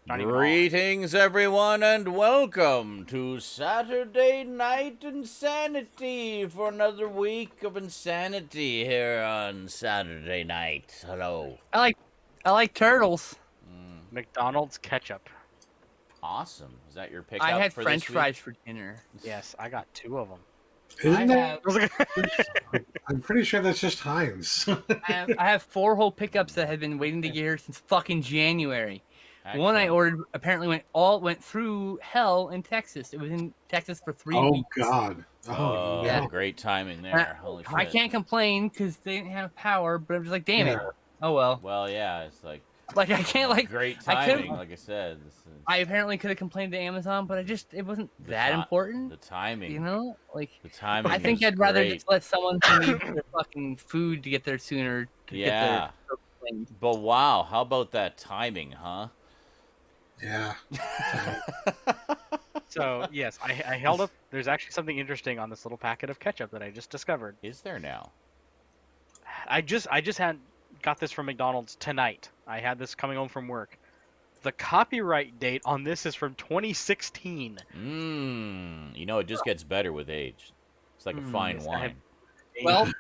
not even Greetings, everyone, and welcome to Saturday Night InSaNiTy for another week of insanity here on Saturday night. Hello. I like turtles. on. McDonald's ketchup. Awesome. Is that your pickup I had for French this fries for dinner. Yes, I got 2 of them. Isn't that? have, I'm pretty sure that's just Heinz. I have 4 whole pickups that have been waiting to get here since fucking January. One I Excellent. ordered apparently went through hell in Texas. It was in Texas for 3 Oh weeks. God! Oh, yeah. Great timing there. Holy shit. I can't complain because they didn't have power, but I'm just like, damn it. Yeah. Oh well. Well, yeah, it's like Like I can't like. great I could've- timing, like I said. This is I apparently could have complained to Amazon, but it wasn't the that ti- important. The timing. You know, like. The timing. I think is I'd rather great. just let someone who needs their fucking food to get there sooner. Yeah. But wow, how about that timing, huh? Yeah. So, yes, I held up. There's actually something interesting on this little packet of ketchup that I just discovered. Is there now? I just had got this from McDonald's tonight. I had this coming home from work. The copyright date on this is from 2016. You know, it just gets better with age. It's like a fine Yes, I wine. Well,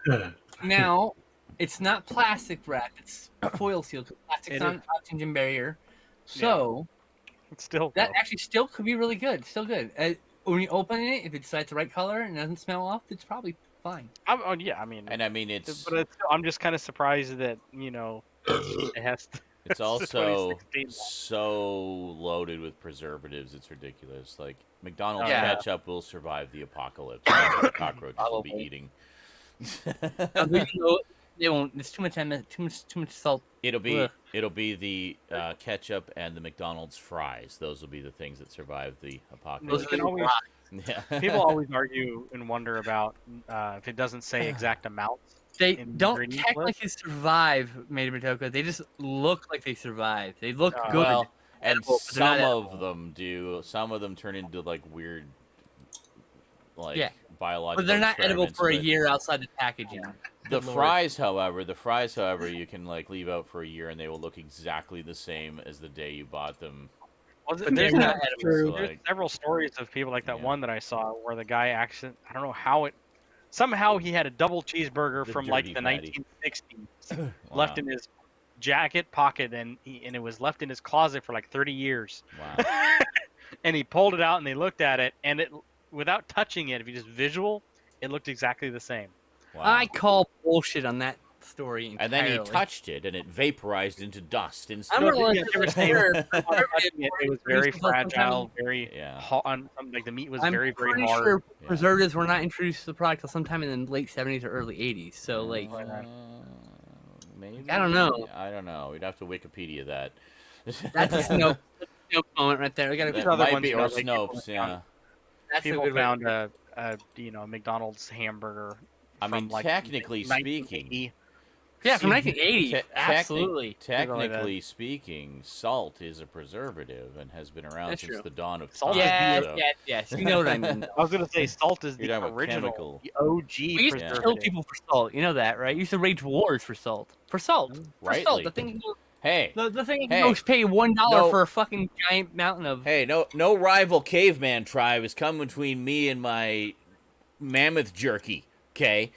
now it's not plastic wrap; it's foil seal. 'Cause plastic's It not an oxygen barrier, so It's still that actually still could be really good. Still good. When you open it, if it's the right color and doesn't smell off, it's probably fine. yeah, I mean, And I mean, it's I'm just kind of surprised that it has. it's also 2016. so loaded with preservatives. It's ridiculous. Like McDonald's Yeah. ketchup will survive the apocalypse. That's what the cockroaches will be Probably. eating. They won't. There's too much salt. It'll be Ugh. the ketchup and the McDonald's fries. Those will be the things that survive the Those apocalypse. are can the always- rock. Yeah. People always argue and wonder about if it doesn't say exact amounts. They in the don't ingredient technically survive made in Matoka. They just look like they survive. They look Oh. good. Well, and edible, but they're not some edible. of them do. Some of them turn into like weird, like Yeah. biological. But they're not edible experiments, for a but year outside the packaging. The Good lord. fries, however, you can like leave out for a year and they will look exactly the same as the day you bought them. Well, But there's, they're not there's edible. So, like, several stories of people like that Yeah. one that I saw where the guy actually, I don't know how it, somehow he had a double cheeseburger The from like dirty the patty. 1960s wow. left in his jacket pocket and it was left in his closet for like 30 years. Wow. And he pulled it out and they looked at it and it, without touching it, if you just visual, it looked exactly the same. Wow. I call bullshit on that story entirely. And then he touched it and it vaporized into dust I'm instantly. relatively sure. Without touching it was very fragile, very Yeah. hot. Like the meat was I'm very, very pretty hard. sure Yeah. preservatives were not introduced to the product until sometime in the late 70s or early 80s. So, like, Maybe. I don't know. I don't know. We'd have to Wikipedia that. that's a Snoke moment right there. We gotta That other might ones, be, you know, or like people Snopes, found- yeah. That's a People good found one. a McDonald's hamburger. I mean, from, like, technically 1980. Yeah, from 1980. Te- Absolutely. Technically speaking, salt is a preservative and has been around That's since true. the dawn of Salt time. is Yes, so- yes. You know what I mean. I was gonna say salt is You're the talking about original, chemical. the OG We used to preservative. kill people for salt. You know that, right? You used to wage wars for salt. For salt. For Rightly. salt. The thing, Hey, the thing Hey. you pay $1 No. for a fucking giant mountain of. hey, no rival caveman tribe is coming between me and my mammoth jerky, okay?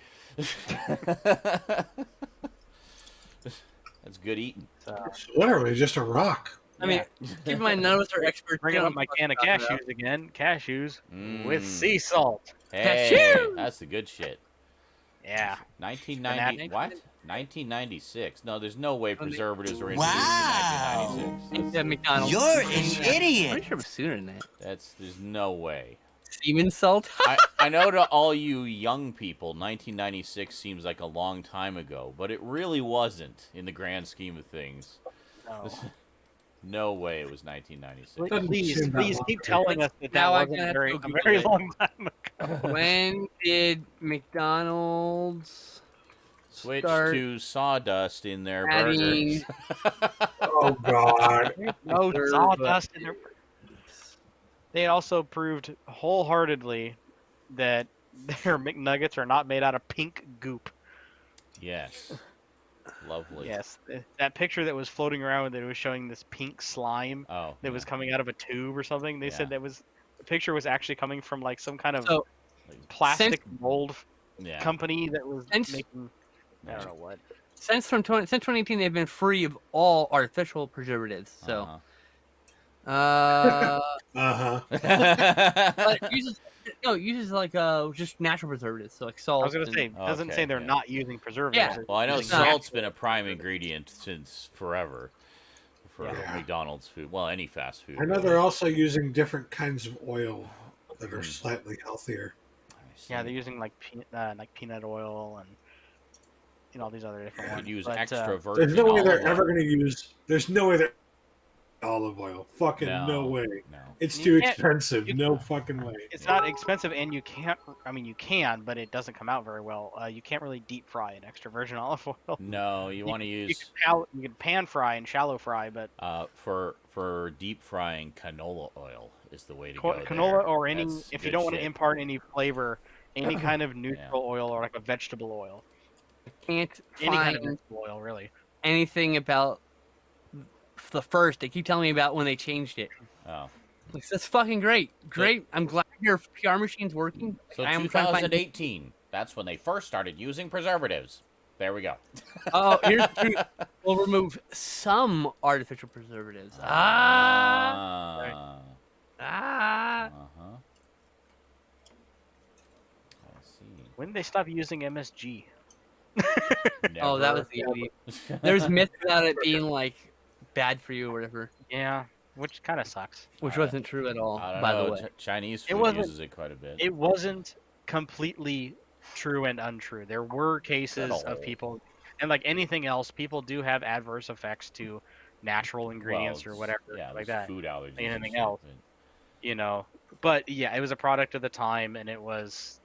That's good eating. So, It's literally just a rock. I mean, keep in mind, none of us are experts. bringing We up don't my know can of what we're talking cashews again. Cashews with Mm. sea salt. Hey, Cashew! that's the good shit. Yeah. 1990, Banana. what? 1996. No, there's no way preservatives were Wow. introduced in 1996. about. Yeah, McDonald's. You're an I'm idiot. pretty sure it was sooner than that. There's no way. Semen salt. I know to all you young people, 1996 seems like a long time ago, but it really wasn't in the grand scheme of things. No. No way it was 1996. Doesn't Please seem that keep long telling us that Now I'm wasn't gonna have very, to a Google very it. long time ago. When did McDonald's Switch start to sawdust in their adding burgers. Oh God! No Preserve- sawdust in their. They also proved wholeheartedly that their McNuggets are not made out of pink goop. Yes. Lovely. Yes, that picture that was floating around that was showing this pink slime Oh. that was coming out of a tube or something. They Yeah. said the picture was actually coming from like some kind of So Like, plastic mold yeah. company that was Since- making I don't know what. since 2018, they've been free of all artificial preservatives. So, Uh-huh. Uh-huh. but uses like just natural preservatives, so like I salt. was gonna say doesn't say Okay, they're yeah. not using preservatives. Yeah. Well, I know Using salt's natural- been a prime ingredient since forever for Yeah. McDonald's food. Well, any fast food. I know they're also using different kinds of oil that are Hmm. slightly healthier. I see. Yeah, they're using like peanut oil and all these other different You ones. could use But, extra virgin There's no way olive they're oil. ever going to use. There's no way they're olive oil. Fucking no way. No. It's You too can't- expensive. you- No fucking way. It's not expensive, and you can't. I mean, you can, but it doesn't come out very well. You can't really deep fry an extra virgin olive oil. No, you want to You use can pan fry and shallow fry, but for deep frying canola oil is the way to go. canola there. or any That's if you good don't want to shit. impart any flavor, any kind of neutral oil or like a vegetable oil, Can't any kind find of vegetable oil, really. anything about the first. They keep telling me about when they changed it. Oh. Like, that's fucking great. Great. I'm glad your PR machine's working. So I am trying to find. 2018, that's when they first started using preservatives. There we go. Oh, here's the truth. We'll remove some artificial preservatives. Uh-huh. Ah. I see. When did they stop using MSG? Oh, that was the only. There's myths about it being like bad for you or whatever, Yeah, which kind of sucks. which Uh, wasn't true at all. I don't By know. the way, Chinese It food wasn't- uses it quite a bit. It wasn't completely true and untrue. There were cases Good of ol'. people, and like anything else, people do have adverse effects to natural ingredients or whatever, Yeah, like there's that. food allergies. and anything shit, else. but- But yeah, it was a product of the time, and it was,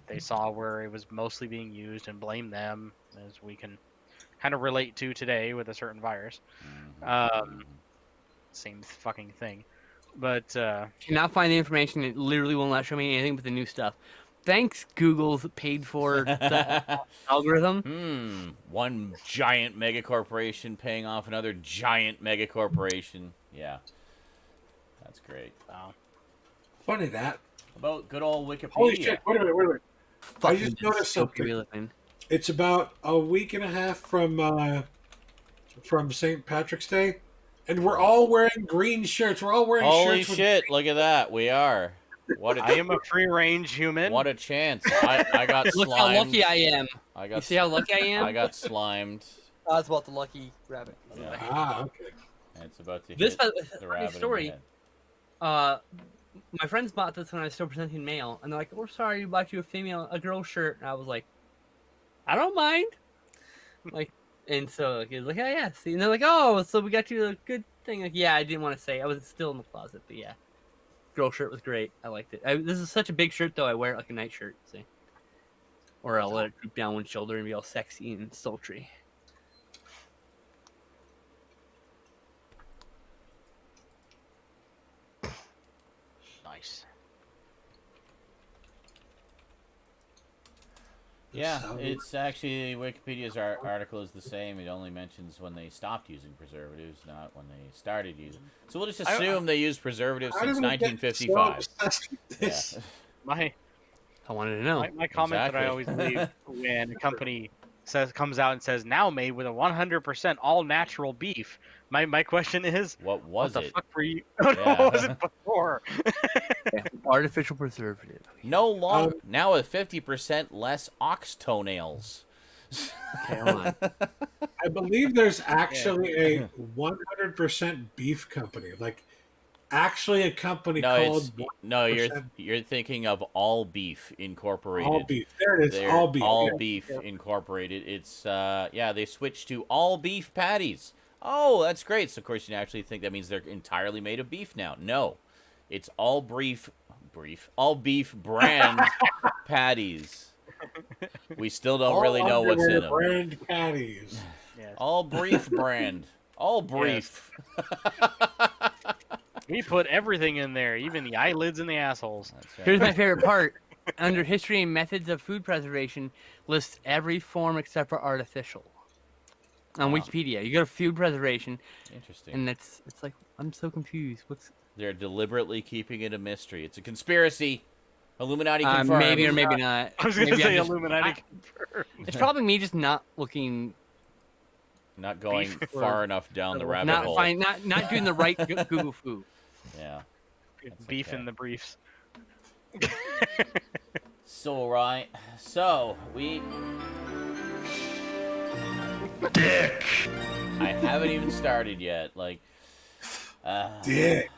they saw where it was mostly being used and blamed them, as we can kind of relate to today with a certain virus. Mhm. Same fucking thing. But cannot find the information. It literally will not show me anything but the new stuff. Thanks, Google's paid for the algorithm. One giant mega corporation paying off another giant mega corporation. Yeah. That's great. Funny that. About good old Wikipedia. Holy shit! Wait a minute. Fucking just noticed dystopia something. we live in. It's about a week and a half from St. Patrick's Day, and we're all wearing green shirts. We're all wearing Holy shirts. shit, look at that. We are. What I a, am a free-range human. what a chance. I got Look slimed. how lucky I am. I You got, see how lucky I am? I got slimed. That's about the lucky rabbit. by the Yeah. way. Okay. And it's about to This hit is the a rabbit funny story. in the head. My friends bought this when I was still presenting mail, and they're like, "We're sorry, we bought you a girl shirt." And I was like, "I don't mind." And so he's like, "Oh yeah." See, and they're like, "Oh, so we got you a good thing." Like, yeah, I didn't want to say. I was still in the closet, but yeah, girl shirt was great. I liked it. This is such a big shirt, though. I wear it like a night shirt. See, or I'll let it droop down one shoulder and be all sexy and sultry. Nice. Yeah, So- it's actually Wikipedia's article is the same. It only mentions when they stopped using preservatives, not when they started using. So we'll just assume they used preservatives How since did we get 1955. so obsessed with this? My I wanted to know. my comment that I always Exactly. leave when a company comes out and says now made with a 100% all natural beef. My question is, What what was the it? fuck were you? Yeah. What was it before? Artificial preservative. No longer. Now with 50% less ox toenails. Okay, hold on. I believe there's actually a 100% beef company. Like, actually a company No, called you're 100% you're thinking of All Beef Incorporated. All Beef. There it is. They're All Beef. All Yeah. Beef Incorporated. It's they switched to all beef patties. Oh, that's great. So of course you actually think that means they're entirely made of beef now. No. It's all beef brand patties. We still don't really know what's in them. Brand patties. Yes. All brief brand. All brief. We put everything in there, even the eyelids and the assholes. That's right. Here's my favorite part. under history and methods of food preservation, lists every form except for artificial. On Wow. Wikipedia, you go to food preservation, Interesting. and it's like I'm so confused. What's They're deliberately keeping it a mystery. It's a conspiracy. Illuminati confirmed. maybe or maybe not. I was gonna Maybe I'm say just- Illuminati confirmed. It's probably me just not looking, Not going Beef. far enough down the rabbit not hole. not doing the right Google foo. Yeah. That's Beef okay. in the briefs. So right. So we. I haven't even started yet. Like. Dick.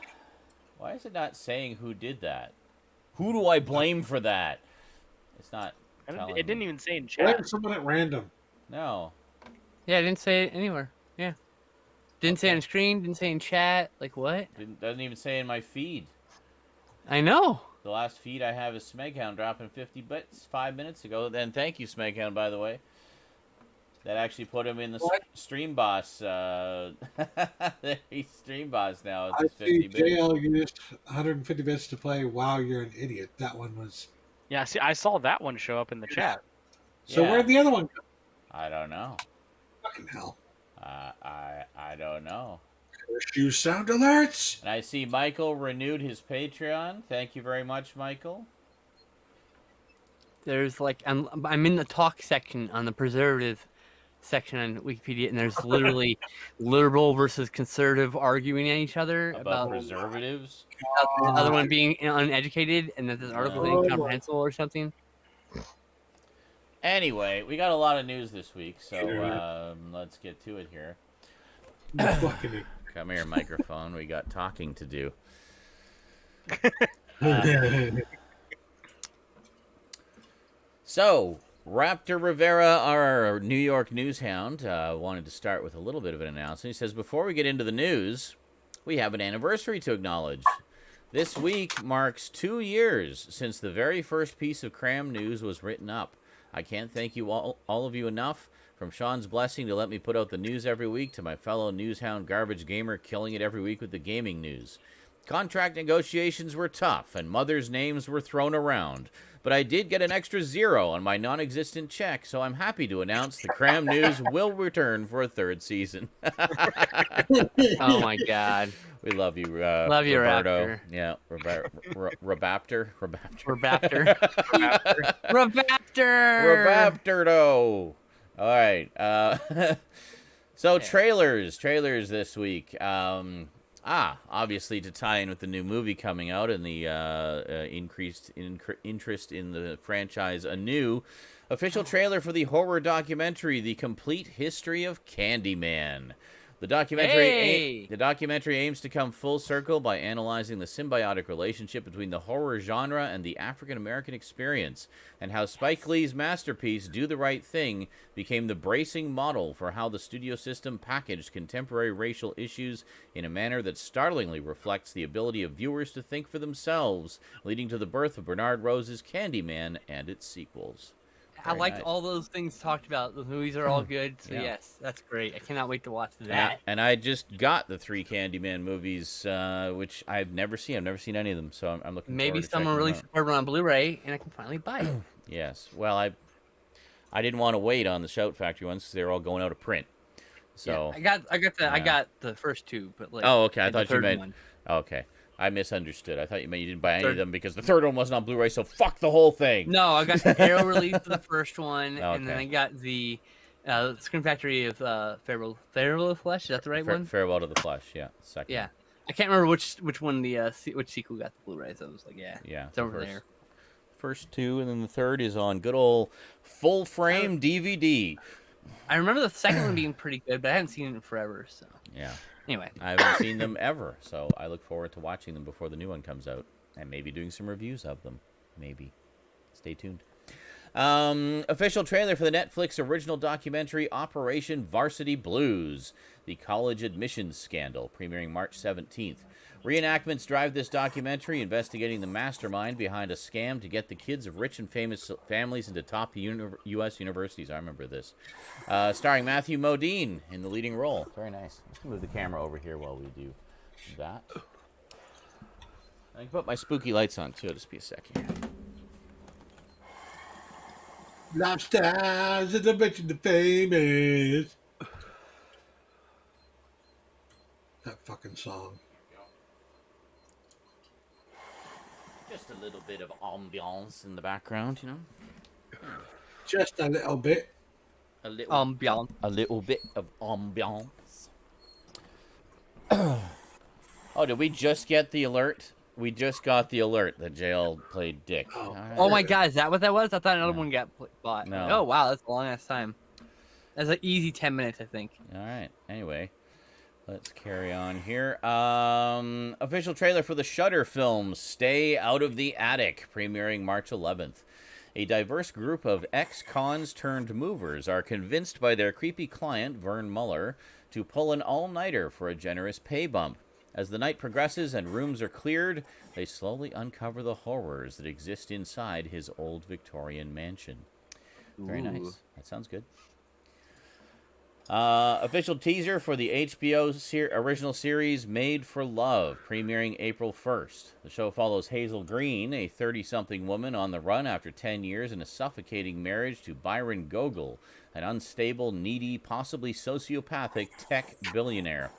Why is it not saying who did that? Who do I blame for that? It's not. Telling It didn't me. even say in Blame chat. someone at random. No. Yeah, I didn't say it anywhere. Yeah, didn't say Okay. on screen. Didn't say in chat. Like what? Doesn't even say in my feed. I know. The last feed I have is Smeghound dropping 50 bits 5 minutes ago. Then thank you, Smeghound, by the way. That actually put him in the What? stream boss. He's stream boss now. I It's see 50 bits. JL used 150 bits to play Wow, You're an Idiot. That one was. Yeah, see, I saw that one show up in the chat. So Yeah. where'd the other one go? I don't know. Fucking hell. I don't know. Oh. You sound alerts. And I see Michael renewed his Patreon. Thank you very much, Michael. There's like I'm in the talk section on the preservative section on Wikipedia, and there's literally liberal versus conservative arguing at each other About about preservatives. the other one being uneducated, and that this article is Oh. incomprehensible or something. Anyway, we got a lot of news this week, so Sure. let's get to it here. You fucking Come here, microphone. We got talking to do. idiot. So, Raptor Rivera, our New York news hound, wanted to start with a little bit of an announcement. He says, before we get into the news, we have an anniversary to acknowledge. This week marks 2 years since the very first piece of Cram news was written up. I can't thank you all of you enough. From Sean's blessing to let me put out the news every week to my fellow newshound garbage gamer killing it every week with the gaming news. Contract negotiations were tough and mothers' names were thrown around. But I did get an extra 0 on my non-existent check, so I'm happy to announce the Cram News will return for a 3rd season. Oh my god, We love you, Love you, Roberto. Raptor. Yeah, Rabaptor. Rabaptor, Rabaptor, Rabaptordo. All right. So trailers this week. Obviously to tie in with the new movie coming out and the increased interest in the franchise anew. Official trailer for the horror documentary, The Complete History of Candyman. The documentary aims to come full circle by analyzing the symbiotic relationship between the horror genre and the African-American experience, and how Spike Lee's masterpiece, Do the Right Thing, became the bracing model for how the studio system packaged contemporary racial issues in a manner that startlingly reflects the ability of viewers to think for themselves, leading to the birth of Bernard Rose's Candyman and its sequels. I Very liked nice. all those things talked about. The movies are all good, so Yeah. yes, that's great. I cannot wait to watch Yeah, that. and I just got the 3 Candyman movies, which I've never seen. I've never seen any of them, so I'm looking Maybe forward to someone checking them released out. a one on Blu-ray, and I can finally buy it. Yes. Well, I didn't want to wait on the Shout Factory ones because they were all going out of print. So Yeah, I yeah. got the first 2, but like Oh, okay. I the thought you third meant. one. Okay. I misunderstood. I thought you meant you didn't buy any of Third- them because the 3rd one wasn't on Blu-ray. So fuck the whole thing. No, I got the Arrow release of the first one, and then Okay. I got the Screen Factory of Farewell of the Flesh. Is that the right one? Farewell to the Flesh. Yeah. Second. Yeah, I can't remember which one which sequel got the Blu-ray. So I was like, yeah, Yeah. it's over there. First 2, and then the 3rd is on good old full frame DVD. I remember the second one being pretty good, but I hadn't seen it in forever. So Yeah. anyway, I haven't seen them ever, so I look forward to watching them before the new one comes out, and maybe doing some reviews of them. Maybe. Stay tuned. Official trailer for the Netflix original documentary Operation Varsity Blues, the college admissions scandal, premiering March 17th. Reenactments drive this documentary, investigating the mastermind behind a scam to get the kids of rich and famous families into top U.S. universities. I remember this. Starring Matthew Modine in the leading role. Very nice. Let's move the camera over here while we do that. I can put my spooky lights on, too. Just be a second. Lifestyles of the rich and the famous. That fucking song. Just a little bit of ambiance in the background, you know. Just a little bit. A little Beyond. a little bit of ambiance. Oh, did we just get the alert? We just got the alert that JL played Dick. Oh. All right. Oh my god, is that what that was? I thought another No. one got bought. No. Oh wow, that's a long ass time. That's an easy 10 minutes, I think. All right. Anyway, let's carry on here. Official trailer for the Shudder film Stay Out of the Attic, premiering March 11th. A diverse group of ex-cons turned movers are convinced by their creepy client, Vern Muller, to pull an all-nighter for a generous pay bump. As the night progresses and rooms are cleared, they slowly uncover the horrors that exist inside his old Victorian mansion. Very Ooh. nice. That sounds good. Official teaser for the HBO original series Made for Love, premiering April 1st. The show follows Hazel Green, a 30-something woman on the run after 10 years in a suffocating marriage to Byron Gogol, an unstable, needy, possibly sociopathic tech billionaire.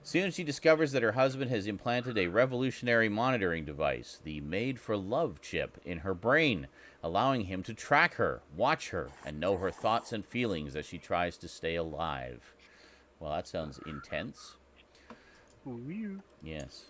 Soon she discovers that her husband has implanted a revolutionary monitoring device, the Made for Love chip, in her brain, allowing him to track her, watch her, and know her thoughts and feelings as she tries to stay alive. Well, that sounds intense. Yes.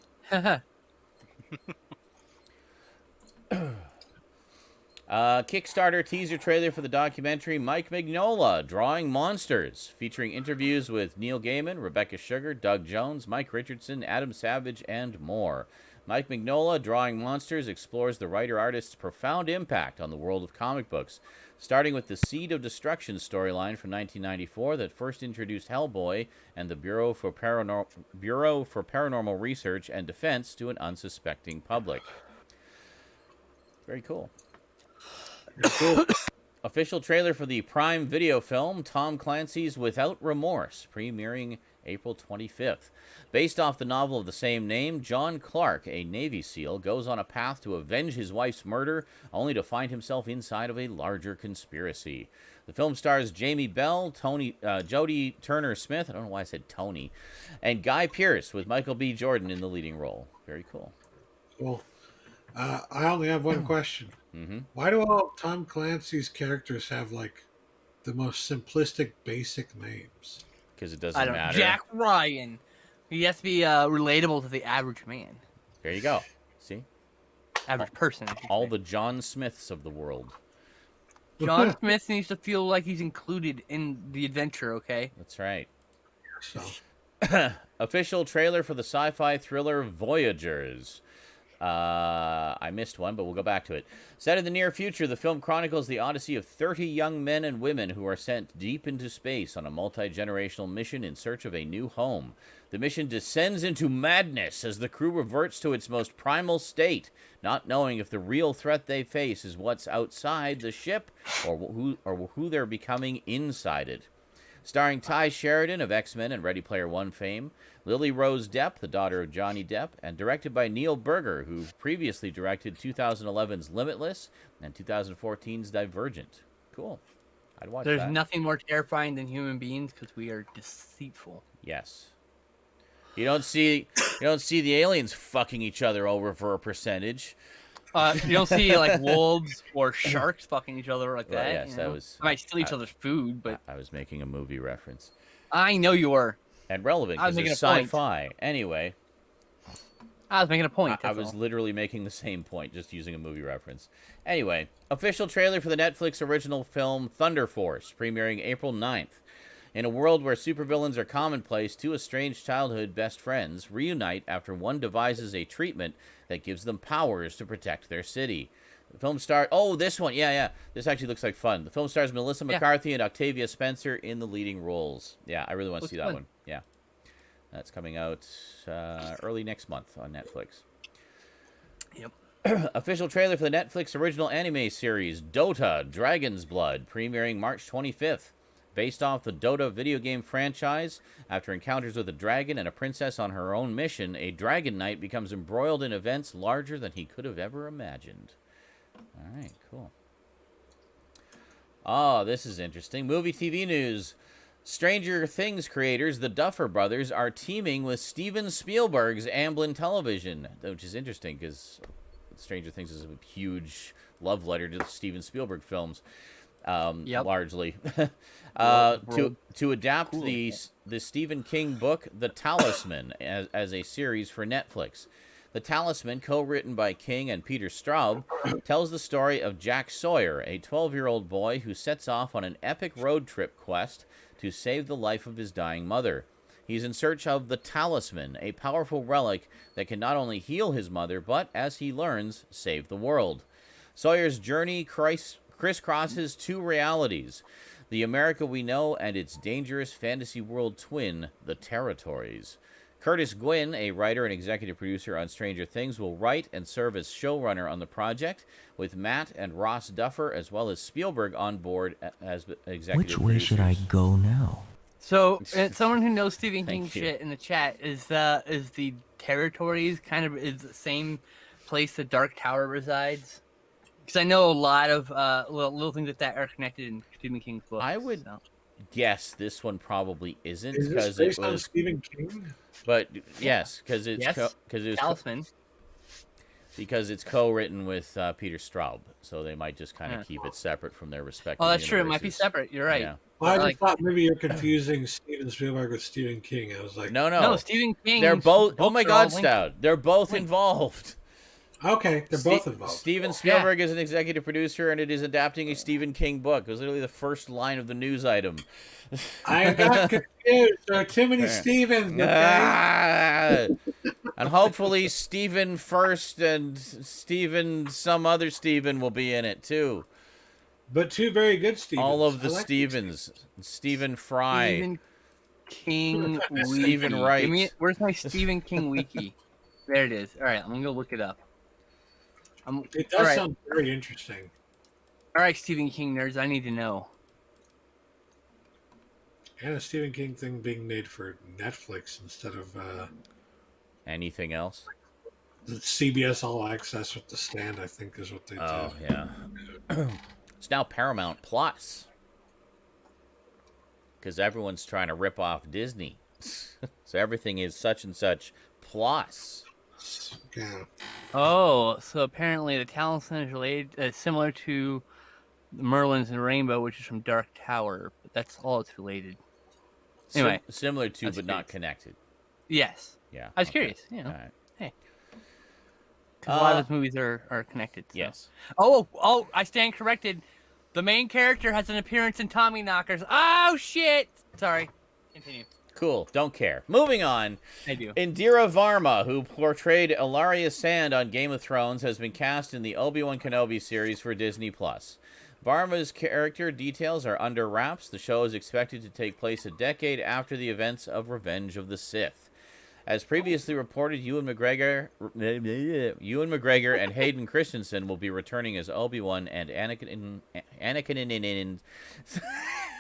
Kickstarter teaser trailer for the documentary Mike Mignola, Drawing Monsters, featuring interviews with Neil Gaiman, Rebecca Sugar, Doug Jones, Mike Richardson, Adam Savage, and more. Mike Mignola, Drawing Monsters, explores the writer-artist's profound impact on the world of comic books, starting with the Seed of Destruction storyline from 1994 that first introduced Hellboy and the Bureau for Paranormal Research and Defense to an unsuspecting public. Very cool. Official trailer for the Prime Video film Tom Clancy's Without Remorse, premiering April 25th. Based off the novel of the same name, John Clark, a Navy SEAL, goes on a path to avenge his wife's murder, only to find himself inside of a larger conspiracy. The film stars Jamie Bell, Jodie Turner-Smith, I don't know why I said Tony, and Guy Pearce, with Michael B. Jordan in the leading role. Very cool. Cool. I only have one question. Mm-hmm. Why do all Tom Clancy's characters have like the most simplistic, basic names? Because it doesn't I don't know. matter. Jack Ryan. He has to be relatable to the average man. There you go. See? Average person. I should All say. the John Smiths of the world. John Smith needs to feel like he's included in the adventure, okay? That's right. So, Official trailer for the sci-fi thriller Voyagers. I missed one, but we'll go back to it. Set in the near future, the film chronicles the odyssey of 30 young men and women who are sent deep into space on a multi-generational mission in search of a new home. The mission descends into madness as the crew reverts to its most primal state, not knowing if the real threat they face is what's outside the ship or who they're becoming inside it. Starring Ty Sheridan of X-Men and Ready Player One fame, Lily Rose Depp, the daughter of Johnny Depp, and directed by Neil Berger, who previously directed 2011's Limitless and 2014's Divergent. Cool. I'd watch There's that. nothing more terrifying than human beings because we are deceitful. Yes. You don't see the aliens fucking each other over for a percentage. You don't see like wolves or sharks fucking each other like Well, that. yes, you that know? was- They might steal each other's food, but I was making a movie reference. I know you were. And relevant I was because it's making a point. sci-fi. Anyway, I was making a point. I that's was all. literally making the same point, just using a movie reference. Anyway, official trailer for the Netflix original film Thunder Force, premiering April 9th. In a world where supervillains are commonplace, two estranged childhood best friends reunite after one devises a treatment that gives them powers to protect their city. The film stars... Oh, this one. Yeah. This actually looks like fun. The film stars Melissa McCarthy and Octavia Spencer in the leading roles. Yeah, I really want to Looks see that fun. one. Yeah. That's coming out early next month on Netflix. Yep. Official trailer for the Netflix original anime series Dota Dragon's Blood, premiering March 25th. Based off the Dota video game franchise, after encounters with a dragon and a princess on her own mission, a dragon knight becomes embroiled in events larger than he could have ever imagined. All right, cool. Oh, this is interesting. Movie TV news. Stranger Things creators, the Duffer Brothers, are teaming with Steven Spielberg's Amblin Television, which is interesting because Stranger Things is a huge love letter to the Steven Spielberg films, largely. To adapt the Stephen King book, The Talisman, as a series for Netflix. The Talisman, co-written by King and Peter Straub, tells the story of Jack Sawyer, a 12-year-old boy who sets off on an epic road trip quest to save the life of his dying mother. He's in search of the Talisman, a powerful relic that can not only heal his mother, but, as he learns, save the world. Sawyer's journey crisscrosses two realities: the America we know and its dangerous fantasy world twin, the Territories. Curtis Gwynn, a writer and executive producer on Stranger Things, will write and serve as showrunner on the project, with Matt and Ross Duffer as well as Spielberg on board as executive producers. Which way should I go now? So, someone who knows Stephen King Thank you. shit in the chat, is the Territories kind of is the same place the Dark Tower resides? Because I know a lot of little things that are connected in Stephen King's books. I would guess this one probably isn't, Is this because based it on was. Stephen King? But yes, because it's Yes. Talisman. because it's co-written with Peter Straub, so they might just kind of keep it separate from their respective. Oh, that's true. It might be universes. separate. You're right. Yeah. Well, I just Like- thought maybe you're confusing Steven Spielberg with Stephen King. I was like, No. Stephen King. They're both. Oh my books are all God, linked. Stout! They're both Linked. involved. okay, they're both involved. Steven Spielberg is an executive producer, and it is adapting a Stephen King book. It was literally the first line of the news item. I got confused. There are too many Stevens. Okay? Ah! And hopefully Stephen First and Stephen, some other Stephen, will be in it too. But two very good Stevens. All of the I like Stevens. Stephen Fry. Stephen King Wiki. Stephen Wright. Where's my Stephen King wiki? There it is. All right, I'm gonna go look it up. It does sound very interesting. All right, Stephen King nerds, I need to know. And a Stephen King thing being made for Netflix instead of Anything else? the CBS All Access with the Stand, I think is what they Oh, did. yeah. It's now Paramount Plus. Because everyone's trying to rip off Disney. So everything is such and such plus. Yeah. Oh, so apparently the Talisman is related, similar to Merlin's and Rainbow, which is from Dark Tower. But that's all it's related. Anyway, Similar to, that's but not curious. connected. Yes, Yeah. I was okay. curious. You know, All right. because a lot of those movies are connected. So. Yes. Oh! I stand corrected. The main character has an appearance in Tommyknockers. Oh shit! Sorry. Continue. Cool. Don't care. Moving on. I do. Indira Varma, who portrayed Ilaria Sand on Game of Thrones, has been cast in the Obi-Wan Kenobi series for Disney+. Varma's character details are under wraps. The show is expected to take place a decade after the events of Revenge of the Sith. As previously reported, Ewan McGregor and Hayden Christensen will be returning as Obi-Wan and Anakin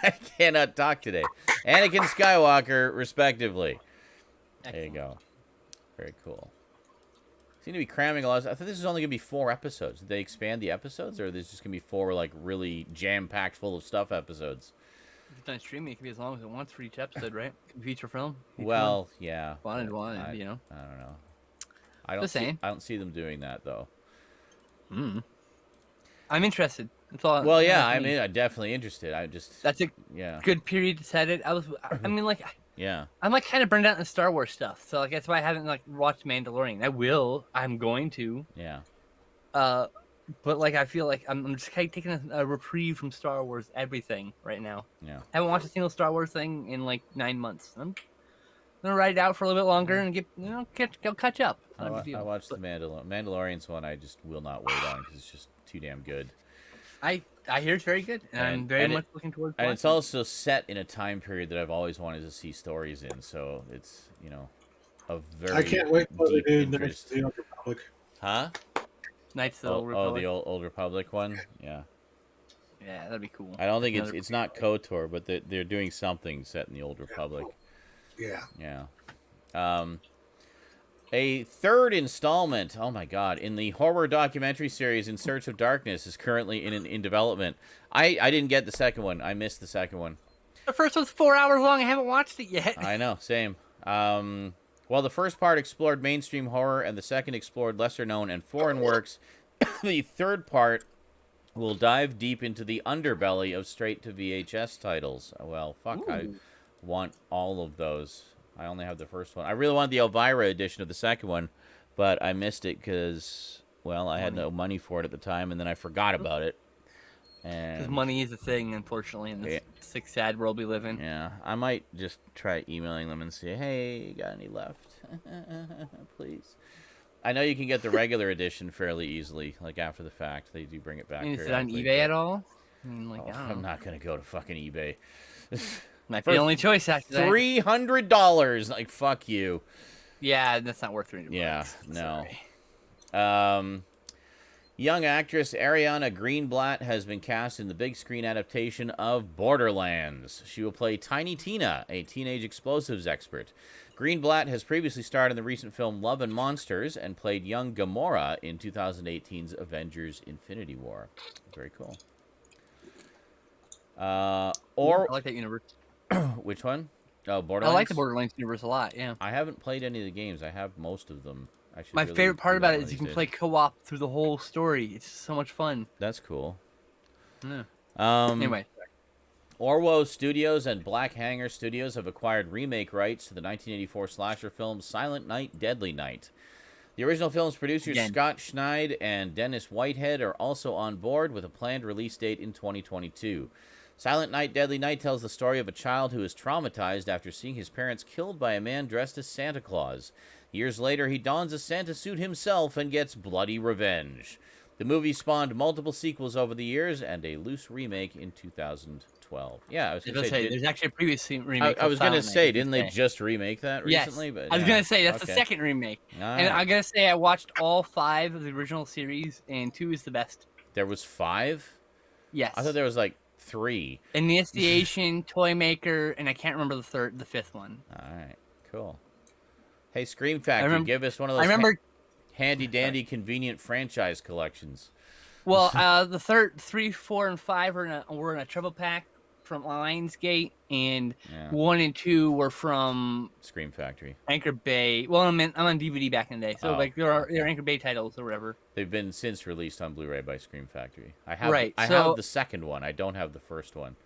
I cannot talk today. Anakin Skywalker, respectively. There you go. Very cool. Seem to be cramming a lot. I thought this was only going to be 4 episodes. Did they expand the episodes, or is this just going to be 4 like really jam-packed full of stuff episodes? If it's done streaming, it can be as long as it wants for each episode, right? Feature film. Well, yeah. Wanted, I you know. I don't know. I Just saying. I don't see them doing that though. I'm interested. That's all. Well, yeah. that's I me. mean, I'm definitely interested. I just. That's a Yeah. good period to set it. I mean, like, Yeah. I'm like kind of burned out in the Star Wars stuff, so like that's why I haven't like watched Mandalorian. I will. I'm going to. Yeah. But like I feel like I'm just kind of taking a reprieve from Star Wars everything right now. Yeah. I haven't watched a single Star Wars thing in like 9 months. I'm gonna ride it out for a little bit longer and catch up. It's not a big deal. I watched the Mandalorian's one. I just will not wait on because it's just too damn good. I hear it's very good, and I'm very much looking towards. And it's also set in a time period that I've always wanted to see stories in, so it's a very. I can't wait till they deep do the interest. next Old Republic. Huh? Knights of the Old Republic. the old Republic one. Yeah. Yeah, that'd be cool. I don't think it's not KOTOR, but they're doing something set in the Old Republic. Yeah. Yeah. A third installment, oh my god, in the horror documentary series In Search of Darkness is currently in development. I didn't get the second one. I missed the second one. The first one's 4 hours long. I haven't watched it yet. I know, same. While the first part explored mainstream horror and the second explored lesser-known and foreign works, the third part will dive deep into the underbelly of straight-to-VHS titles. Well, fuck, Ooh. I want all of those. I only have the first one. I really wanted the Elvira edition of the second one, but I missed it because, well, I had no money for it at the time, and then I forgot about it. Because And money is a thing, unfortunately, in this sick, sad world we live in. yeah, I might just try emailing them and say, hey, got any left? Please. I know you can get the regular edition fairly easily, like after the fact. They do bring it back. Is it on periodically, eBay but- at all? I mean, like, Oh, I don't I'm know. not going to go to fucking eBay. Might be the only choice after that. $300. Like, fuck you. Yeah, that's not worth $300. Yeah, no. Sorry. Young actress Ariana Greenblatt has been cast in the big screen adaptation of Borderlands. She will play Tiny Tina, a teenage explosives expert. Greenblatt has previously starred in the recent film Love and Monsters and played young Gamora in 2018's Avengers Infinity War. Very cool. I like that universe. Which one? Oh, I Borderlands? like the Borderlands universe a lot, yeah. I haven't played any of the games. I have most of them. I should My really favorite part do about that it one is of you can these play days. co-op through the whole story. It's so much fun. That's cool. Yeah. Anyway. Anyway, Orwo Studios and Black Hanger Studios have acquired remake rights to the 1984 slasher film Silent Night, Deadly Night. The original film's producers Again. Scott Schneid and Dennis Whitehead are also on board with a planned release date in 2022. Silent Night, Deadly Night tells the story of a child who is traumatized after seeing his parents killed by a man dressed as Santa Claus. Years later, he dons a Santa suit himself and gets bloody revenge. The movie spawned multiple sequels over the years and a loose remake in 2012. Yeah, I was going to say, there's actually a previous remake. I was going to Silent say, Night, didn't they just remake that Yes. recently? But I was yeah. gonna say that's the Okay. second remake, All and right. I'm gonna say I watched all 5 of the original series, and 2 is the best. There was 5? Yes. I thought there was like 3. Initiation, Toy Maker, and I can't remember the 5th one. All right, cool. Hey, Scream Factory, remember- give us one of those I remember. handy-dandy convenient franchise collections. Well, the 3, 4, and 5 were in a triple pack from Lionsgate, and Yeah. 1 and 2 were from Scream Factory. Anchor Bay. Well, I'm on DVD back in the day, so Oh, they're Anchor Bay titles or whatever. They've been since released on Blu-ray by Scream Factory. I have Right, I so- have the second one. I don't have the first one.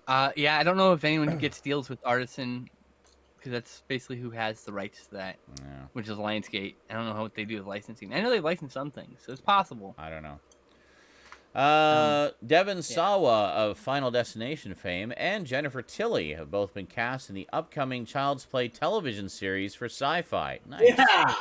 Yeah, I don't know if anyone gets deals with Artisan, because that's basically who has the rights to that, Yeah, which is Lionsgate. I don't know what they do with licensing. I know they license some things, so it's possible. I don't know. Devon Sawa of Final Destination fame and Jennifer Tilly have both been cast in the upcoming Child's Play television series for Sci-Fi. Nice. Yeah.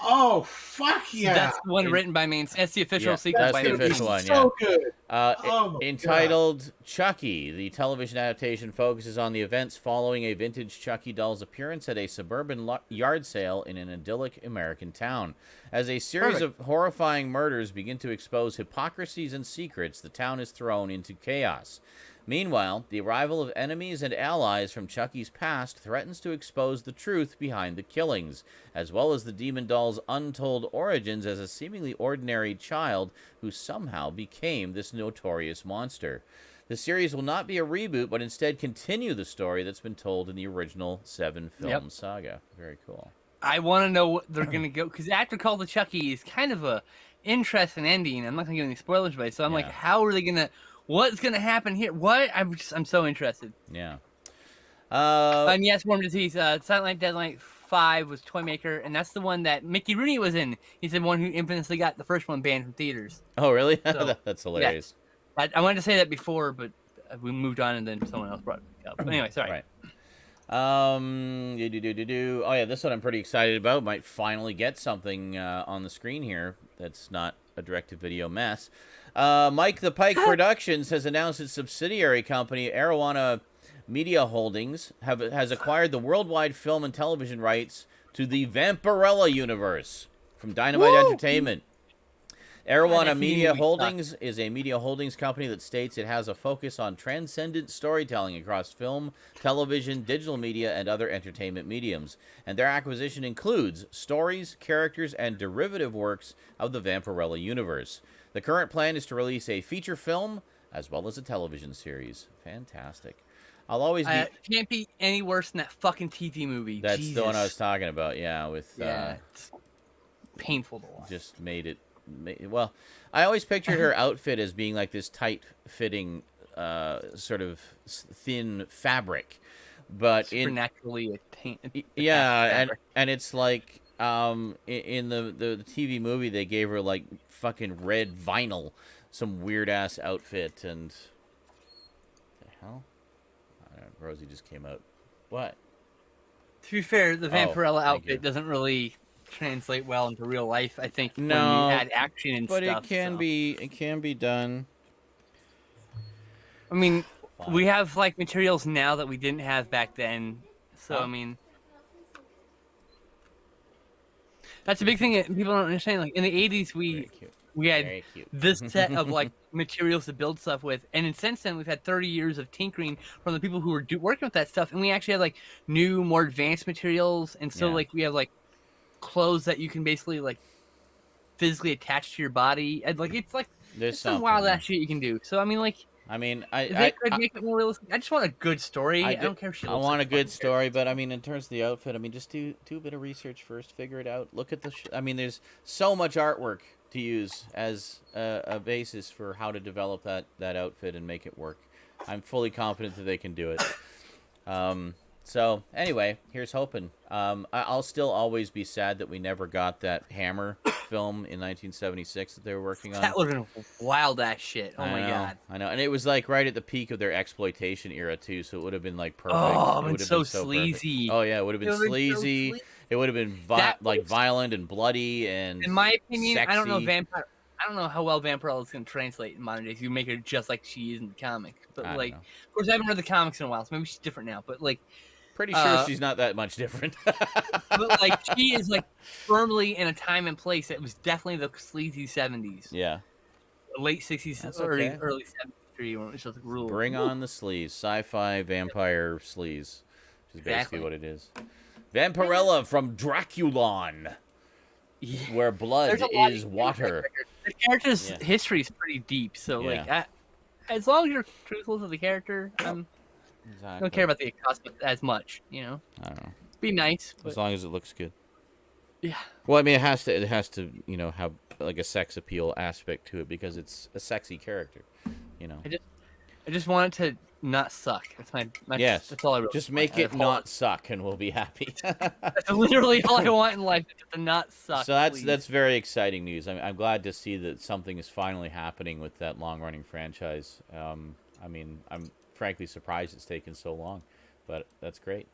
Oh, fuck yeah. That's the one written by Main. That's the official Yeah, sequel that's by the Main. official one. so good. Oh my Entitled Chucky, the television adaptation focuses on the events following a vintage Chucky doll's appearance at a suburban yard sale in an idyllic American town. As a series of horrifying murders begin to expose hypocrisies and secrets, the town is thrown into chaos. Meanwhile, the arrival of enemies and allies from Chucky's past threatens to expose the truth behind the killings, as well as the demon doll's untold origins as a seemingly ordinary child who somehow became this notorious monster. The series will not be a reboot, but instead continue the story that's been told in the original 7-film saga. Very cool. I want to know what they're gonna go, because after Call of Chucky is kind of a interesting ending. I'm not gonna give any spoilers away, so I'm like, Yeah. how are they gonna? What's gonna happen here? What? I'm so interested. Yeah. And yes, Warm Disease, Silent Night, Deadly Night 5 was Toy Maker, and that's the one that Mickey Rooney was in. He's the one who infamously got the first one banned from theaters. Oh, really? So, That's hilarious. I wanted to say that before, but we moved on, and then someone else brought it up. But anyway, sorry. Right. Oh yeah, this one I'm pretty excited about. Might finally get something on the screen here that's not a direct-to-video mess. Mike the Pike Productions has announced its subsidiary company, Arowana Media Holdings, has acquired the worldwide film and television rights to the Vampirella universe from Dynamite Entertainment. Airwana that TV Media movie Holdings is a media holdings company that states it has a focus on transcendent storytelling across film, television, digital media, and other entertainment mediums. And their acquisition includes stories, characters, and derivative works of the Vampirella universe. The current plan is to release a feature film as well as a television series. Fantastic. I'll always be... can't be any worse than that fucking TV movie. That's Jesus. the one I was talking about, yeah, with... It's painful to watch. Just made it... Well, I always pictured her outfit as being like this tight-fitting, sort of thin fabric. But supernaturally and it's like in the TV movie they gave her like fucking red vinyl, some weird ass outfit, and the hell, Rosie just came out. What? To be fair, the Vampirella thank outfit you. doesn't really translate well into real life. I think No, when you add action and but stuff. it can be done. I mean, Fine. we have like materials now that we didn't have back then. So Oh. I mean, that's a big thing that people don't understand. Like in the '80s, Very cute. we had Very cute. this set of like materials to build stuff with, and since then we've had 30 years of tinkering from the people who were working with that stuff, and we actually had like new, more advanced materials, and so Yeah. like we have like clothes that you can basically like physically attach to your body, and like it's like There's some wild something. ass shit you can do. So I mean, like I mean, if they could make it more realistic. I just want a good story. I don't care if she. I looks want like a good fucking story, but I mean, in terms of the outfit, I mean, just do a bit of research first, figure it out. Look at the. I mean, there's so much artwork to use as a basis for how to develop that outfit and make it work. I'm fully confident that they can do it. So anyway, here's hoping. I'll still always be sad that we never got that Hammer film in 1976 that they were working on. That would have been wild ass shit. Oh I my know, god. I know, and it was like right at the peak of their exploitation era too, so it would have been like perfect. Oh, it would it's have been so perfect. sleazy. Oh yeah, it would have been It would've been so sleazy. sleazy. It would have been That like was- violent and bloody and. In my opinion, I don't know sexy. I don't know how well Vampirella is going to translate in modern days. You make her just like she is in the comic, but I don't like, know. of course, I haven't read the comics in a while, so maybe she's different now. But like, Pretty sure she's not that much different. but like, she is like firmly in a time and place that was definitely the sleazy '70s, Yeah. late '60s, That's early okay. early '73 when it was just rule. Bring on the sleaze, sci-fi vampire sleaze, which is basically Exactly. what it is. Vampirella from Draculon, Yeah. where blood There's a lot is you can do with water. that character. The character's Yeah. history is pretty deep, so Yeah. like, as long as you're truthful to the character, I Exactly. don't care about the cosmetics as much. You know, I don't know. be nice, As but long as it looks good. yeah. Well, I mean, it has to, you know, have like a sex appeal aspect to it because it's a sexy character, you know. I just want it to not suck. That's my Yes. That's all I really Just want. make it That's all- not suck, and we'll be happy. That's literally all I want in life. Is to not suck. So that's please. very exciting news. I'm glad to see that something is finally happening with that long-running franchise. I mean, I'm frankly surprised it's taken so long, but that's great.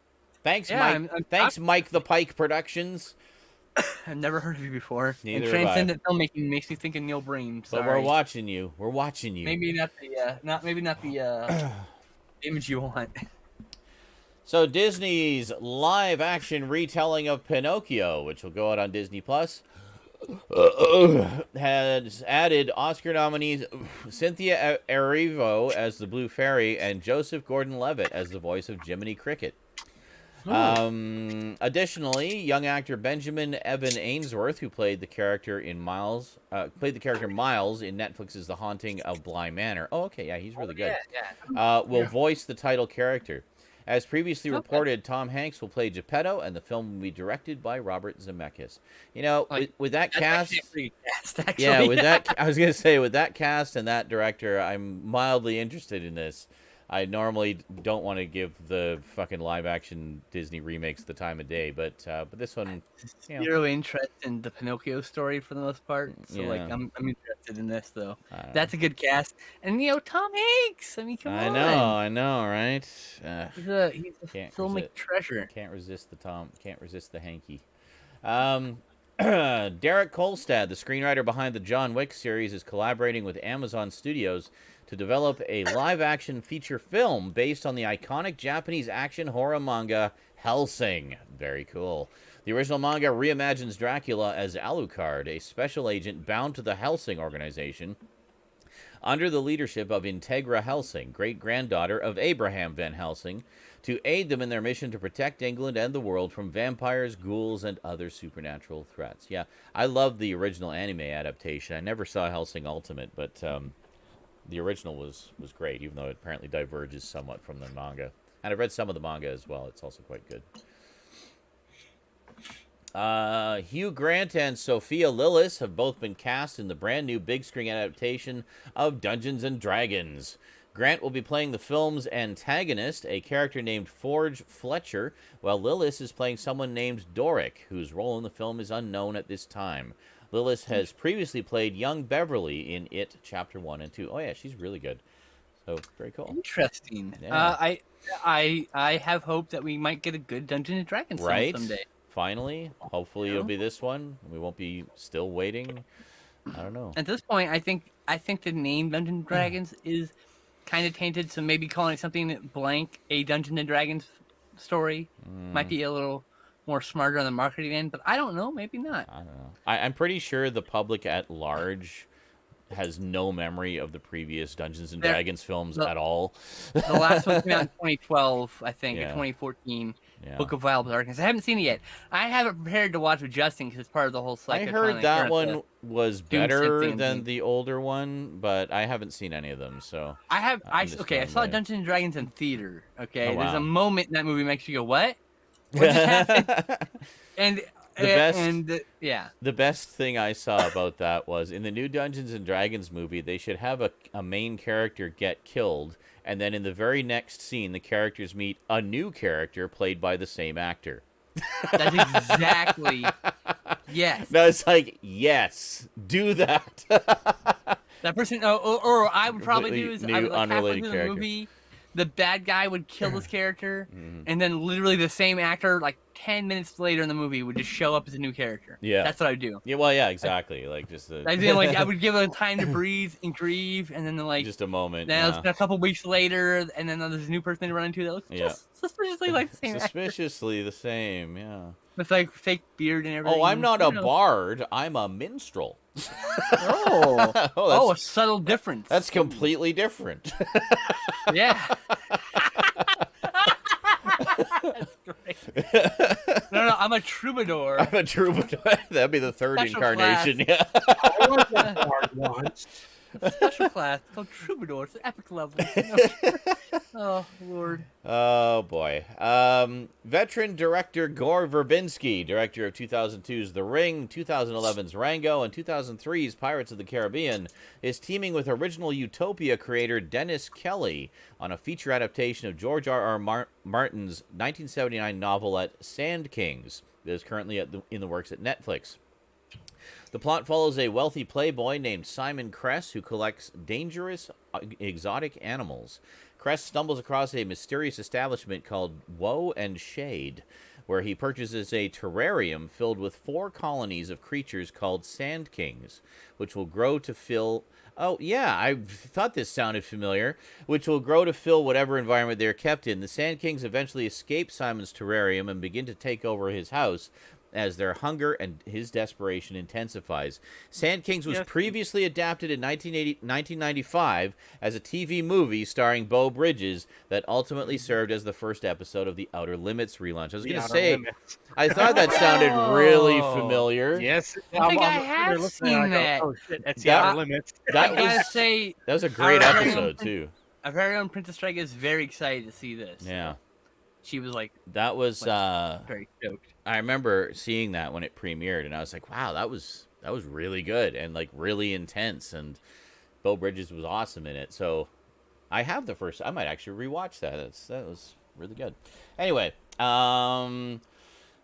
Thanks, Yeah, Mike. Thanks, Mike the Pike Productions. I've never heard of you before. Neither and have I. transcendent filmmaking makes me think of Neil Breen. But Sorry. we're watching you. We're watching you. Maybe not the image you want. So Disney's live-action retelling of Pinocchio, which will go out on Disney Plus, has added Oscar nominees Cynthia Erivo as the Blue Fairy and Joseph Gordon-Levitt as the voice of Jiminy Cricket. Additionally, young actor Benjamin Evan Ainsworth, who played the character Miles in Netflix's The Haunting of Bly Manor. Oh, okay, yeah, he's really good. Yeah. Will voice the title character. As previously reported, Tom Hanks will play Geppetto, and the film will be directed by Robert Zemeckis. You know, Like, with that That's cast, actually a pretty good cast, actually. yeah, with that, I was gonna say with that cast and that director, I'm mildly interested in this. I normally don't want to give the fucking live-action Disney remakes the time of day, but this one, you know, Zero interest in the Pinocchio story for the most part. So like, Yeah. I'm interested in this though. I don't know. That's a good cast, and you know Tom Hanks. I mean, come on. I know, right? He's a Can't filmic resist. treasure. Can't resist the hanky. Derek Kolstad, the screenwriter behind the John Wick series, is collaborating with Amazon Studios to develop a live-action feature film based on the iconic Japanese action horror manga Hellsing. Very cool. The original manga reimagines Dracula as Alucard, a special agent bound to the Helsing organization under the leadership of Integra Helsing, great-granddaughter of Abraham Van Helsing, to aid them in their mission to protect England and the world from vampires, ghouls, and other supernatural threats. Yeah, I love the original anime adaptation. I never saw Helsing Ultimate, but the original was great, even though it apparently diverges somewhat from the manga. And I've read some of the manga as well. It's also quite good. Hugh Grant and Sophia Lillis have both been cast in the brand new big screen adaptation of Dungeons and Dragons. Grant will be playing the film's antagonist, a character named Forge Fletcher, while Lillis is playing someone named Doric, whose role in the film is unknown at this time. Lillis has previously played young Beverly in It Chapter 1 and 2. Oh yeah, she's really good. So, very cool. Interesting. Yeah. I have hope that we might get a good Dungeons and Dragons film someday. Finally. Hopefully it'll be this one. We won't be still waiting. I don't know. At this point, I think the name Dungeons and Dragons is kind of tainted, so maybe calling it something blank, a Dungeons and Dragons story, might be a little more smarter on the marketing end, but I don't know. Maybe not. I don't know. I'm pretty sure the public at large has no memory of the previous Dungeons and Dragons films at all. The last one came out in 2012, I think, or Yeah. 2014. Yeah. Book of Wild Darkness. I haven't seen it yet. I haven't prepared to watch with Justin because it's part of the whole I cycle. heard that one was do the same better thing. than the older one, but I haven't seen any of them, so... I just saw going by. Dungeons and Dragons in theater. Okay, Oh, there's wow. a moment in that movie makes you go, "What? What just happened?" And The best thing I saw about that was in the new Dungeons and Dragons movie, they should have a main character get killed, and then in the very next scene, the characters meet a new character played by the same actor. That's exactly. Yes. No, it's like, yes, do that. That person, or I would probably do is Completely I new, would, like, halfway unrelated through character. the movie, the bad guy would kill this character, Mm-hmm. and then literally the same actor, like 10 minutes later in the movie, would just show up as a new character. Yeah. That's what I would do. Yeah, well, yeah, exactly. Like just a, I mean, like I would give them time to breathe and grieve, and then like just a moment. then Yeah. it's been a couple weeks later, and then there's a new person they run into that looks just suspiciously like the same actor Suspiciously the same, yeah. with like fake beard and everything. Oh, I'm not a You know. bard. I'm a minstrel. Oh, Oh, a subtle difference. that's completely different. Yeah. That's great. No, I'm a troubadour. I'm a troubadour. That'd be the third Special incarnation. Yeah. I was a bard once. Special class called troubadour. It's an epic level. Oh Lord. Oh boy. Veteran director Gore Verbinski, director of 2002's The Ring, 2011's Rango, and 2003's Pirates of the Caribbean, is teaming with original Utopia creator Dennis Kelly on a feature adaptation of George R.R. Martin's 1979 novelette Sand Kings that is currently in the works at Netflix. The plot follows a wealthy playboy named Simon Kress who collects dangerous exotic animals. Kress stumbles across a mysterious establishment called Woe and Shade, where he purchases a terrarium filled with 4 colonies of creatures called Sand Kings, which will grow to fill... Oh, yeah, I thought this sounded familiar. Which will grow to fill whatever environment they're kept in. The Sand Kings eventually escape Simon's terrarium and begin to take over his house, as their hunger and his desperation intensifies. Sand Kings was previously adapted in 1995 as a TV movie starring Beau Bridges that ultimately served as the first episode of the Outer Limits relaunch. I was going to say, I thought that sounded really familiar. Yes. I think I have seen that. Oh shit, that's the Outer Limits. I gotta say, That was a great Our very episode, own- too. our very own Princess Strike is very excited to see this. Yeah. She was like That was... very stoked. I remember seeing that when it premiered, and I was like, "Wow, that was really good and like really intense." And Beau Bridges was awesome in it. So I have the first. I might actually rewatch that. That was really good. Anyway,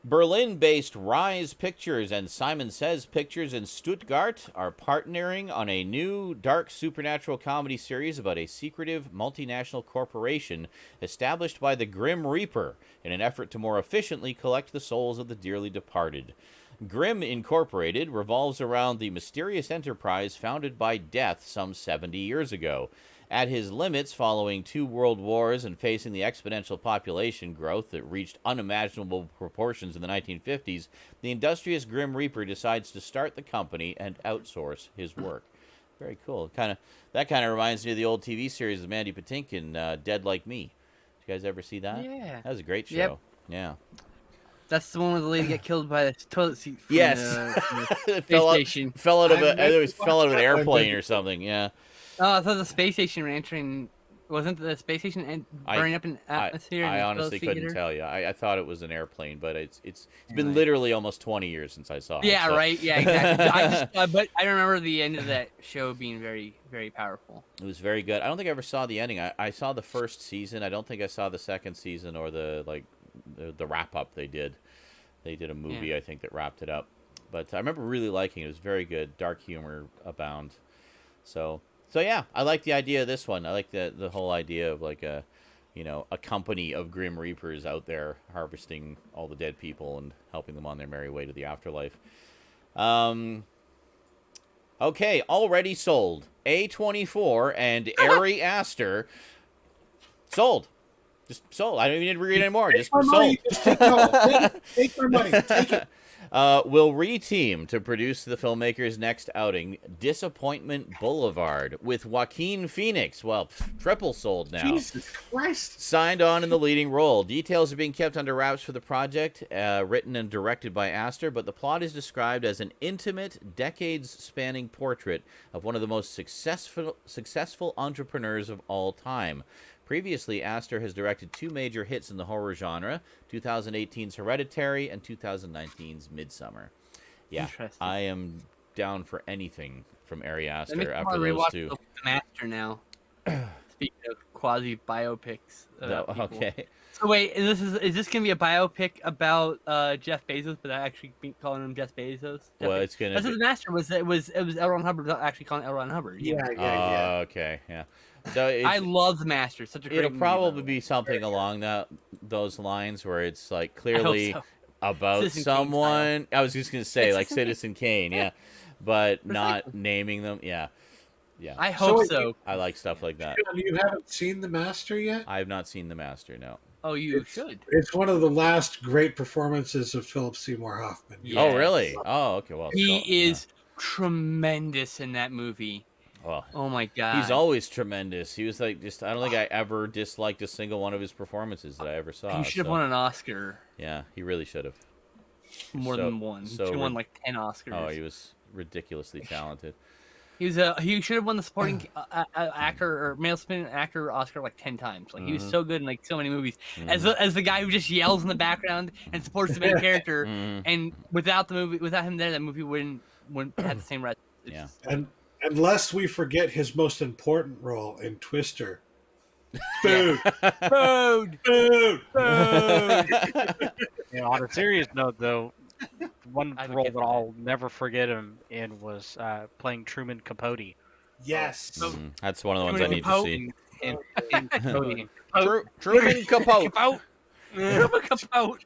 Berlin-based Rise Pictures and Simon Says Pictures in Stuttgart are partnering on a new dark supernatural comedy series about a secretive multinational corporation established by the Grim Reaper in an effort to more efficiently collect the souls of the dearly departed. Grim Incorporated revolves around the mysterious enterprise founded by Death some 70 years ago. At his limits, following 2 world wars and facing the exponential population growth that reached unimaginable proportions in the 1950s, the industrious Grim Reaper decides to start the company and outsource his work. Very cool. That kind of reminds me of the old TV series of Mandy Patinkin, Dead Like Me. Did you guys ever see that? Yeah. That was a great show. Yep. Yeah. That's the one where the lady got killed by the toilet seat from Yes. the It space station. fell out of I an meant- airplane or something. Yeah. Oh, I thought the space station ran entering. Wasn't the space station burning up in atmosphere? I and the honestly toilet seat couldn't hit her? tell you. I thought it was an airplane, but it's been Anyway. literally almost 20 years since I saw it. Yeah, so. right. Yeah, exactly. But I remember the end of that show being very, very powerful. It was very good. I don't think I ever saw the ending. I saw the first season. I don't think I saw the second season or the wrap up they did. They did a movie, I think, that wrapped it up. But I remember really liking it. It was very good. Dark humor abound. So yeah, I like the idea of this one. I like the whole idea of like a company of Grim Reapers out there harvesting all the dead people and helping them on their merry way to the afterlife. Okay, already sold. A24 and Ari Aster sold. Just sold. I don't even need to read anymore. Just my sold. money. Just take it all. Take my money. Take it. Will re-team to produce the filmmaker's next outing, Disappointment Boulevard, with Joaquin Phoenix. Well, triple sold now. Jesus Christ. Signed on in the leading role. Details are being kept under wraps for the project, written and directed by Aster, but the plot is described as an intimate, decades-spanning portrait of one of the most successful entrepreneurs of all time. Previously, Aster has directed 2 major hits in the horror genre, 2018's Hereditary and 2019's Midsummer. Yeah, Interesting. I am down for anything from Ari That makes Aster me after wanna those rewatch 2. The Master now. Speaking of quasi biopics. No, okay. So wait, is this gonna be a biopic about Jeff Bezos, but I actually be calling him Jeff Bezos? Well, it's gonna That's be... what The Master was. It was L. Ron Hubbard actually calling L. Ron Hubbard. Yeah. Okay, yeah. So I love The Master. It's such a great it'll movie, probably by the be way. something along those lines where it's like I hope clearly so. about Citizen Kane someone. I was just gonna say It's like Citizen Citizen Kane, yeah, but not Precisely. naming them. Yeah. I hope wait, so. I like stuff like that. John, you haven't seen The Master yet? I have not seen The Master. No. Oh, you should. It's one of the last great performances of Philip Seymour Hoffman. Yeah. Oh, Yes. really? Oh, okay. Well, He so- is tremendous in that movie. yeah. Well, Oh my god. he's always tremendous. He was like just. I don't think I ever disliked a single one of his performances that I ever saw. He should have so- won an Oscar. Yeah, he really should have. More So- than one. He so should have won rid- like 10 Oscars. Oh, he was ridiculously talented. He should have won the supporting actor or male supporting actor Oscar like 10 times. Like he was so good in like so many movies. As the guy who just yells in the background and supports the main character. Mhm. And without him there, that movie wouldn't have the same resonance. It's Yeah. just- And unless we forget his most important role in Twister. Food. Food. Food. On a serious note, though, one I role forget that that. I'll never forget him in was playing Truman Capote. Yes. Mhm. That's one of the ones I Truman need to Capote. see. In Capote. Truman Capote. Capote. Truman Capote.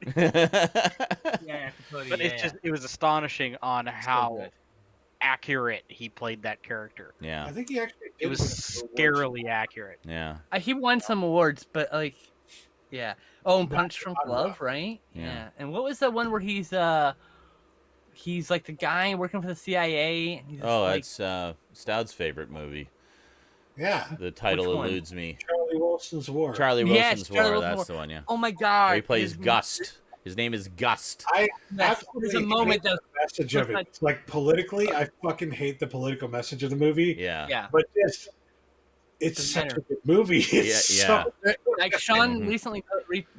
Yeah, Capote. But it was astonishing on how good. accurate he played that character. Yeah, I think he actually did It was win an award. scarily accurate. yeah. He won some awards, but like, yeah. Oh, and Punch from not Glove, enough. right? Yeah. And what was that one where he's like the guy working for the CIA? And he's Oh, like, that's Stoud's favorite movie. Yeah. The title Which one? eludes me. Charlie Wilson's War. Charlie Yes, Wilson's Charlie War. Wilson's That's War. the one. Yeah. oh my god, Where he plays his- Gust. His name is Gust. I There's a absolutely moment hate that the message of it. It's like politically, I fucking hate the political message of the movie. Yeah. yeah. But it's Doesn't such matter. a good movie. It's Yeah, so good. Like Sean Mhm. recently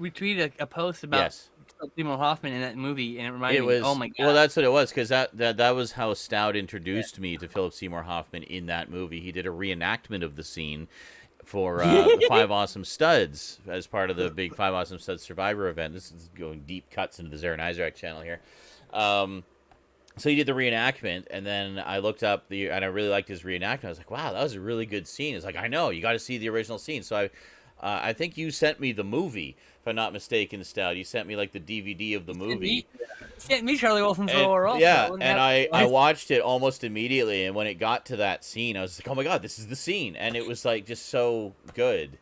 retweeted a post about Yes. Seymour Hoffman in that movie, and it reminded It me. was. Oh my god. Well, that's what it was because that was how Stout introduced me to Philip Seymour Hoffman in that movie. He did a reenactment of the scene for the Five Awesome Studs as part of the big Five Awesome Studs Survivor event. This is going deep cuts into the Zaranyzerak channel here. So he did the reenactment, and then I looked up and I really liked his reenactment. I was like, wow, that was a really good scene. It's like, I know, you got to see the original scene. So I think you sent me the movie, if I'm not mistaken, Stout. You sent me like the DVD of the movie. Sent me Charlie Wilson's And, Lower also. yeah, and I watched it almost immediately, and when it got to that scene, I was like, oh my god, this is the scene, and it was like just so good.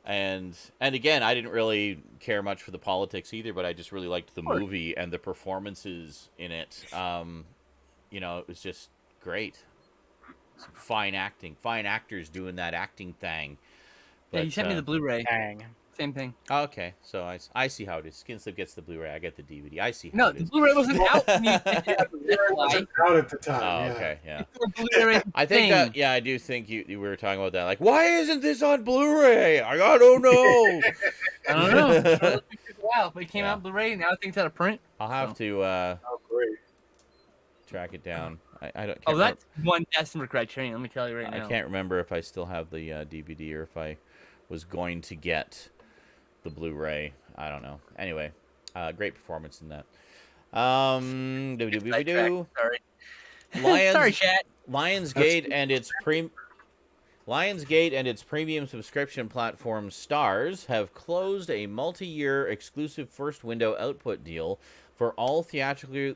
And again, I didn't really care much for the politics either, but I just really liked the movie and the performances in it. You know, it was just great. Some fine acting, fine actors doing that acting thing. But, yeah, you sent me the Blu-ray. Dang. Same thing. Okay, so I see how it is. Skinslip gets the Blu-ray. I get the DVD. I see how No, it the is. Blu-ray wasn't out. When you sent it out. That's It why. wasn't out at the Oh, time. Yeah. okay, yeah. Blu-ray I think thing. that, I do think you were talking about that. Like, why isn't this on Blu-ray? I don't know. I don't know. It took a while, but it came Yeah. out Blu-ray. Now I think it's out of print. I'll have to Oh, great. track it down. I don't. Oh, Can't that's one desperate criterion. Let me tell you right remember, now. I can't remember if I still have the DVD or if I was going to get the Blu-ray. I don't know. Anyway, great performance in that. Sidetracked, Sorry. Lions, Sorry, chat. Lionsgate and its premium subscription platform Stars have closed a multi-year exclusive first window output deal for all theatrically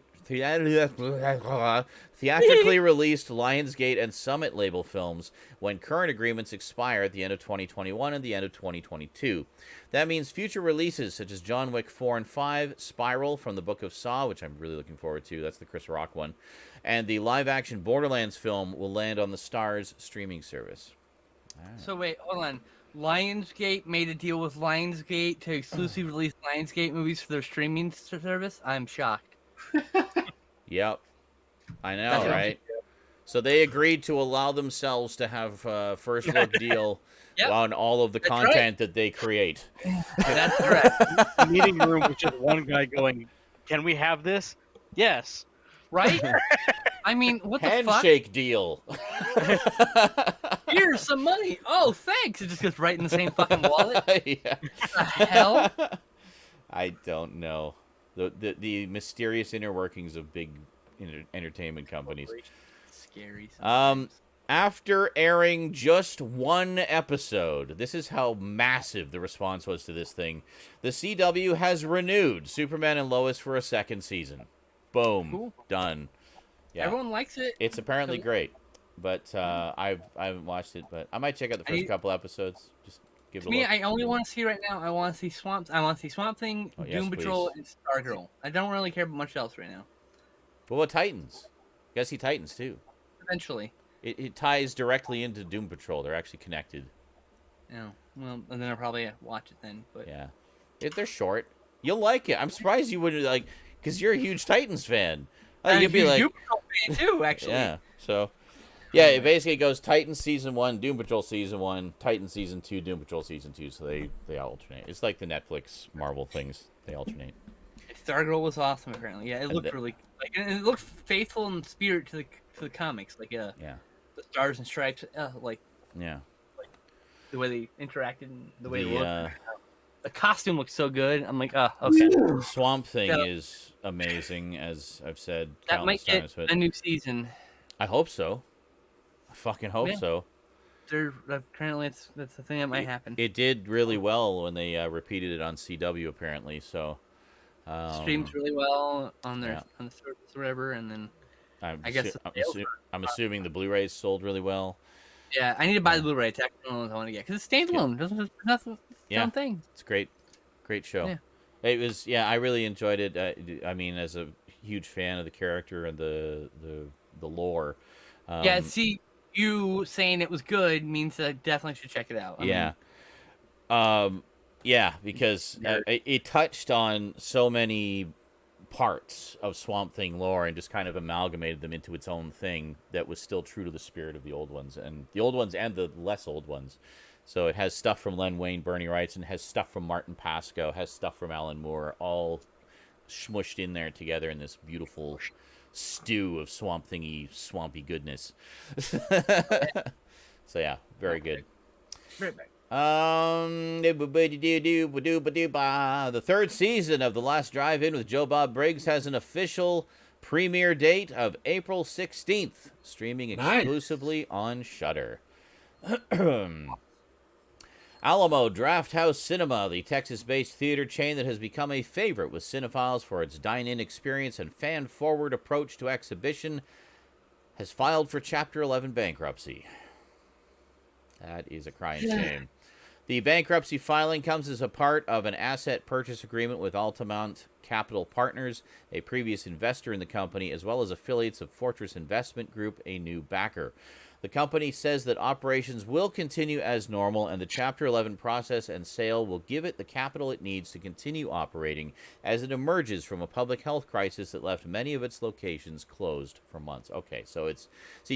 released Lionsgate and Summit label films when current agreements expire at the end of 2021 and the end of 2022. That means future releases such as John Wick 4 and 5, Spiral from the Book of Saw, which I'm really looking forward to, that's the Chris Rock one, and the live-action Borderlands film will land on the Stars streaming service. So wait, hold on. Lionsgate made a deal with Lionsgate to exclusively release Lionsgate movies for their streaming service? I'm shocked. Yep. I know, That's right? So they agreed to allow themselves to have a first look deal Yep. on all of the That's content that they create. That's correct. Meeting room with just one guy going, "Can we have this?" Yes. Right? I mean, what the Handshake deal. fuck? Here's some money. Oh, thanks. It just goes right in the same fucking wallet. Yeah. The hell? I don't know. The mysterious inner workings of big entertainment companies. Scary. After airing just one episode, this is how massive the response was to this thing. The CW has renewed Superman and Lois for a second season. Boom. Cool. Done. Yeah. Everyone likes it. It's apparently great. But I haven't watched it, but I might check out the first couple episodes. Just give it a Me, look. I only want to see right now. I want to see Swamp. I want to see Swamp Thing, Oh, yes, Doom Patrol, please. and Stargirl. I don't really care about much else right now. What about Titans? You gotta see Titans too. Eventually. It ties directly into Doom Patrol. They're actually connected. Yeah. Well, and then I'll probably watch it then. But Yeah. They're short. You'll like it. I'm surprised you wouldn't like, because you're a huge Titans fan. You'd be like, Doom Patrol fan too, actually. yeah. So, yeah, it basically goes Titans season 1, Doom Patrol season 1, Titans season 2, Doom Patrol season 2. So they alternate. It's like the Netflix Marvel things. They alternate. Stargirl was awesome. Apparently, yeah, it looked really like, and it looked faithful in spirit to the comics, like Yeah. the stars and stripes, like Yeah. the way they interacted and the way they The looked. The costume looks so good. I'm like, okay. Swamp Thing Yeah. is amazing, as I've said That might countless get times. But a new season. I hope so. I fucking hope Yeah. so. Currently, that's the thing that might happen. It did really well when they repeated it on CW, apparently. So Streams really well on their yeah. on the service or whatever, and then I guess guess the sales I'm assuming the Blu-rays sold really well. yeah, I need to buy the Blu-ray. It's actually one of the ones I want to get because it's standalone. It doesn't just nothing. It's its Yeah. own thing. It's a great show. Yeah. It was. Yeah, I really enjoyed it. I mean, as a huge fan of the character and the lore. Yeah, see, you saying it was good means that I definitely should check it out. I Yeah. mean, Yeah, because it touched on so many parts of Swamp Thing lore and just kind of amalgamated them into its own thing that was still true to the spirit of the old ones and the less old ones. So it has stuff from Len Wein, Bernie Wrightson, has stuff from Martin Pascoe, has stuff from Alan Moore, all smushed in there together in this beautiful stew of Swamp Thingy, swampy goodness. So yeah, very good. right back. The third season of The Last Drive-In with Joe Bob Briggs has an official premiere date of April 16th, streaming Nice. exclusively on Shudder. Alamo Drafthouse Cinema, the Texas-based theater chain that has become a favorite with cinephiles for its dine-in experience and fan-forward approach to exhibition, has filed for Chapter 11 bankruptcy. That is a crying shame. The bankruptcy filing comes as a part of an asset purchase agreement with Altamont Capital Partners, a previous investor in the company, as well as affiliates of Fortress Investment Group, a new backer. The company says that operations will continue as normal, and the Chapter 11 process and sale will give it the capital it needs to continue operating as it emerges from a public health crisis that left many of its locations closed for months. Okay, so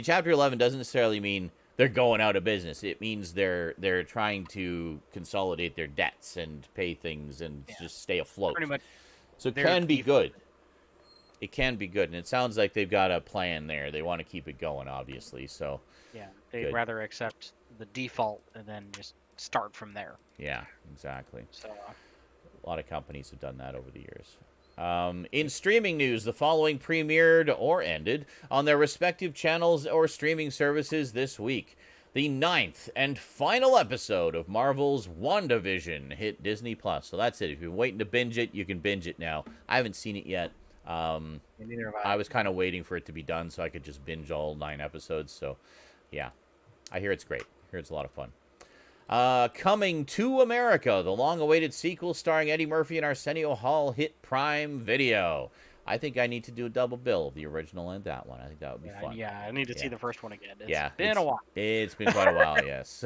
Chapter 11 doesn't necessarily mean they're going out of business. It means they're trying to consolidate their debts and pay things and just stay afloat. Pretty much. So it can be good. It can be good, and it sounds like they've got a plan there. They want to keep it going, obviously. So Yeah, they'd Good. rather accept the default and then just start from there. yeah, exactly. So A lot of companies have done that over the years. In streaming news, the following premiered or ended on their respective channels or streaming services this week. The 9th and final episode of Marvel's WandaVision hit Disney+. So that's it. If you've been waiting to binge it, you can binge it now. I haven't seen it yet. neither have I was kind of waiting for it to be done so I could just binge all 9 episodes. So, yeah. I hear it's great. I hear it's a lot of fun. Coming to America, the long-awaited sequel starring Eddie Murphy and Arsenio Hall hit Prime Video. I think I need to do a double bill of the original and that one. I think that would be fun. Yeah, I need to see Yeah. the first one again. It's Yeah, been a while. It's been quite a while, yes.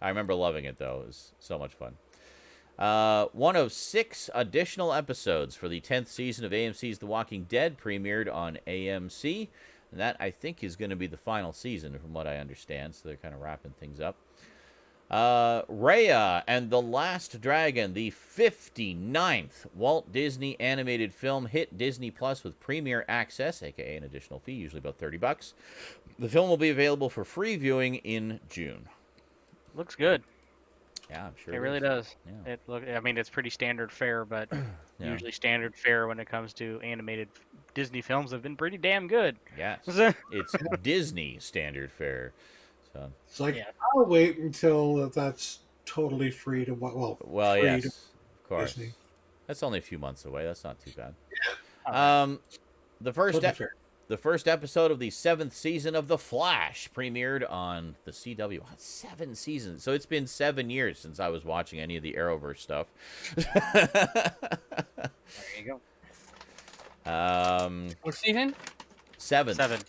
I remember loving it, though. It was so much fun. One of 6 additional episodes for the 10th season of AMC's The Walking Dead premiered on AMC. And that, I think, is going to be the final season, from what I understand. So they're kind of wrapping things up. Raya and the Last Dragon, the 59th Walt Disney animated film, hit Disney Plus with premiere access, aka an additional fee, usually about $30. The film will be available for free viewing in June. Looks good. Yeah, I'm sure It really is. does. Yeah. I mean, it's pretty standard fare, but Yeah. usually standard fare when it comes to animated Disney films have been pretty damn good. Yes, it's Disney standard fare. So, It's like, Yeah. I'll wait until that's totally free to well, free yes, to of course. Disney. That's only a few months away. That's not too bad. Oh, The first Totally fair. The first episode of the 7th season of The Flash premiered on the CW. Wow, 7 seasons. So it's been 7 years since I was watching any of the Arrowverse stuff. There you go. What season? 7. 7.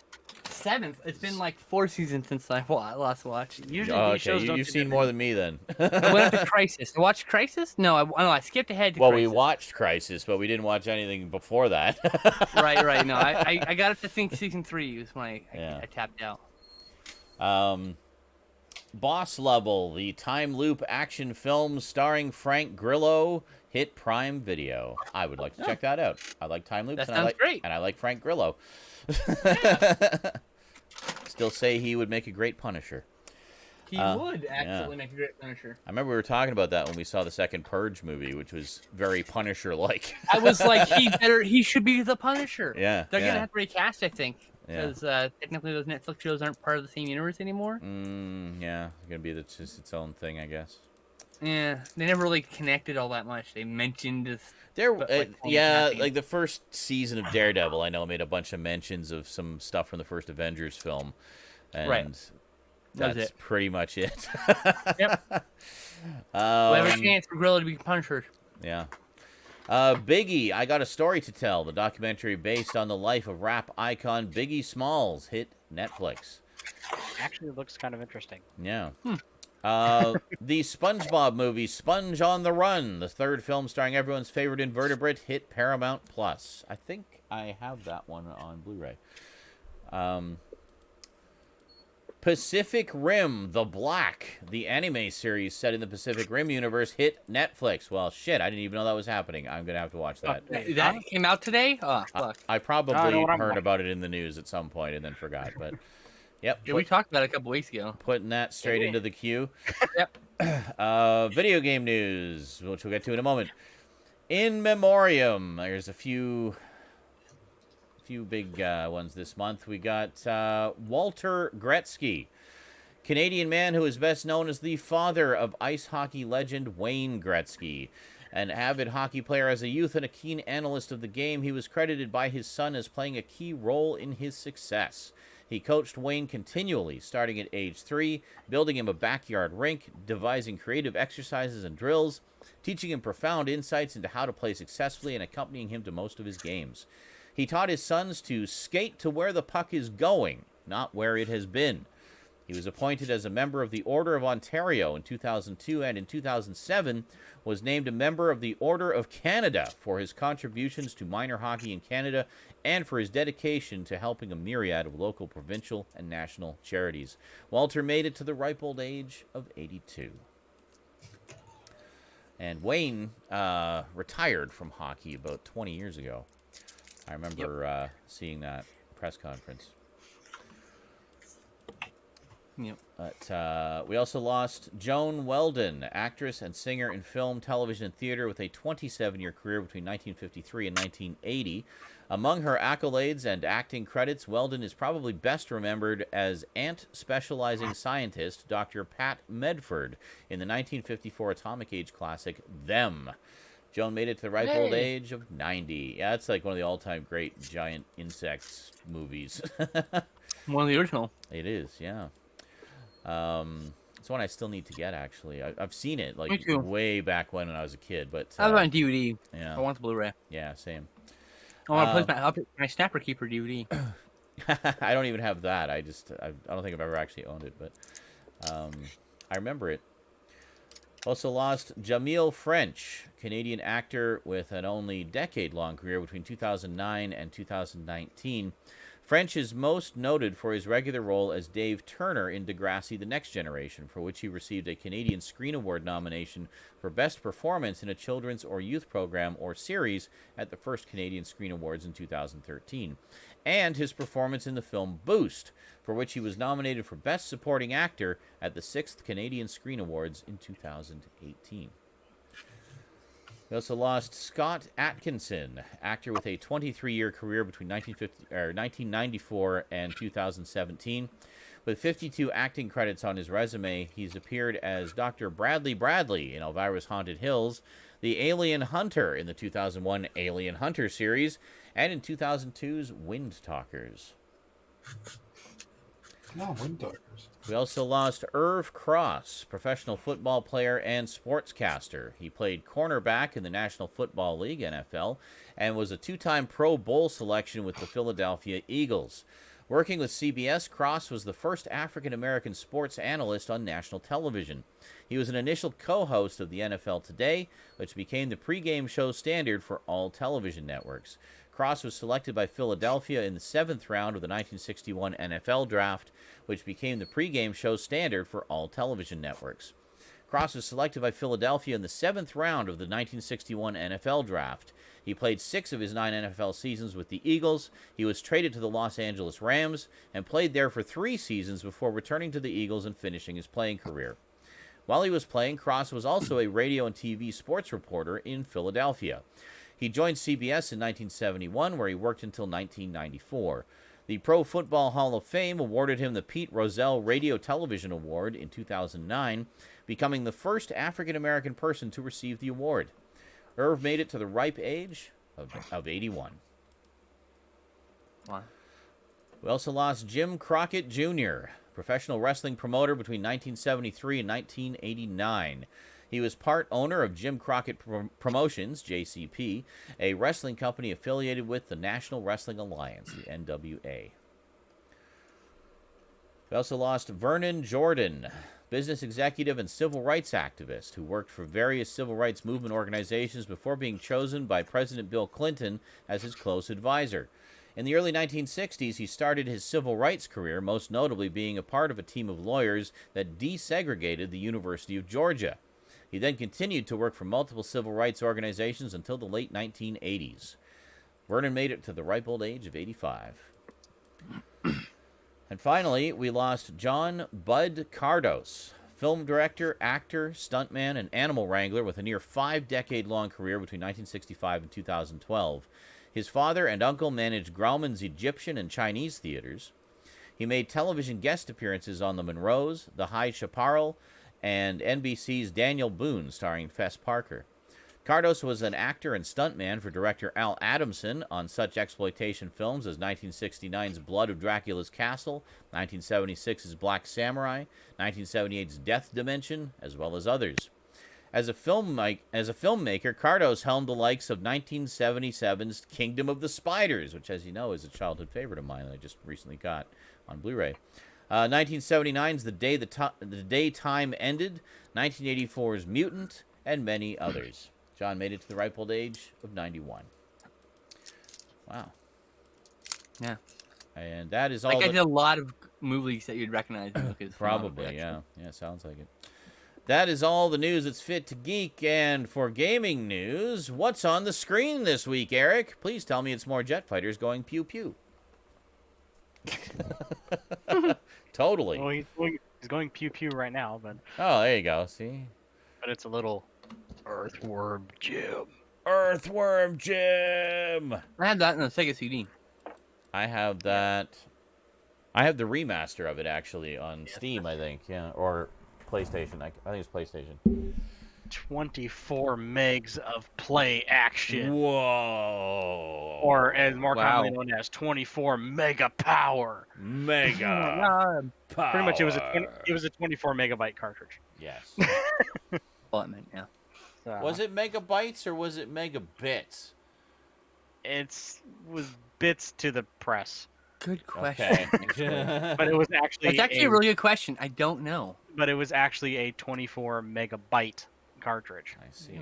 7th. It's been like 4 seasons since I last watched. Usually Oh, these okay, shows don't you've do seen that more than me then. I went up to Crisis. I watched Crisis? No, I skipped ahead to Well, Crisis. we watched Crisis, but we didn't watch anything before that. Right. No, I got up to think season 3 was when Yeah. I tapped out. Boss Level, the time loop action film starring Frank Grillo, hit Prime Video. I would like to check that out. I like time loops, That and sounds great. I like Frank Grillo. Still say he would make a great Punisher. He would actually make a great Punisher. I remember we were talking about that when we saw the second Purge movie, which was very Punisher-like. I was like, he should be the Punisher. Yeah, They're yeah. gonna have to recast, I think, Yeah. because technically those Netflix shows aren't part of the same universe anymore. Yeah, it's gonna be just its own thing, I guess. Yeah, they never really connected all that much. They mentioned this. There, But, like, yeah, nothing. like the first season of Daredevil, I know made a bunch of mentions of some stuff from the first Avengers film, and Right. That was that's it. pretty much it. Yep. Whatever Um, chance for Gorilla to be Punisher. yeah. Biggie, I Got a Story to Tell, the documentary based on the life of rap icon Biggie Smalls, hit Netflix. Actually, it looks kind of interesting. Yeah. The SpongeBob movie, Sponge on the Run, the 3rd film starring everyone's favorite invertebrate, hit Paramount Plus. I think I have that one on Blu-ray. Pacific Rim, The Black, the anime series set in the Pacific Rim universe, hit Netflix. Well, shit, I didn't even know that was happening. I'm going to have to watch that. That came out today? Oh, fuck. I probably I know what I'm heard watching. about it in the news at some point and then forgot, but yep. Yeah, we talked about it a couple weeks ago. Putting that straight into the queue. Yep. Video game news, which we'll get to in a moment. In Memoriam, there's a few big ones this month. We got Walter Gretzky. Canadian man who is best known as the father of ice hockey legend Wayne Gretzky. An avid hockey player as a youth and a keen analyst of the game, he was credited by his son as playing a key role in his success. He coached Wayne continually, starting at age 3, building him a backyard rink, devising creative exercises and drills, teaching him profound insights into how to play successfully, and accompanying him to most of his games. He taught his sons to skate to where the puck is going, not where it has been. He was appointed as a member of the Order of Ontario in 2002, and in 2007 was named a member of the Order of Canada for his contributions to minor hockey in Canada and for his dedication to helping a myriad of local, provincial, and national charities. Walter made it to the ripe old age of 82. And Wayne retired from hockey about 20 years ago. I remember seeing that press conference. Yep. But we also lost Joan Weldon, actress and singer in film, television, and theater with a 27-year career between 1953 and 1980. Among her accolades and acting credits, Weldon is probably best remembered as ant specializing scientist Dr. Pat Medford in the 1954 atomic age classic Them. Joan made it to the ripe old age of 90. Yeah, that's like one of the all-time great giant insects movies. One of the original. It is, yeah. It's one I still need to get, actually. I've seen it, Me like, too. way back when I was a kid, but... I have it on DVD. I yeah, want the Blu-ray. yeah, same. I want to play my Snapper Keeper DVD. I don't even have that. I don't think I've ever actually owned it, but I remember it. Also lost Jamil French, Canadian actor with an only decade-long career between 2009 and 2019. French is most noted for his regular role as Dave Turner in Degrassi: The Next Generation, for which he received a Canadian Screen Award nomination for Best Performance in a Children's or Youth Program or Series at the first Canadian Screen Awards in 2013, and his performance in the film Boost, for which he was nominated for Best Supporting Actor at the 6th Canadian Screen Awards in 2018. We also lost Scott Atkinson, actor with a 23-year career between 1994 and 2017. With 52 acting credits on his resume, he's appeared as Dr. Bradley Bradley in Elvira's Haunted Hills, the Alien Hunter in the 2001 Alien Hunter series, and in 2002's Wind Talkers. No, Wind Talkers. We also lost Irv Cross, professional football player and sportscaster. He played cornerback in the National Football League, NFL, and was a two-time Pro Bowl selection with the Philadelphia Eagles. Working with CBS, Cross was the first African-American sports analyst on national television. He was an initial co-host of the NFL Today, which became the pregame show standard for all television networks. Cross was selected by Philadelphia in the 7th round of the 1961 NFL Draft, which became the pregame show standard for all television networks. Cross was selected by Philadelphia in the 7th round of the 1961 NFL Draft. He played 6 of his 9 NFL seasons with the Eagles. He was traded to the Los Angeles Rams and played there for 3 seasons before returning to the Eagles and finishing his playing career. While he was playing, Cross was also a radio and TV sports reporter in Philadelphia. He joined CBS in 1971, where he worked until 1994. The Pro Football Hall of Fame awarded him the Pete Rozelle Radio Television Award in 2009, becoming the first African-American person to receive the award. Irv made it to the ripe age of 81. Wow. We also lost Jim Crockett Jr., professional wrestling promoter between 1973 and 1989. He was part owner of Jim Crockett Promotions, JCP, a wrestling company affiliated with the National Wrestling Alliance, the NWA. We also lost Vernon Jordan, business executive and civil rights activist who worked for various civil rights movement organizations before being chosen by President Bill Clinton as his close advisor. In the early 1960s, he started his civil rights career, most notably being a part of a team of lawyers that desegregated the University of Georgia. He then continued to work for multiple civil rights organizations until the late 1980s. Vernon made it to the ripe old age of 85. And finally, we lost John Bud Cardos, film director, actor, stuntman, and animal wrangler with a near 5-decade-long career between 1965 and 2012. His father and uncle managed Grauman's Egyptian and Chinese theaters. He made television guest appearances on The Monroes, The High Chaparral, and NBC's Daniel Boone, starring Fess Parker. Cardos was an actor and stuntman for director Al Adamson on such exploitation films as 1969's Blood of Dracula's Castle, 1976's Black Samurai, 1978's Death Dimension, as well as others. As a filmmaker, Cardos helmed the likes of 1977's Kingdom of the Spiders, which, as you know, is a childhood favorite of mine that I just recently got on Blu-ray. 1979's The Day Time Ended, 1984's Mutant, and many others. John made it to the ripe old age of 91. Wow. Yeah. And that is all. Like I did a lot of movies that you'd recognize. Probably, yeah. Yeah, sounds like it. That is all the news that's fit to geek. And for gaming news, what's on the screen this week, Eric? Please tell me it's more jet fighters going pew-pew. Totally. Well, he's going pew-pew right now, but... Oh, there you go. See? But it's a little... Earthworm Jim. Earthworm Jim! I had that in a Sega CD. I have that. I have the remaster of it, actually, on Steam, I think. Yeah, or PlayStation. I think it's PlayStation. 24 megs of play action. Whoa! Or as more commonly known as 24 mega power. Mega power. Pretty much, it was a 24 megabyte cartridge. Yes. Well, I meant, yeah. Was it megabytes or was it megabits? Was bits to the press. Good question. Okay. But it was actually It's actually a really good question. I don't know. But it was actually a 24 megabyte cartridge. I see.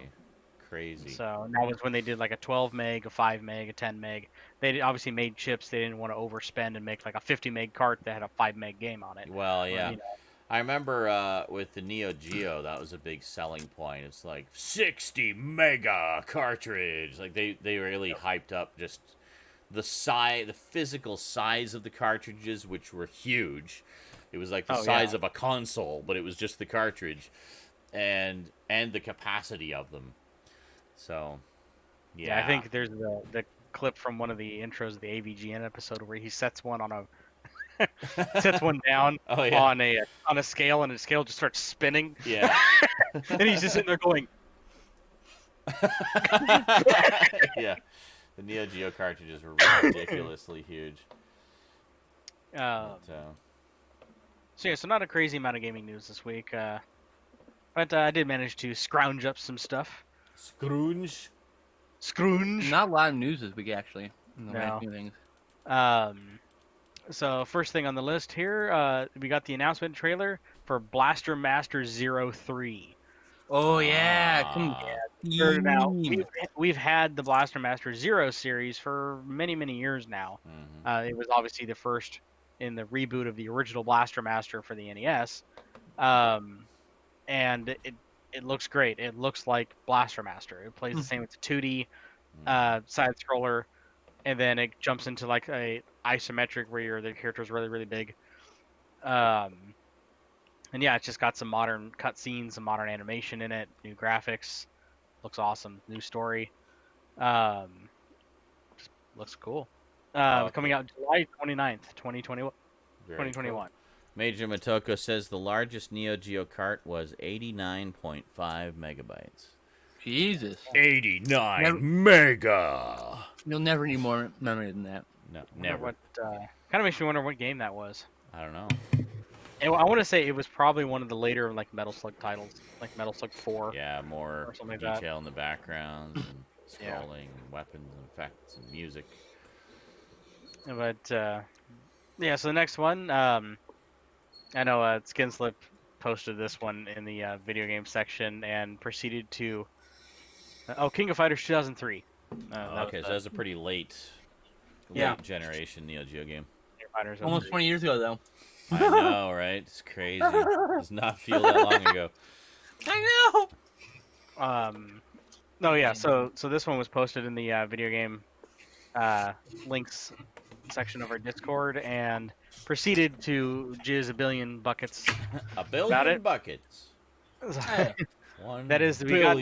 Crazy. So that was when they did like a 12 meg, a 5 meg, a 10 meg. They obviously made chips. They didn't want to overspend and make like a 50 meg cart that had a 5 meg game on it. Well, yeah. You know. I remember with the Neo Geo, that was a big selling point. It's like 60 mega cartridge. Like they really hyped up just the physical size of the cartridges, which were huge. It was like the size of a console, but it was just the cartridge, and the capacity of them. So, yeah. I think there's the clip from one of the intros of the AVGN episode where he sets one down on a scale, and the scale just starts spinning. Yeah. And he's just sitting there going. Yeah. The Neo Geo cartridges were ridiculously huge. So not a crazy amount of gaming news this week. But I did manage to scrounge up some stuff. Scrounge. Not a lot of news this week, actually. No. Things. So first thing on the list here, we got the announcement trailer for Blaster Master 03. Oh yeah, Now we've had the Blaster Master Zero series for many years now. Mm-hmm. It was obviously the first in the reboot of the original Blaster Master for the NES, and it looks great. It looks like Blaster Master. It plays the same. It's a 2D side scroller, and then it jumps into like a isometric where the character is really big. And yeah, it's just got some modern cutscenes, some modern animation in it, new graphics. Looks awesome. New story. Just looks cool. Coming out July 29th, 2021. Cool. Major Motoko says the largest Neo Geo cart was 89.5 megabytes. Jesus. 89 mega! You'll never need more memory than that. No, never. Kind of makes me wonder what game that was. I don't know. I want to say it was probably one of the later like Metal Slug titles, like Metal Slug 4. Yeah, more or something detail like in the backgrounds and scrolling, and weapons and effects and music. But yeah, so the next one, I know Skinslip posted this one in the video game section and proceeded to King of Fighters 2003. Okay, so that's a pretty late generation Neo Geo game. Almost 20 years ago, though. I know, right? It's crazy. Does not feel that long ago. I know. No, yeah. So this one was posted in the video game links section of our Discord and proceeded to jizz a billion buckets. A billion buckets. That is, we got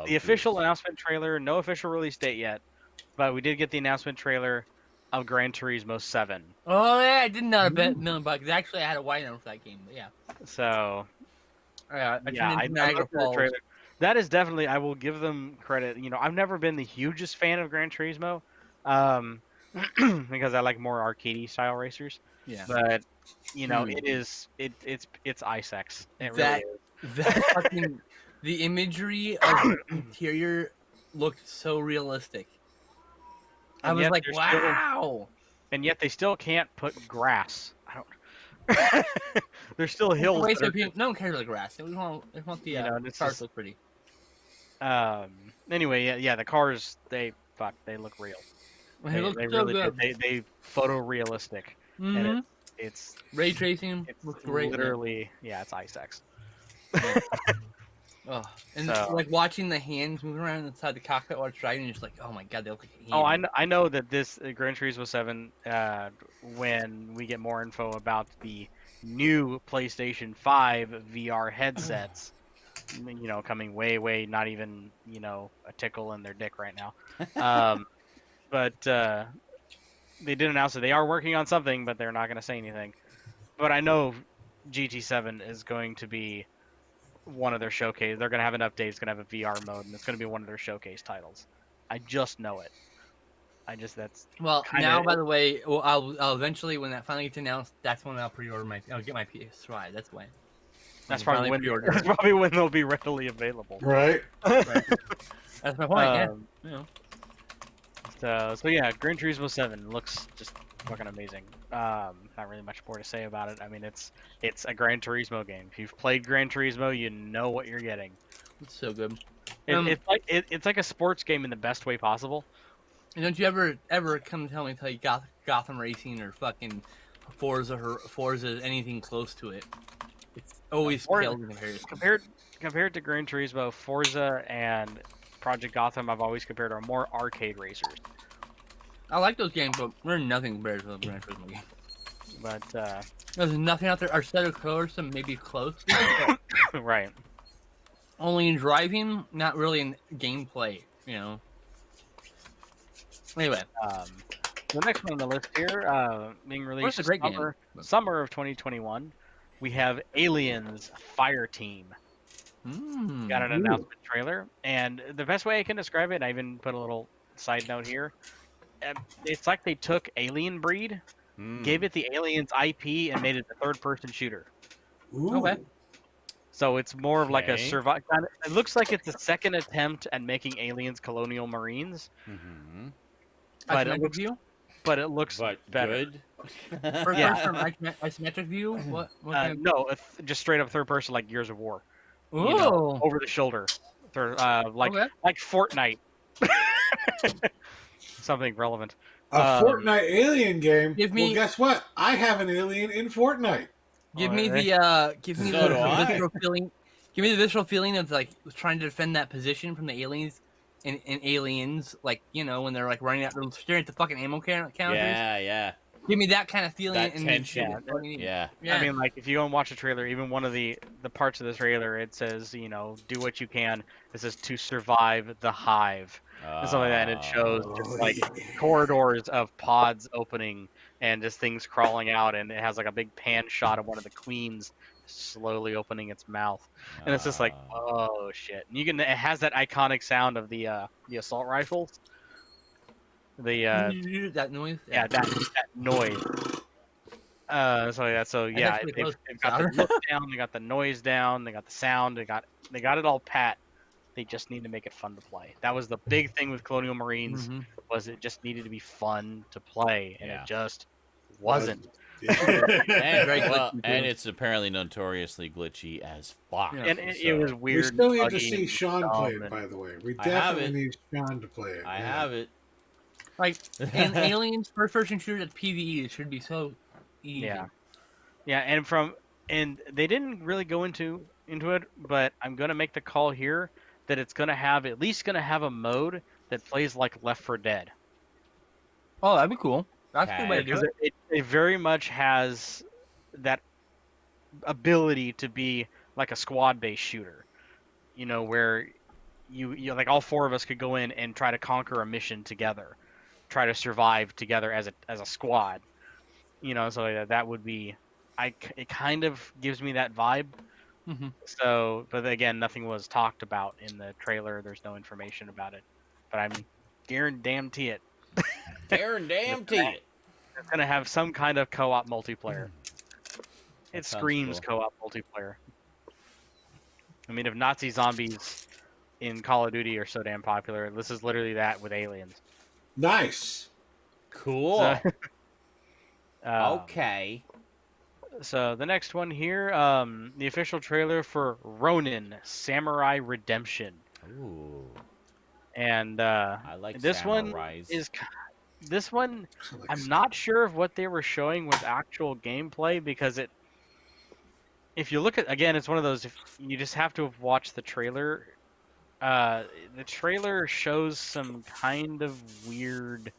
the official announcement trailer. No official release date yet, but we did get the announcement trailer. of Gran Turismo 7. Oh yeah, I did not bet $1,000,000. Actually, I had a white number for that game. But yeah. So I yeah, turned I into Niagara looked at the Falls. trailer. That is definitely, I will give them credit. I've never been the hugest fan of Gran Turismo, because I like more arcadey style racers. Yeah. But Dude. it's iSex. It really That is. that fucking the imagery of the interior looked so realistic. I And was yet like, they're still, wow. and yet they still can't put grass. I don't. There's still hills Wait, that so are no one cares about the grass. We want the and it's cars just look pretty. anyway, yeah, the cars they look real. It They looks they so really do. good. They photorealistic, and Mm-hmm. it's Ray tracing it's looks great. literally it's iSex. Yeah. Oh, and So like watching the hands moving around inside the cockpit while it's driving, you're just like, oh my god, they look like hands. oh, I know that this Gran Turismo 7, when we get more info about the new PlayStation 5 VR headsets, coming way not even a tickle in their dick right now. But they did announce that they are working on something, but they're not going to say anything. But I know GT7 is going to be one of their showcase. They're going to have an update. It's going to have a VR mode, and it's going to be one of their showcase titles. I just know it. That's Well, kinda, now by the way, well, I'll eventually when that finally gets announced, that's when I'll pre-order I'll get my PS5. That's when. that's Finally probably pre-order it. when they'll be readily available. Right? Right. That's my point. So yeah, Gran Turismo 7 looks just fucking amazing. Not really much more to say about it. I mean, it's a Gran Turismo game. If you've played Gran Turismo, you know what you're getting. It's so good. It's like a sports game in the best way possible. And don't you ever come tell me Gotham Racing or fucking Forza anything close to it? It's always pales in comparison. Compared to Gran Turismo, Forza and Project Gotham, I've always compared are more arcade racers. I like those games, but they're nothing compared to the Gran Turismo game. But There's nothing out there. Our set of colors maybe close. right. Only in driving, not really in gameplay. Anyway, the next one on the list here, being released a great summer of 2021, we have Aliens Fireteam. Got an announcement trailer, and the best way I can describe it, I even put a little side note here. It's like they took Alien Breed, gave it the Aliens IP, and made it a third-person shooter. Ooh. Okay. So it's more of like a survival. It looks like it's a second attempt at making Aliens Colonial Marines. Mm-hmm. But it looks better. Good. First person isometric view. What? No, just straight up third person, like Gears of War. Ooh. Over the shoulder, like Fortnite. Something relevant. A Fortnite alien game. Well, guess what? I have an alien in Fortnite. Give me the visceral feeling. Give me the visceral feeling of like trying to defend that position from the aliens and aliens, like when they're like running out, they're staring at the fucking ammo counters. Yeah. Give me that kind of feeling. That tension. Yeah. I mean, like if you go and watch the trailer, even one of the parts of the trailer, it says, do what you can. It says to survive the hive and stuff like that, and it shows just like corridors of pods opening and just things crawling out, and it has like a big pan shot of one of the queens slowly opening its mouth, and it's just like, oh shit! And it has that iconic sound of the assault rifles. That noise. Yeah, that noise. So yeah, they've got the look down, they got the noise down, they got the sound, they got it all pat. They just need to make it fun to play. That was the big thing with Colonial Marines, was it just needed to be fun to play, and it just wasn't. And it's apparently notoriously glitchy as fuck. And it was weird. We still need to see Sean play it, by the way. We definitely need Sean to play it. I have it. Like, in Aliens first-person shooter at PvE, it should be so easy. Yeah, and they didn't really go into it, but I'm gonna make the call here that it's gonna have a mode that plays like Left 4 Dead. Oh, that'd be cool. That's a good way to do it. It very much has that ability to be like a squad-based shooter, where you like all four of us could go in and try to conquer a mission together. try to survive together as a squad. So that would be, it kind of gives me that vibe. Mm-hmm. So, but again, nothing was talked about in the trailer. There's no information about it, but I'm guaranteed it. Guaranteed. It's gonna have some kind of co-op multiplayer. That It sounds screams cool. co-op multiplayer. I mean, if Nazi zombies in Call of Duty are so damn popular, this is literally that with aliens. Nice. Cool. So, Okay. So the next one here, the official trailer for Ronin: Samurai Redemption, Ooh. and I like this one samurais. is this one. Like, I'm not sure if what they were showing was actual gameplay because if you look at again, it's one of those. If you just have to have watched the trailer. The trailer shows some kind of weird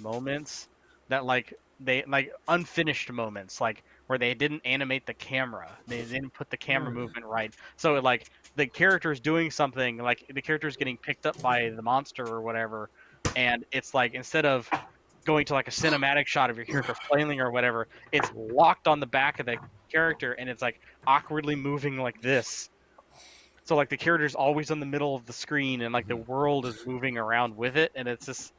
moments that they unfinished moments where they didn't animate the camera, they didn't put the camera movement right, so the character's doing something, like the character's getting picked up by the monster or whatever, and it's like instead of going to like a cinematic shot of your character flailing or whatever, it's locked on the back of the character and it's like awkwardly moving like this. So like the character's always in the middle of the screen and like the world is moving around with it, and it's just,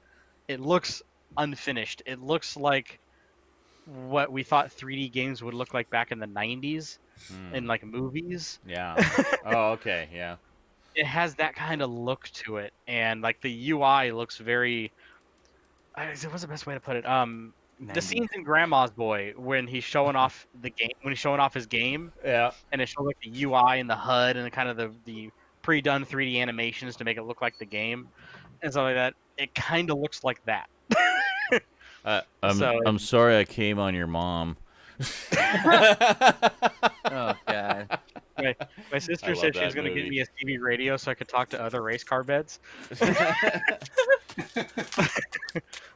it looks unfinished. It looks like what we thought 3D games would look like back in the 90s in like movies. Yeah. Oh, okay. Yeah. It has that kind of look to it, and like the UI looks very. What's the best way to put it? The scenes in Grandma's Boy when he's showing off the game, when he's showing off his game, Yeah. and it shows like the UI and the HUD and kind of the pre-done 3D animations to make it look like the game and stuff like that. It kind of looks like that. I'm sorry I came on your mom. Oh god. My sister said she was going to get me a CB radio so I could talk to other race car beds.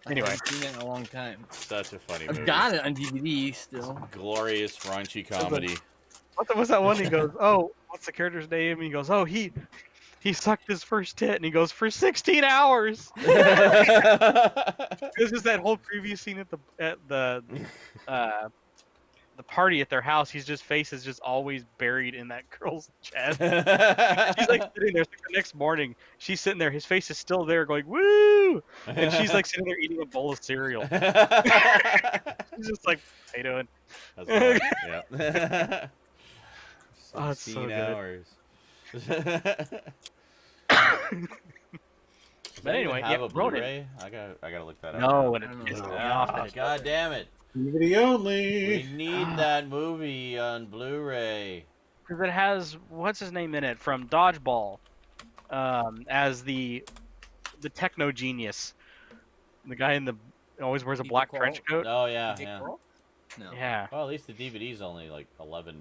Anyway, I've seen it in a long time. Such a funny movie. I've got it on DVD still. Glorious raunchy comedy. what's that one? He goes, "Oh, what's the character's name?" And he goes, "Oh, he sucked his first tit," and he goes, "For 16 hours." This is that whole previous scene at the party at their house. His face is just always buried in that girl's chest. She's like sitting there. The next morning, she's sitting there. His face is still there, going "woo," and she's like sitting there eating a bowl of cereal. She's just like, "How you doing?" That's funny. Yeah. Oh, it's so 16 good. hours. But anyway, have yeah, a Blu-ray? I gotta look that up. No, and it I don't pissed know. me off. That Oh, it God damn it! DVD only. We need that movie on Blu-ray. Because it has what's his name in it from Dodgeball, as the techno genius, the guy in the always wears a Peter black Cole? trench coat. Oh yeah, Dick yeah. Roll? No. Yeah, Well, at least the DVD's only like $11.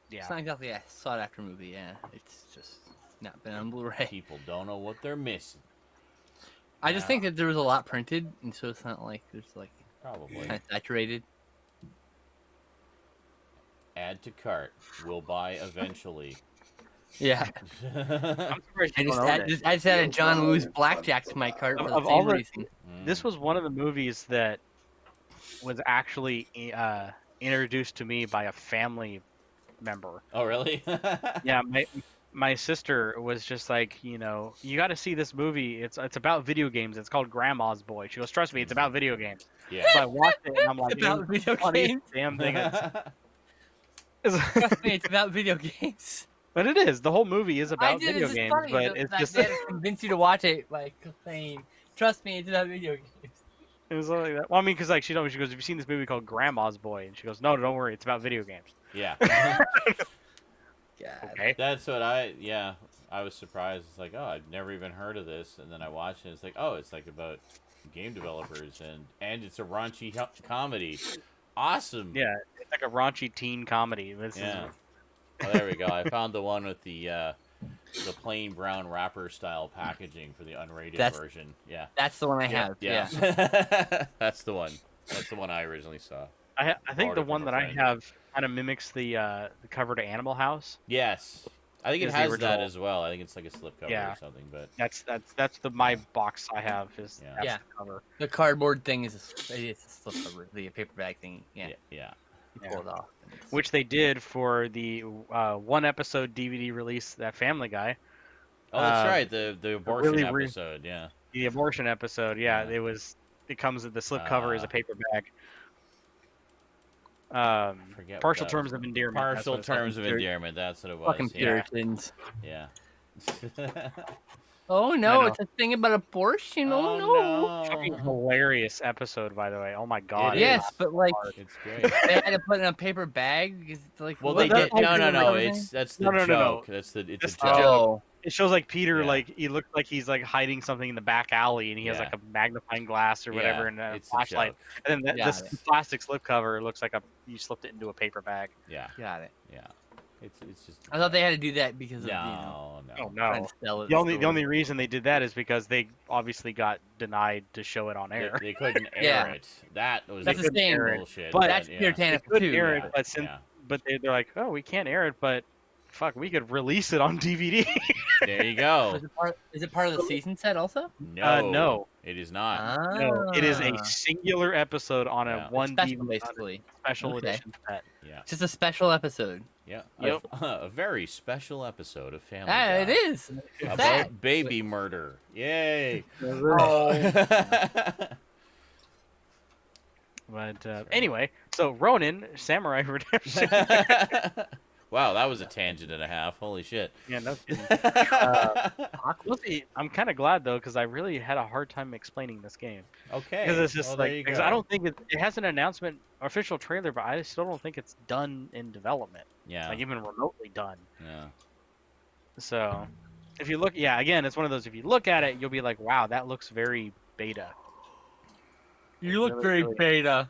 yeah. It's not exactly a sought after movie, yeah. It's just not been on Blu-ray. People don't know what they're missing. I just think that there was a lot printed, and so it's not like there's like Probably. kind of saturated. Add to cart. Will buy eventually. Yeah. I'm surprised I you just, don't own I it. just, I just added John Woo's Blackjack to my cart for the Of all same the- reason. This was one of the movies that was actually introduced to me by a family member. Oh really? Yeah, my sister was just like, you got to see this movie. It's about video games. It's called Grandma's Boy. She goes, "Trust me, it's about video games." Yeah. So I watched it and I'm like, It's about "It was video the funniest games. damn thing." Trust me, it's about video games. But it is. The whole movie is about it's video just games, funny but that it's that just they had to convince you to watch it, like saying, "Trust me, it's about video games." it was like that. Well, I mean, because like she told me, she goes, "Have you seen this movie called Grandma's Boy?" And she goes, "No, don't worry, it's about video games." Yeah. God. Okay. That's what I was surprised. It's like, oh, I've never even heard of this. And then I watched it. It's like, oh, it's like about game developers and it's a raunchy comedy. Awesome. Yeah, it's like a raunchy teen comedy. This Yeah. is Oh, there we go. I found the one with the plain brown wrapper style packaging for the unrated version. Yeah. That's the one I have. Yeah. Yeah. That's the one. That's the one I originally saw. I think Borrowed the it from one a that I friend. have kind of mimics the cover to Animal House. Yes. I think it is the has that original. as well. I think it's like a slipcover Yeah. or something. But That's the my box I have is Yeah. that's Yeah. the cover. The cardboard thing is it's a slipcover. The paper bag thing. Yeah. yeah. You Yeah. pull it off. and it's- Which they did for the one episode DVD release that Family Guy. Oh, that's Um, right. The abortion really episode. Yeah. The abortion episode, yeah, Yeah. it comes with the slipcover as a paper bag. Forget what Partial that terms was. of endearment. that's Partial what it's called. terms of endearment. That's what it was. Fucking Yeah. Puritans. Yeah. Oh I no, know. it's a thing about abortion. Oh, no. Fucking hilarious episode, by the way. Oh my god. It Yes, is. but like It's great. they had to put it in a paper bag. Is it, like Well, what they was did. that? No. Everything? That's the No, no, no, no. joke. It's That's a the joke. joke. Oh, It shows like Peter, Yeah. like he looks like he's like hiding something in the back alley, and he has Yeah. like a magnifying glass or whatever, Yeah, and a it's a flashlight. joke. And then Got this plastic slipcover looks like you slipped it into a paper bag. Yeah. got it. Yeah. It's just. I thought they had to do that because of No. Oh trying no. to sell it. The only reason they did that is because they obviously got denied to show it on They, air. they couldn't air Yeah. it. That was That's the thing. bullshit. But That's yeah. puritanical They too. could air Yeah, it, but since yeah. but they're like, oh, we can't air it, but fuck, we could release it on DVD. There you go. Is it part of the season set also? No. No. It is not. No, it is a Ah. singular episode on Yeah. a one special, DVD basically. special Okay. edition set. Yeah. Just a special episode. Yeah. Yep. A very special episode of Family Ah, Guy. it is. About sad. baby murder. Yay. Oh. But anyway, so Ronin Samurai Redemption. Wow, that was a tangent and a half. Holy shit. Yeah, no kidding. We'll see. I'm kind of glad though, because I really had a hard time explaining this game. Okay. Because it's just well, there like you because go. I don't think it has an announcement, official trailer, but I still don't think it's done in development, Yeah. like even remotely done. Yeah. So, if you look, yeah, again, it's one of those. If you look at it, you'll be like, wow, that looks very beta. You look Really, very really- beta.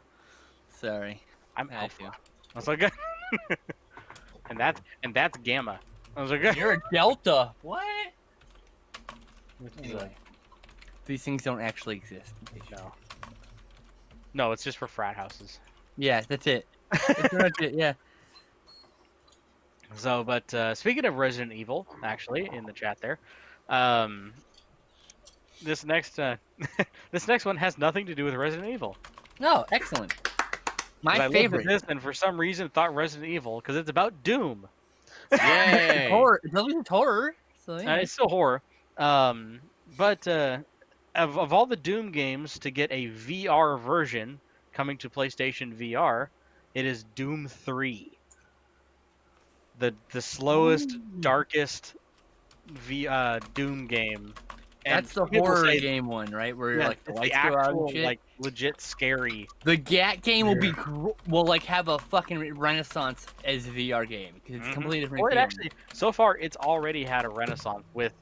Sorry. I'm I alpha. do. I was like, and that's gamma. I was like, You're a delta. What? Which is Anyway, these things don't actually exist. no, no, it's just for frat houses. Yeah, that's it. That's pretty much it. Yeah. So, but speaking of Resident Evil, actually, in the chat there, this next this next one has nothing to do with Resident Evil. No, excellent. 'Cause I My looked at favorite. this, and for some reason thought Resident Evil because it's about Doom. Yay. Horror. It's horror. So yeah. It's still horror. But of all the Doom games to get a VR version coming to PlayStation VR, it is Doom 3. The slowest, darkest Doom game. And That's the people horror say- game one, right? Where Yeah, like the it's lights the go out actual, and shit. like legit scary. The GAT game will be will like have a fucking renaissance as a VR game because it's Mhm. completely different. Or it game. actually, so far, it's already had a renaissance with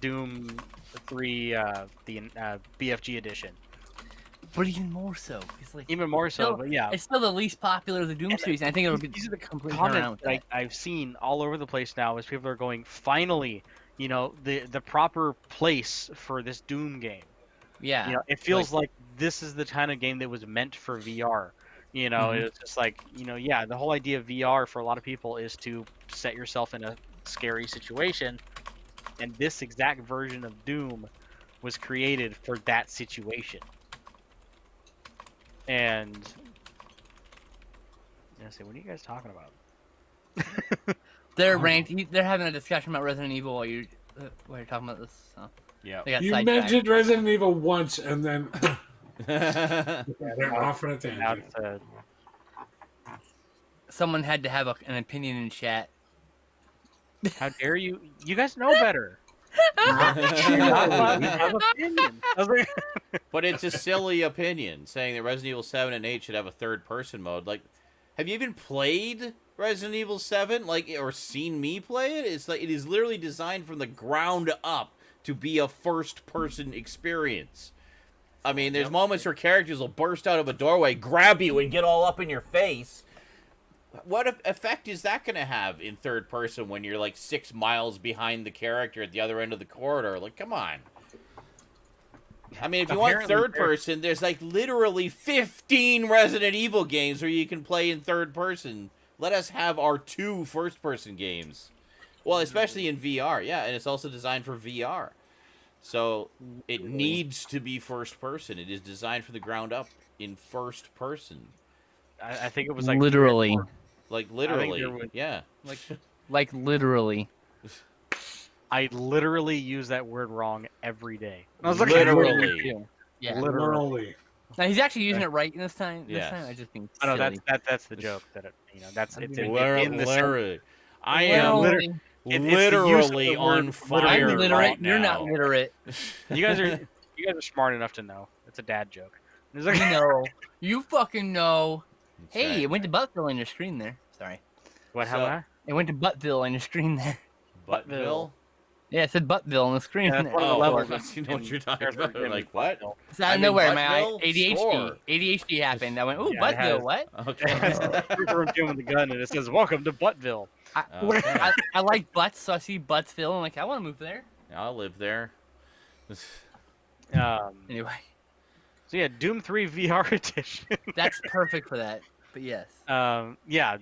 Doom 3, the BFG edition. but even more so because like Even more so, Still- but yeah. it's still the least popular of the Doom And series. And I think it'll be These are the completely turn around comments with that that. I've seen all over the place now is people are going, finally, you know, the proper place for this Doom game. Yeah. You know, it feels like this is the kind of game that was meant for VR. You know, Mhm. it's just like, you know, yeah, the whole idea of VR for a lot of people is to set yourself in a scary situation. And this exact version of Doom was created for that situation. And I say, what are you guys talking about? They're they're having a discussion about Resident Evil while you're talking about this. So Yeah. they got You sidetracked. mentioned Resident Evil once, and then yeah. they're off on a Now tangent. it's, Someone had to have an opinion in chat. how dare you? You guys know better. You're not allowed to have opinions. I was like, But it's a silly opinion saying that Resident Evil 7 and 8 should have a third-person mode. Like, have you even played Resident Evil 7? Like, or seen me play it? It's like it is literally designed from the ground up to be a first-person experience. I mean, there's moments where characters will burst out of a doorway, grab you, and get all up in your face. What effect is that going to have in third person when you're like 6 miles behind the character at the other end of the corridor? Like, come on. I mean, if you want Apparently third person, there's like literally 15 Resident Evil games where you can play in third person Let us have our 2 first-person games. Well, especially in VR, yeah, and it's also designed for VR. So it needs to be first person. It is designed from the ground up in first person. I think it was like Literally, Like I think there literally, was yeah. like literally. I literally use that word wrong every day. I was like, Literally. Yeah. Literally. Now he's actually using it right this time. This Yes. time I just being I know silly. that's the joke that that's it's in the Literally. I am am Literally. it's the use of literally the word on I'm fire literate. right You're not now. literate. You guys are smart enough to know it's a dad joke. It's like, You know. You fucking know. That's Hey, right. it went to Buttville on your screen there. Sorry. what? So- How? It went to Buttville on your screen there. Buttville? Yeah, it said Buttville on the screen Yeah, that's there. one of the Oh, levels. I know what you're talking Character about. Gym Like, is what? Buttville. It's out I'm of in nowhere, man. Buttville? ADHD. Sure. ADHD happened. I went, ooh, Yeah, it has- Buttville, what? Okay. It has a room gym with a gun and it says "Welcome to Buttville." Okay. I like butts, so I see Buttsville. I'm like, I want to move there. I'll live there. Anyway, So yeah, Doom 3 VR edition. that's perfect for that. But yes, Yeah.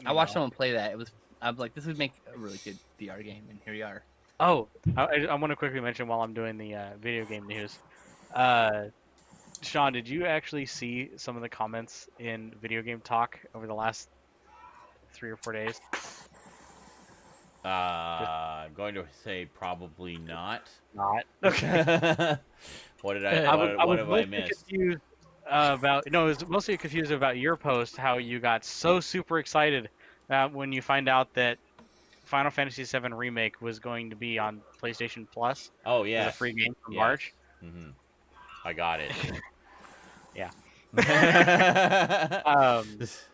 I watched someone play that. I'm like, this would make a really good VR game, and here we are. Oh, I want to quickly mention while I'm doing the video game news. Sean, did you actually see some of the comments in Video Game Talk over the last 3 or 4 days? I'm going to say probably not. Not. Okay. What did I I? was What have I mostly missed? confused about. No, I was mostly confused about your post. How you got so super excited when you find out that Final Fantasy VII Remake was going to be on PlayStation Plus Oh as yeah, a free game for yes. March. Mm-hmm. I got it. Yeah. Yes.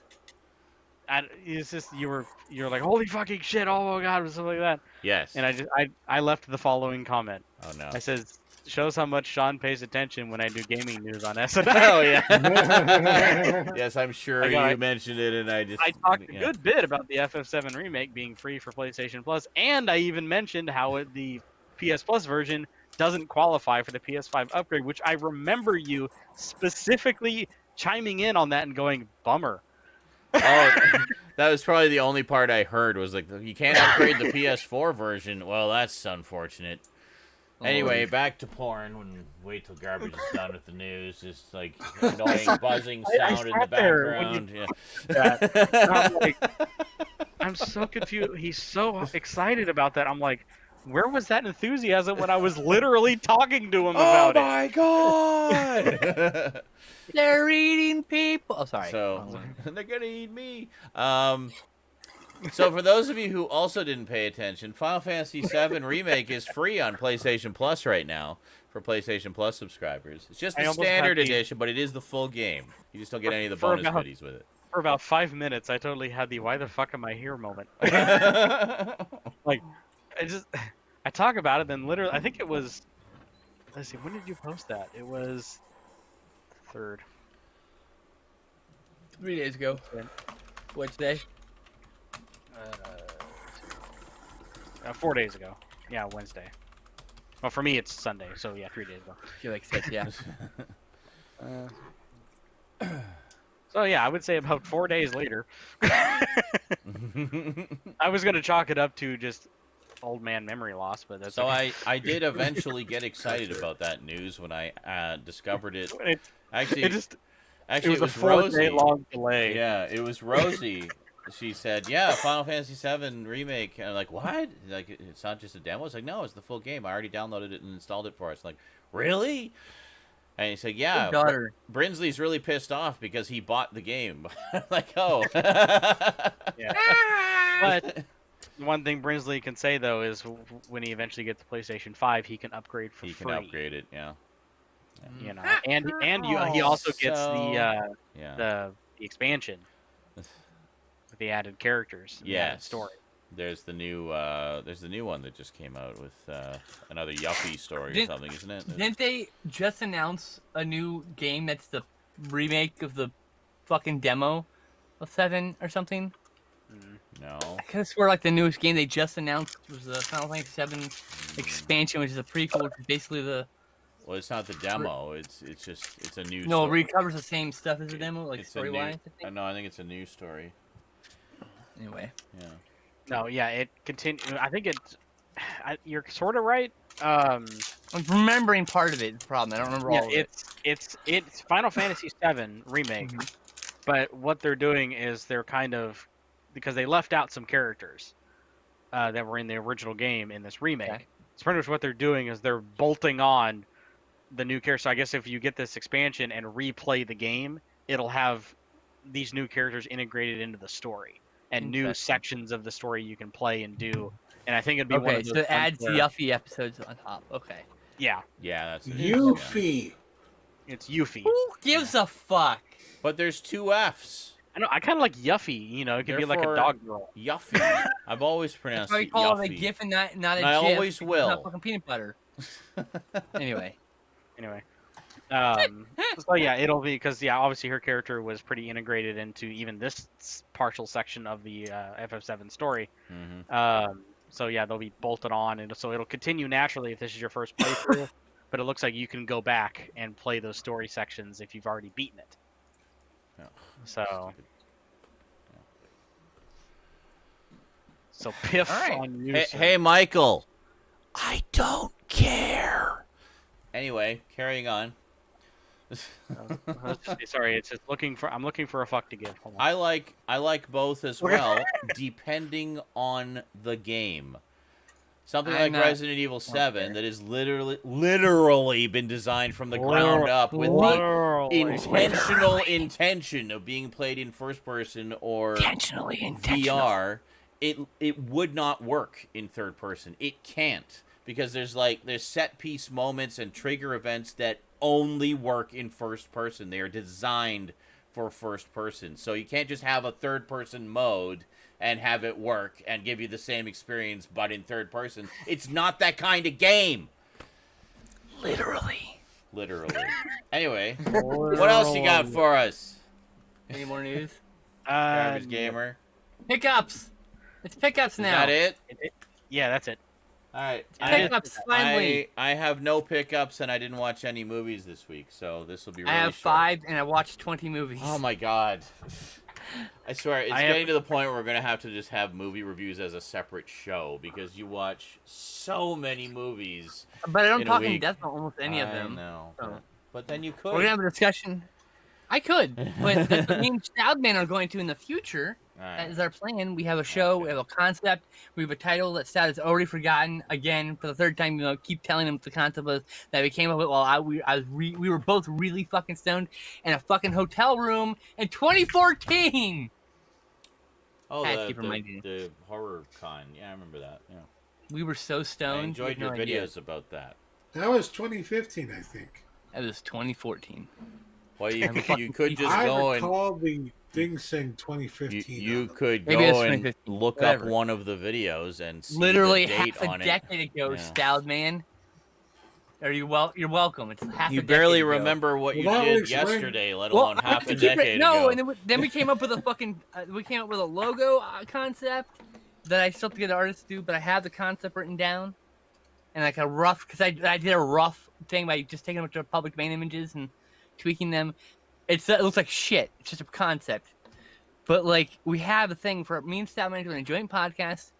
It's just you're like, holy fucking shit! Oh my god, or something like that. And I left the following comment. Oh no. I said, shows how much Sean pays attention when I do gaming news on SNL. Oh yeah. Yes, I'm sure you mentioned it, and I talked a good bit about the FF7 remake being free for PlayStation Plus, and I even mentioned how the PS Plus version doesn't qualify for the PS5 upgrade, which I remember you specifically chiming in on that and going, bummer. Oh, that was probably the only part I heard was like, you can't upgrade the PS4 version. Well, that's unfortunate. Anyway, back to porn. Wait till garbage is done with the news. Just like annoying buzzing sound in the background. I'm like, I'm so confused. He's so excited about that. I'm like, where was that enthusiasm when I was literally talking to him about it? Oh my god! They're eating people. Oh, sorry. So they're gonna eat me. So for those of you who also didn't pay attention, Final Fantasy VII Remake is free on PlayStation Plus right now for PlayStation Plus subscribers. It's just the standard edition, but it is the full game. You just don't get any of the bonus goodies with it. For about 5 minutes, I totally had the "why the fuck am I here" moment. Like, I talk about it, then literally, I think it was. Let's see, when did you post that? It was the 3rd. 3 days ago. Which day? 4 days ago. Yeah, Wednesday. Well, for me, it's Sunday, so yeah, 3 days ago. I feel like 6, yeah. So yeah, I would say about 4 days later. I was gonna chalk it up to just old man memory loss, but that's so okay. I did eventually get excited about that news when I discovered it. Actually, it was a 4-day long delay. Yeah, it was Rosie. She said, "Yeah, Final Fantasy VII Remake." And I'm like, "What? Like, it's not just a demo?" It's like, "No, it's the full game. I already downloaded it and installed it for us." Like, really? And he said, "Yeah, Brinsley's really pissed off because he bought the game." Like, oh. Yeah. But the one thing Brinsley can say though is when he eventually gets the PlayStation 5, he can upgrade for free. He can upgrade it, yeah. You know, and he also gets the expansion with the added characters. Yeah, story. There's the new one that just came out with another Yuppie story or something, isn't it? Didn't they just announce a new game that's the remake of the fucking demo of 7 or something? No. I could have swear like the newest game they just announced was the Final Fantasy 7 expansion, which is a prequel, which is basically the. Well, it's not the demo. It's a new. No, story. it recovers the same stuff as the demo, like story-wise. No, I think it's a new story. Anyway. Yeah. No, yeah, it continue. I think it's. You're sort of right. I'm remembering part of it. The problem. I don't remember Yeah, all of it. it's Final Fantasy VII remake, but what they're doing is they're kind of because they left out some characters that were in the original game in this remake. Okay. So pretty much what they're doing is they're bolting on the new characters. So I guess if you get this expansion and replay the game, it'll have these new characters integrated into the story and new Interesting. sections of the story you can play and do. And I think it'd be one Okay, of those so it ones adds where, Yuffie episodes on top. Okay. yeah, Yeah, that's it. Yuffie. it's Yuffie. Who gives a fuck? But there's 2 Fs. I know. I kind of like Yuffie. You know, it could be like a Therefore, dog girl. Yuffie. I've always That's pronounced why we it call it a Yuffie. GIF and not a And I GIF. always because It's will. not fucking peanut butter. Anyway. Anyway, so yeah, it'll be because obviously her character was pretty integrated into even this partial section of the FF7 story. Mhm. So yeah, they'll be bolted on, and so it'll continue naturally if this is your first playthrough. But it looks like you can go back and play those story sections if you've already beaten it. Yeah. So. So piff All right. on you. Hey, sir. hey, Michael. I don't care. Anyway, carrying on. Sorry, it's just I'm looking for a fuck to give. Hold on. I like both as well, depending on the game. Something I'm like not- Resident Evil 7 that has literally been designed from the ground up with the Literally. intentional intention of being played in first person or Intentionally intentional. VR. It would not work in third person. It can't, because there's set piece moments and trigger events that only work in first person. They are designed for first person. So you can't just have a third person mode and have it work and give you the same experience but in third person. It's not that kind of game. Literally. Anyway, what else you got for us? Any more news? Garbage Gamer. Pickups. It's pickups Is now. that it? Yeah, that's it. All right. Pickups finally. I have no pickups, and I didn't watch any movies this week, so this will be really I have short. 5 and I watched 20 movies. Oh my god. I swear, it's I getting to the point where we're going to have to just have movie reviews as a separate show, because you watch so many movies. But I don't in a talk in week. depth on almost any of I them. know. So. But then you We're could. gonna have a discussion. I could, but that's what me and Stoudman are going to in the future. All right. That is our plan. We have a show, we have a concept, we have a title that Stout has already forgotten again for the third time. You know, keep telling him what the concept was that we came up with while we were both really fucking stoned in a fucking hotel room in 2014. Oh, I keep reminding you. the horror con. Yeah, I remember that. Yeah. We were so stoned. I enjoyed you your have no idea. videos about that. That was 2015, I think. It was 2014. Well, you could just I go and recall the thing saying 2015. you could Maybe it's go and 2015, look whatever. up one of the videos and see Literally the date half a on it. decade ago, Yeah. Stoudman. Are you You're welcome. It's half You a barely decade ago. remember what Well, you that did was when- yesterday, let alone half a keep decade no, ago. and then we came up with a fucking we came up with a logo concept that I still have to get the artist to do, but I have the concept written down and like a rough because I did a rough thing by just taking a bunch of public domain images and tweaking them. It looks like shit. It's just a concept, but like we have a thing for me and Stoudman doing a joint podcast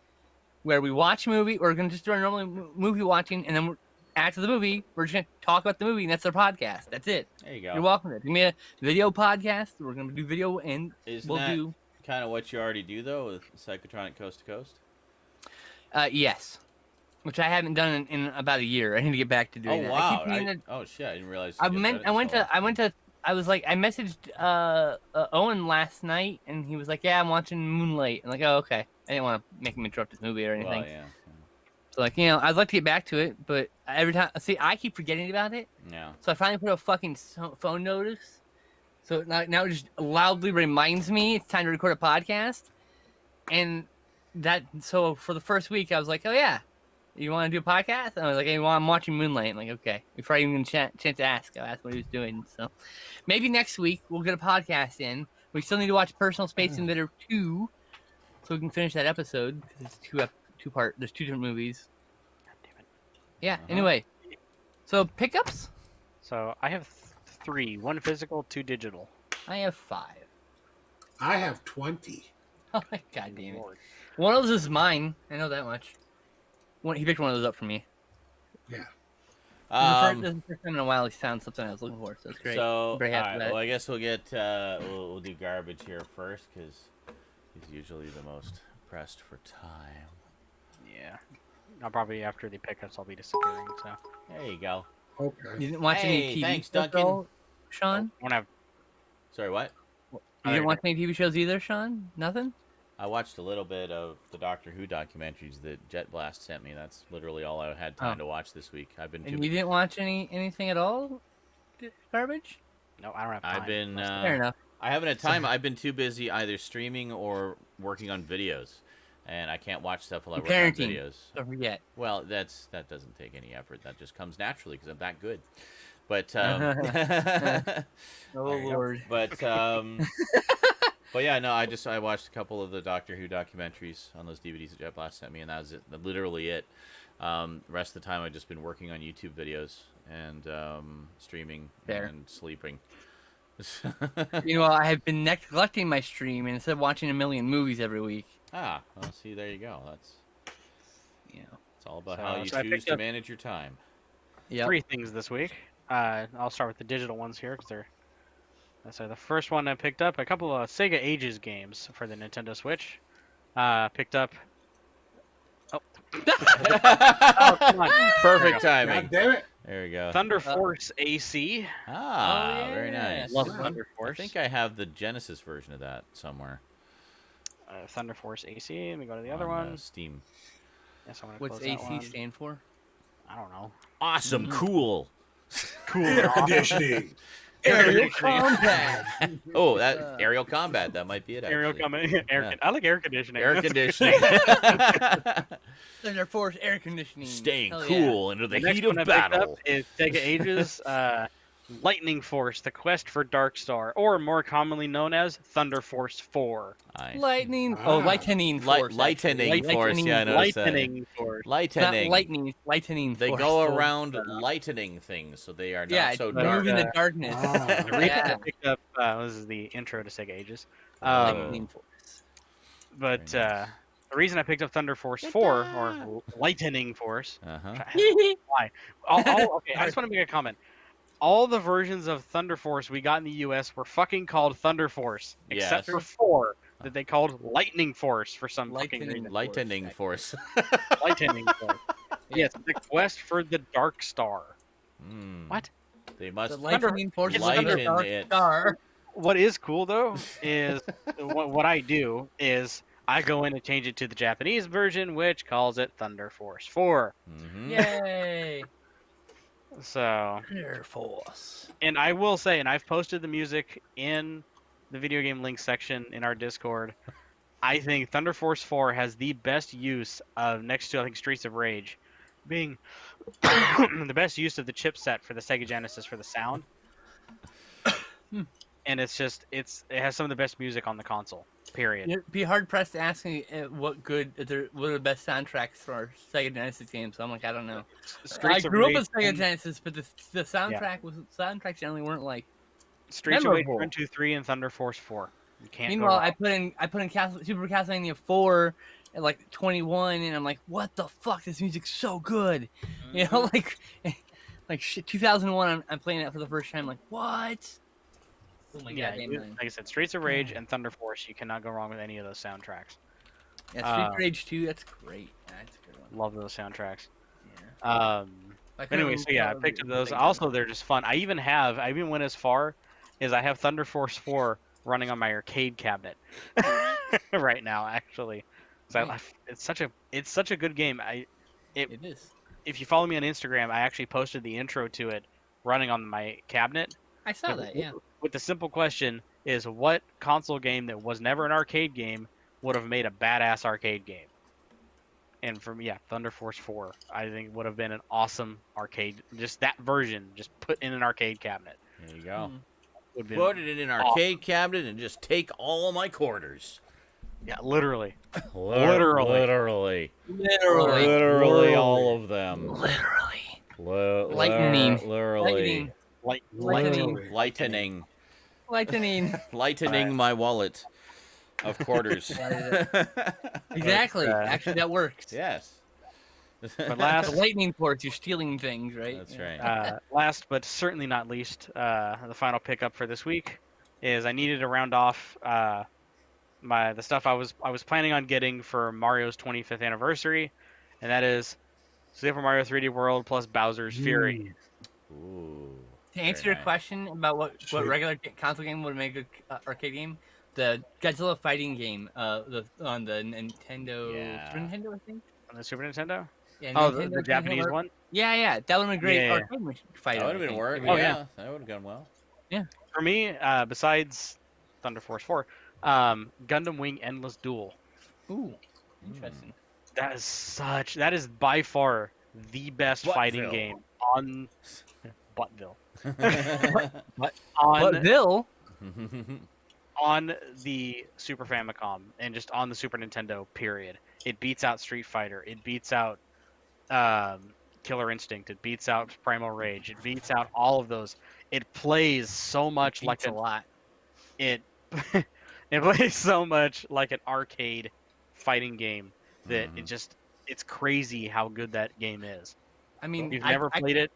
where we watch a movie. We're gonna just do our normal movie watching, and then after the movie, we're just gonna talk about the movie, and that's our podcast. That's it. There you go. You're welcome. It's gonna be a video podcast. We're gonna do video, and Isn't we'll that do. kind of what you already do, though, with Psychotronic Coast to Coast? Yes, which I haven't done in about a year. I need to get back to doing Oh, that. wow. I keep meaning to- Oh, shit. I didn't realize. I messaged Owen last night, and he was like, "Yeah, I'm watching Moonlight." I'm like, "Oh, okay." I didn't want to make him interrupt his movie or anything. Well, yeah. So like, I'd like to get back to it, but every time, I keep forgetting about it. Yeah. So I finally put a fucking phone notice. So now it just loudly reminds me it's time to record a podcast. And so for the first week, I was like, "Oh yeah, you want to do a podcast?" And I was like, "Hey, well, I'm watching Moonlight." I'm like, "Okay." Before I even get a chance to ask, I asked what he was doing. So maybe next week we'll get a podcast in. We still need to watch Personal Space Invader 2, so we can finish that episode because it's two-part. There's 2 different movies. God damn it. Yeah. Anyway, so pickups. So I have 3, 1 physical, 2 digital. I have 5. I have 20. God damn it. One of those is mine. I know that much. He picked one of those up for me. Yeah. This is the first time in a while he found something I was looking for, so it's great. So, I'm very happy about well, it. I guess we'll get we'll do garbage here first because he's usually the most pressed for time. Yeah. I'll probably, after the pickups, I'll be disappearing, so. There you go. Okay. You didn't watch any Hey, TV thanks, shows, Duncan. though, Sean? Won't have. Sorry, what? You there didn't you watch any TV shows either, Sean? Nothing? I watched a little bit of the Doctor Who documentaries that Jet Blast sent me. That's literally all I had time to watch this week. I've been And you didn't watch anything at all? Garbage? No, I don't have time. I've been Fair enough. I haven't had time. I've been too busy either streaming or working on videos, and I can't watch stuff while I work on Parenting. videos. Don't forget. Well, that doesn't take any effort. That just comes naturally because I'm that good. But Oh, Lord. but but yeah, no. I watched a couple of the Doctor Who documentaries on those DVDs that Jet Blast sent me, and that was it. Literally it. The rest of the time, I've just been working on YouTube videos and streaming and sleeping. Meanwhile, I have been neglecting my stream instead of watching a million movies every week. Well, see, there you go. That's it's all about So- how you so I choose picked to up- manage your time. Yep. 3 things this week. I'll start with the digital ones here because they're. So the first one I picked up a couple of Sega Ages games for the Nintendo Switch. Picked up. Oh. Oh, come on. Perfect God timing. damn it. There we go. Thunder Force AC. Very nice. Love Thunder I Force. think I have the Genesis version of that somewhere. Thunder Force AC. Let me go to the other on, one. Steam. Yes, I'm gonna What's close that AC one. stand for? I don't know. Awesome, cool. Air conditioning. Aerial combat. Oh, that aerial combat. That might be it. Aerial Actually. coming. I like air conditioning. Air conditioning. Thunder Force air conditioning. Staying Hell cool under the The next heat of one I picked up battle. is Sega Ages Lightning Force: The Quest for Dark Star, or more commonly known as Thunder Force 4. Nice. Lightning. Ah. Lightning Force. Lightning actually. Force. Yeah, I noticed that. Lightning Force. Not Lightning. lightning. Lightning They Force. go So- around lightening things, so they are not Yeah, so but, dark. move in the darkness. Ah. The reason I Yeah. picked up this is the intro to Sega Ages. Lightning Force. But Very nice. the reason I picked up Thunder Force 4 or Lightning Force. Uh-huh. Why? Okay, I just want to make a comment. All the versions of Thunder Force we got in the U.S. were fucking called Thunder Force, except Yes. for 4 that they called Lightning Force for some fucking Lightning reason. Lightning Force. Lightning Force. Yes, the quest for the Dark Star. Hmm. What? They must The Lightning Force is lighten under Dark it. Star. What is cool though is what I do is I go in and change it to the Japanese version, which calls it Thunder Force 4. Mhm. Yay. So, Thunder Force. and I will say, and I've posted the music in the video game links section in our Discord. I think Thunder Force 4 has the best use of, next to I think Streets of Rage, being the best use of the chipset for the Sega Genesis for the sound. And it's just it has some of the best music on the console. Period. You'd be hard pressed to ask me what are the best soundtracks for Sega Genesis games. So I'm like, I don't know. I Streets of grew up Rage with Sega and- Genesis, but the soundtracks generally weren't like. Streets of Rage memorable. 1, 2, 3, and Thunder Force 4. You can't. go Meanwhile, wrong. I put in Super Castlevania 4 at like 21, and I'm like, what the fuck? This music's so good. You know, like shit. 2001, I'm playing it for the first time. Like, what? Oh my Yeah, god, you- like I said, Streets of Rage and Thunder Force. You cannot go wrong with any of those soundtracks. Yeah, Street Rage 2, that's great. Yeah, that's a good one. Love those soundtracks. Yeah. But anyway, so yeah, I picked up those. Also, they're just fun. I even went as far as I have Thunder Force 4 running on my arcade cabinet right now, actually. So it's such a good game. It is. If you follow me on Instagram, I actually posted the intro to it running on my cabinet. I saw that. Yeah. With the simple question is, what console game that was never an arcade game would have made a badass arcade game? And for me, Thunder Force 4, I think would have been an awesome arcade. Just that version, just put in an arcade cabinet. There you go. Would have Put been, it in an arcade cabinet and just take all my quarters. yeah, literally. Literally. Literally. All of them. Literally. Lightning. Literally. Lightning. Lightening. Lightning. Lightening my wallet. of quarters. Exactly. Actually, that works. Yes. But last, The lightning force, you're stealing things, right? That's right. last but certainly not least, the final pickup for this week is I needed to round off the stuff I was planning on getting for Mario's 25th anniversary, and that is Super Mario 3D World plus Bowser's Fury. Ooh. To answer Very your nice. question about what Sweet. regular console game would make a good arcade game, the Godzilla fighting game, on the Nintendo, Yeah. Super Nintendo, I think. On the Super Nintendo? Yeah, Oh, Nintendo the Japanese handheld- one? Yeah, that would have been great Yeah. arcade fight. That would have been work. Oh, yeah. yeah. That would have gone well. For me, besides Thunder Force 4, Gundam Wing Endless Duel. Ooh, interesting. That is by far the best fighting Buttville. game on Buttville. But on Bill, on the Super Famicom and just on the Super Nintendo, period. It beats out Street Fighter. It beats out Killer Instinct. It beats out Primal Rage. It beats out all of those. It plays so much like a lot. it it plays so much like an arcade fighting game that it's crazy how good that game is. I mean, If you've never played it,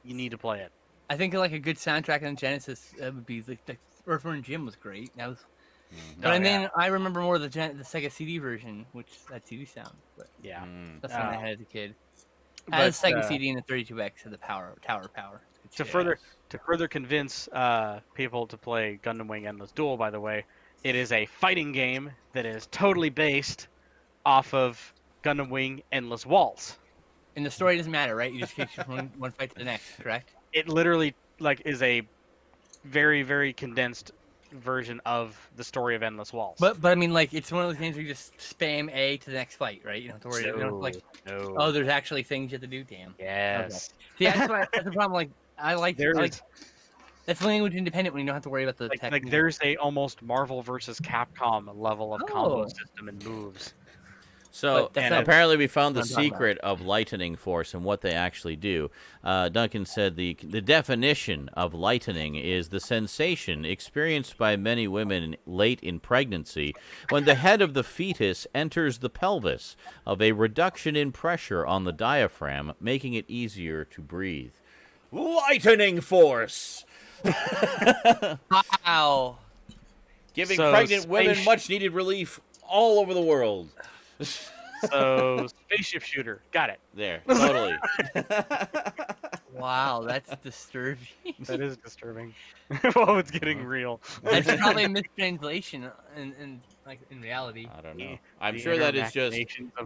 you need to play it. I think like a good soundtrack on Genesis would be like the Earthworm Jim was great. That was, but then I remember more the Sega CD version, which that CD sound. But Yeah. that's what I had as a kid. I But, had a Sega CD and the 32X had the tower power. to further convince people to play Gundam Wing Endless Duel, by the way, it is a fighting game that is totally based off of Gundam Wing Endless Waltz. And the story doesn't matter, right? You just take from one fight to the next, correct? It literally is a very, very condensed version of the story of Endless Waltz. But I mean, like, it's one of those games where you just spam A to the next fight, right? You don't have to worry. You don't have to, No. oh, there's actually things you have to do. Damn. Yes. Okay. See, that's the problem. Like, that's language independent when you don't have to worry about the Like technique. there's a almost Marvel versus Capcom level of combo system and moves. So But apparently we found the what I'm talking secret of lightning force and what they actually do. Duncan said the definition of lightning is the sensation experienced by many women late in pregnancy when the head of the fetus enters the pelvis of a reduction in pressure on the diaphragm, making it easier to breathe. Lightning force! Wow. Giving So pregnant women much-needed relief all over the world. So, spaceship shooter. Got it. There, totally. Wow, that's disturbing. That is disturbing. Whoa, it's getting real. That's probably a mistranslation in reality. I don't know. I'm sure that is just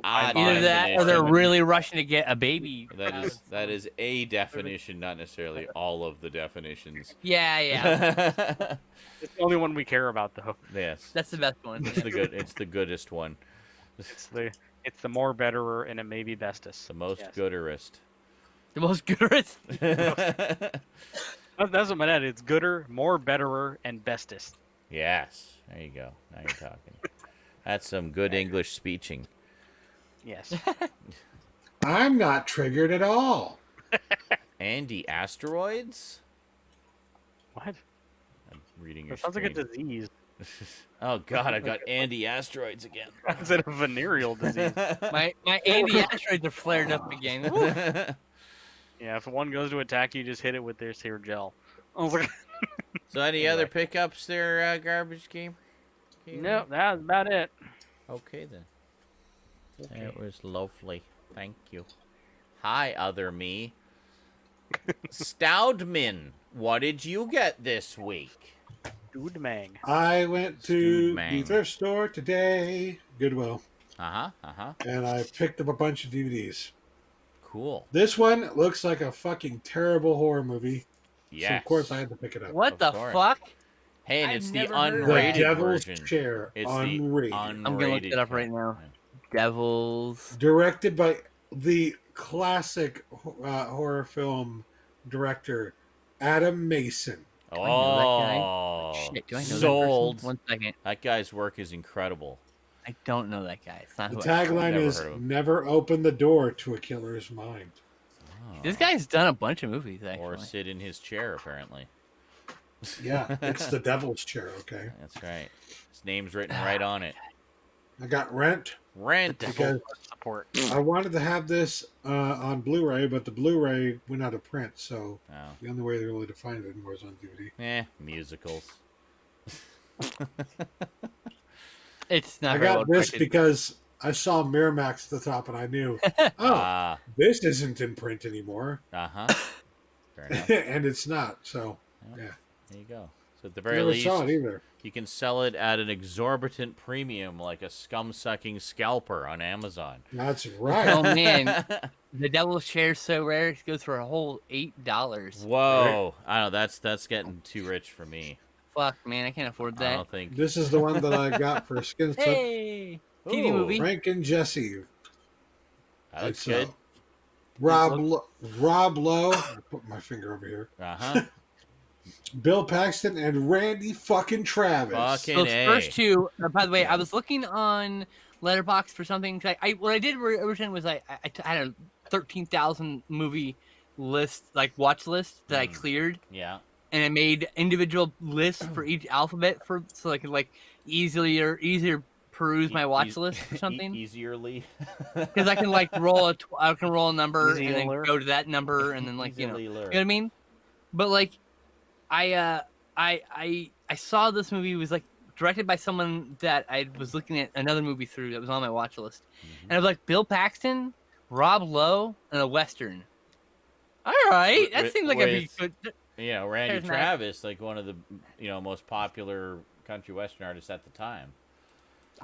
odd Either that or they're definition. really rushing to get a baby. That is a definition, not necessarily all of the definitions. Yeah. It's the only one we care about, though. Yes. That's the best one. It's the goodest one. It's the more betterer, and it may be bestest. The most gooderest. The most goodest. That's what my dad. It's gooder, more betterer, and bestest. Yes. There you go. Now you're talking. That's some good English speeching. Yes. I'm not triggered at all. Andy Asteroids? What? I'm reading your That sounds like a screen. disease. Oh God, I've got Andy Asteroids again. Is it a venereal disease? My Andy asteroids are flared up again. Yeah, if one goes to attack you, just hit it with this here gel. I was like, So any other pickups there, Garbage Game? no, that's about it. Okay then. It was lovely. Thank you. Hi, other me. Stoudman, what did you get this week? Dude mang. I went to Stoudman. the thrift store today, Goodwill, and I picked up a bunch of DVDs. Cool. This one looks like a fucking terrible horror movie. Yes. So of course I had to pick it up. What the course. fuck? Hey, and I've it's the never heard of The unrated Devil's version. Chair, It's unrated. the unrated. I'm gonna look it up right now. Devils. Directed by the classic horror film director, Adam Mason. I know that guy? Oh, Shit, do I know sold. that person? 1 second. That guy's work is incredible. I don't know that guy. It's not The who tagline never is, heard of him. never open the door to a killer's mind. This guy's done a bunch of movies, Or actually. sit in his chair, apparently. Yeah, it's the devil's chair, okay? That's right. His name's written right on it. I got Rent Rent. because Support. I wanted to have this on Blu-ray, but the Blu-ray went out of print, so Oh. the only way really to find it anymore is on DVD. Musicals. It's not I very got well this directed. because I saw Miramax at the top, and I knew, oh, this isn't in print anymore, Uh-huh. Fair enough. and it's not. So, yeah, There you go. So at the very never least, saw it either. you can sell it at an exorbitant premium, like a scum-sucking scalper on Amazon. That's right. Oh man, the devil's chair is so rare it goes for a whole $8. Whoa! I don't know. That's getting too rich for me. Fuck, man, I can't afford I that. don't think. This is the one that I got for Skinslip. Hey, TV Ooh, movie. Frank and Jesse. That looks It's, good. Rob Lowe. I put my finger over here. Uh-huh. Bill Paxton and Randy fucking Travis. Fucking Those A. first two. By the way, I was looking on Letterboxd for something. What I did originally was I had a 13,000 movie list, like watch list that I cleared, Yeah. and I made individual lists for each alphabet so I could like easier peruse my watch list or something. Easierly. Because I can like I can roll a number and then Easier. go to that number and then like you know Easily what I mean. But like, I saw this movie was like directed by someone that I was looking at another movie through that was on my watch list, and I was like Bill Paxton, Rob Lowe, and a western. All right, that seems like a good. You know, Randy There's not- Travis, like one of the most popular country western artists at the time.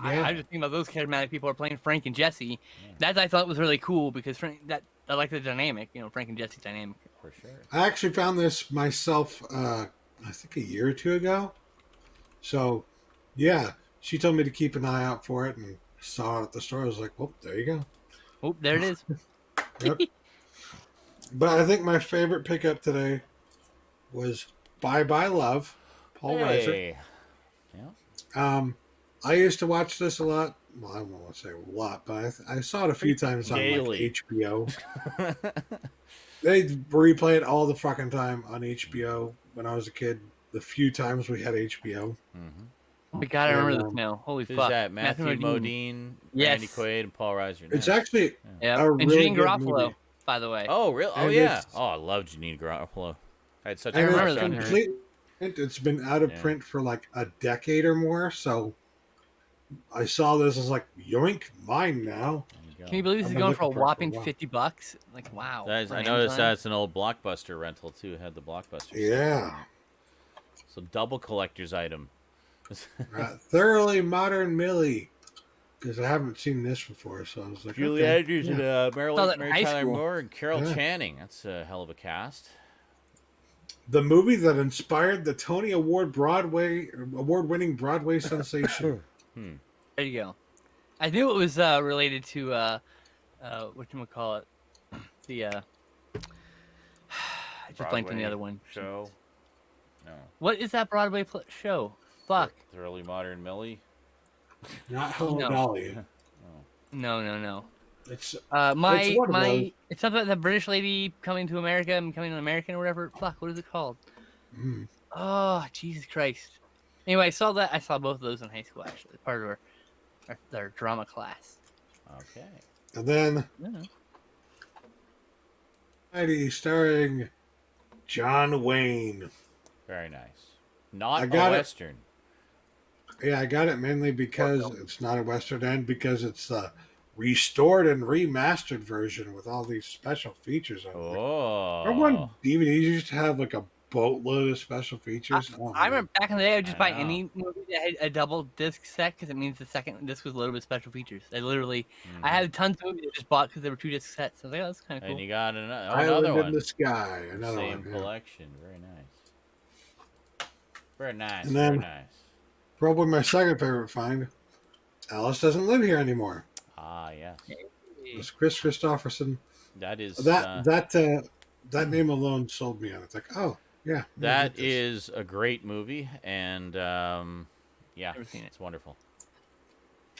Yeah. I just think about those charismatic people are playing Frank and Jesse. That I thought was really cool because I like the dynamic, Frank and Jesse dynamic. For sure. I actually found this myself, I think a year or two ago. So, yeah, she told me to keep an eye out for it and saw it at the store. I was like, well, there you go. Oh, there it is. Yep. But I think my favorite pickup today was Bye Bye Love, Paul Reiser. Hey. Yeah. I used to watch this a lot. Well, I won't say a lot, but I saw it a few times on like, Daily. HBO. They replay it all the fucking time on HBO when I was a kid. The few times we had HBO. Mm-hmm. Oh my God, I remember this now. Holy Who's fuck. that? Matthew Modine, Yes. Randy Quaid, and Paul Reiser. It's Nice. actually Yeah, a and really Janine good Garofalo, movie. by the way. Oh, really? Oh, And yeah. it's- Oh, I love Janine Garofalo. I had such I a remember crush on her. complete. It's been out of Yeah. print for like a decade or more. So I saw this. I was like, yoink, mine now. There you go. Can you believe this I've is been going for a looking for it for a whopping while. $50? Like, wow. That is, for I an noticed Amazon. that's an old Blockbuster rental, too. It had the Blockbuster. Yeah. So double collector's item. Thoroughly Modern Millie. Because I haven't seen this before. So I was like, Julie okay, Andrews and Saw Mary that in high Tyler school. Moore and Carol Yeah. Channing. That's a hell of a cast. The movie that inspired the Tony award-winning Broadway sensation. There you go. I knew it was related to, whatchamacallit, the, I just blanked on Broadway the other one. Show. No. What is that Broadway show? Fuck. Thoroughly Modern Millie. Not Hello No. Dolly. No. It's My one of those. it's something about the British lady coming to America and becoming an American or whatever. Fuck, what is it called? mm, Oh, Jesus Christ. Anyway, I saw both of those in high school actually, part of our drama class. Okay. and then Yeah. Heidi starring John Wayne. Very nice. Not I a got it. Western. Yeah, I got it mainly because it's not a Western and because it's the restored and remastered version with all these special features on it. Oh. Remember when DVDs used to have like a boatload of special features? Oh, I remember back in the day, I would just I buy know. any movie that had a double disc set because it means the second disc was loaded with special features. I had tons of movies I just bought because there were 2 disc sets. I was like, oh, that's kind of cool. And you got another Island one. in the Sky. Another Same one. Yeah. collection. Very nice. Very nice. And then- Very nice. Probably my second favorite find. Alice doesn't live here anymore. Ah, yes. It's Chris Christopherson. That is That name alone sold me on it. It's like, oh yeah, that I get this. is a great movie, and yeah, Never seen it. it's wonderful.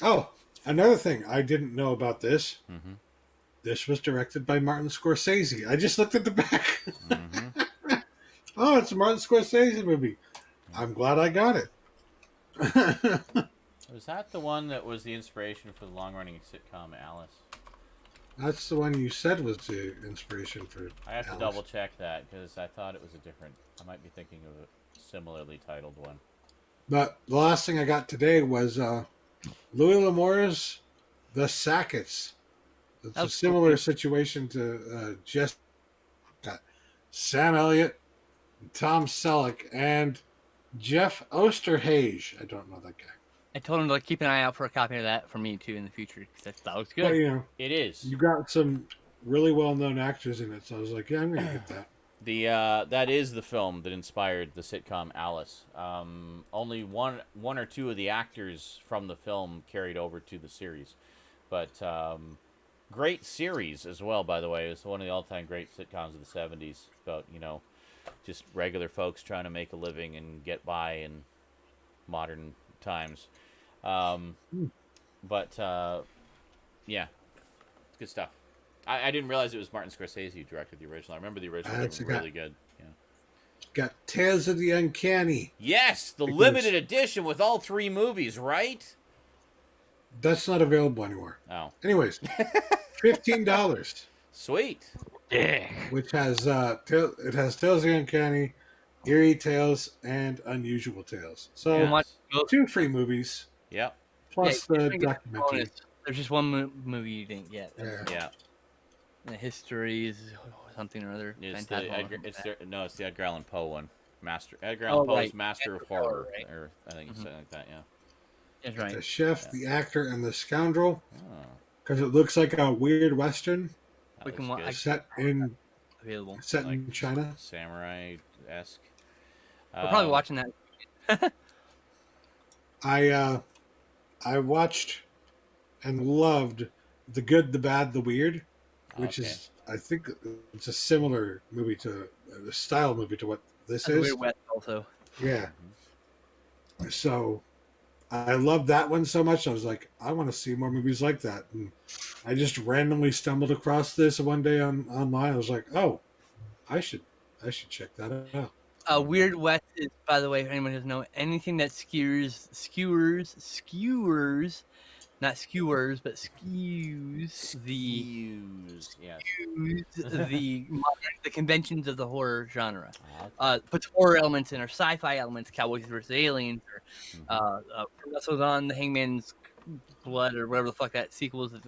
Oh, another thing I didn't know about this. Mm-hmm. This was directed by Martin Scorsese. I just looked at the back. Mm-hmm. Oh, it's a Martin Scorsese movie. I'm glad I got it. Was that the one that was the inspiration for the long-running sitcom Alice? That's the one you said was the inspiration for I have to Alice. double check that because I thought it was a different. I might be thinking of a similarly titled one. But the last thing I got today was Louis L'Amour's The Sackets. It's a similar situation to Jess. Got Sam Elliott, Tom Selleck, and Jeff Osterhage. I don't know that guy. I told him to keep an eye out for a copy of that for me too in the future because that looks But, good. you know, It is. you got some really well-known actors in it, so I was like, yeah, I'm gonna get that. That is the film that inspired the sitcom Alice. Only one or two of the actors from the film carried over to the series, but great series as well. By the way, it's one of the all-time great sitcoms of the '70s about just regular folks trying to make a living and get by in modern times. But yeah, good stuff. I didn't realize it was Martin Scorsese who directed the original. I remember the original was really good. Yeah. Got Tales of the Uncanny. Yes, the limited edition with all 3 movies, right? That's not available anymore. Oh, Anyways, $15, sweet. Yeah. which has it has Tales of the Uncanny, Eerie Tales, and Unusual Tales. So Yes. 2 free movies Yep. plus Yeah, the documentary. There's just one movie you didn't get. Yeah. Yeah. The Histories, something or other. It's Phantasmal the or Edgar, something like it's the Edgar Allan Poe one. Edgar Allan Poe's right. Master of Master of Horror, Horror, right. or I think it's something like that. Yeah. that. That's right. The Chef, the Actor, and the Scoundrel, Oh, because it looks like a weird western that We can looks wa- good. set in Available. in China. Samurai-esque. We're probably watching that. I watched and loved The Good, the Bad, the Weird, which Okay. is, I think, it's a similar movie to a style movie to what this And the is. Weird West also. Yeah. So I love that one so much. I was like, I want to see more movies like that. And I just randomly stumbled across this one day online. I was like, oh, I should check that out. Weird West is, by the way, if anyone doesn't know, anything that skewers, not skewers, but skews Yes. the conventions of the horror genre. Okay. Puts horror elements in, or sci-fi elements, Cowboys versus Aliens, or Wrestles on the Hangman's Blood, or whatever the fuck that sequel is, the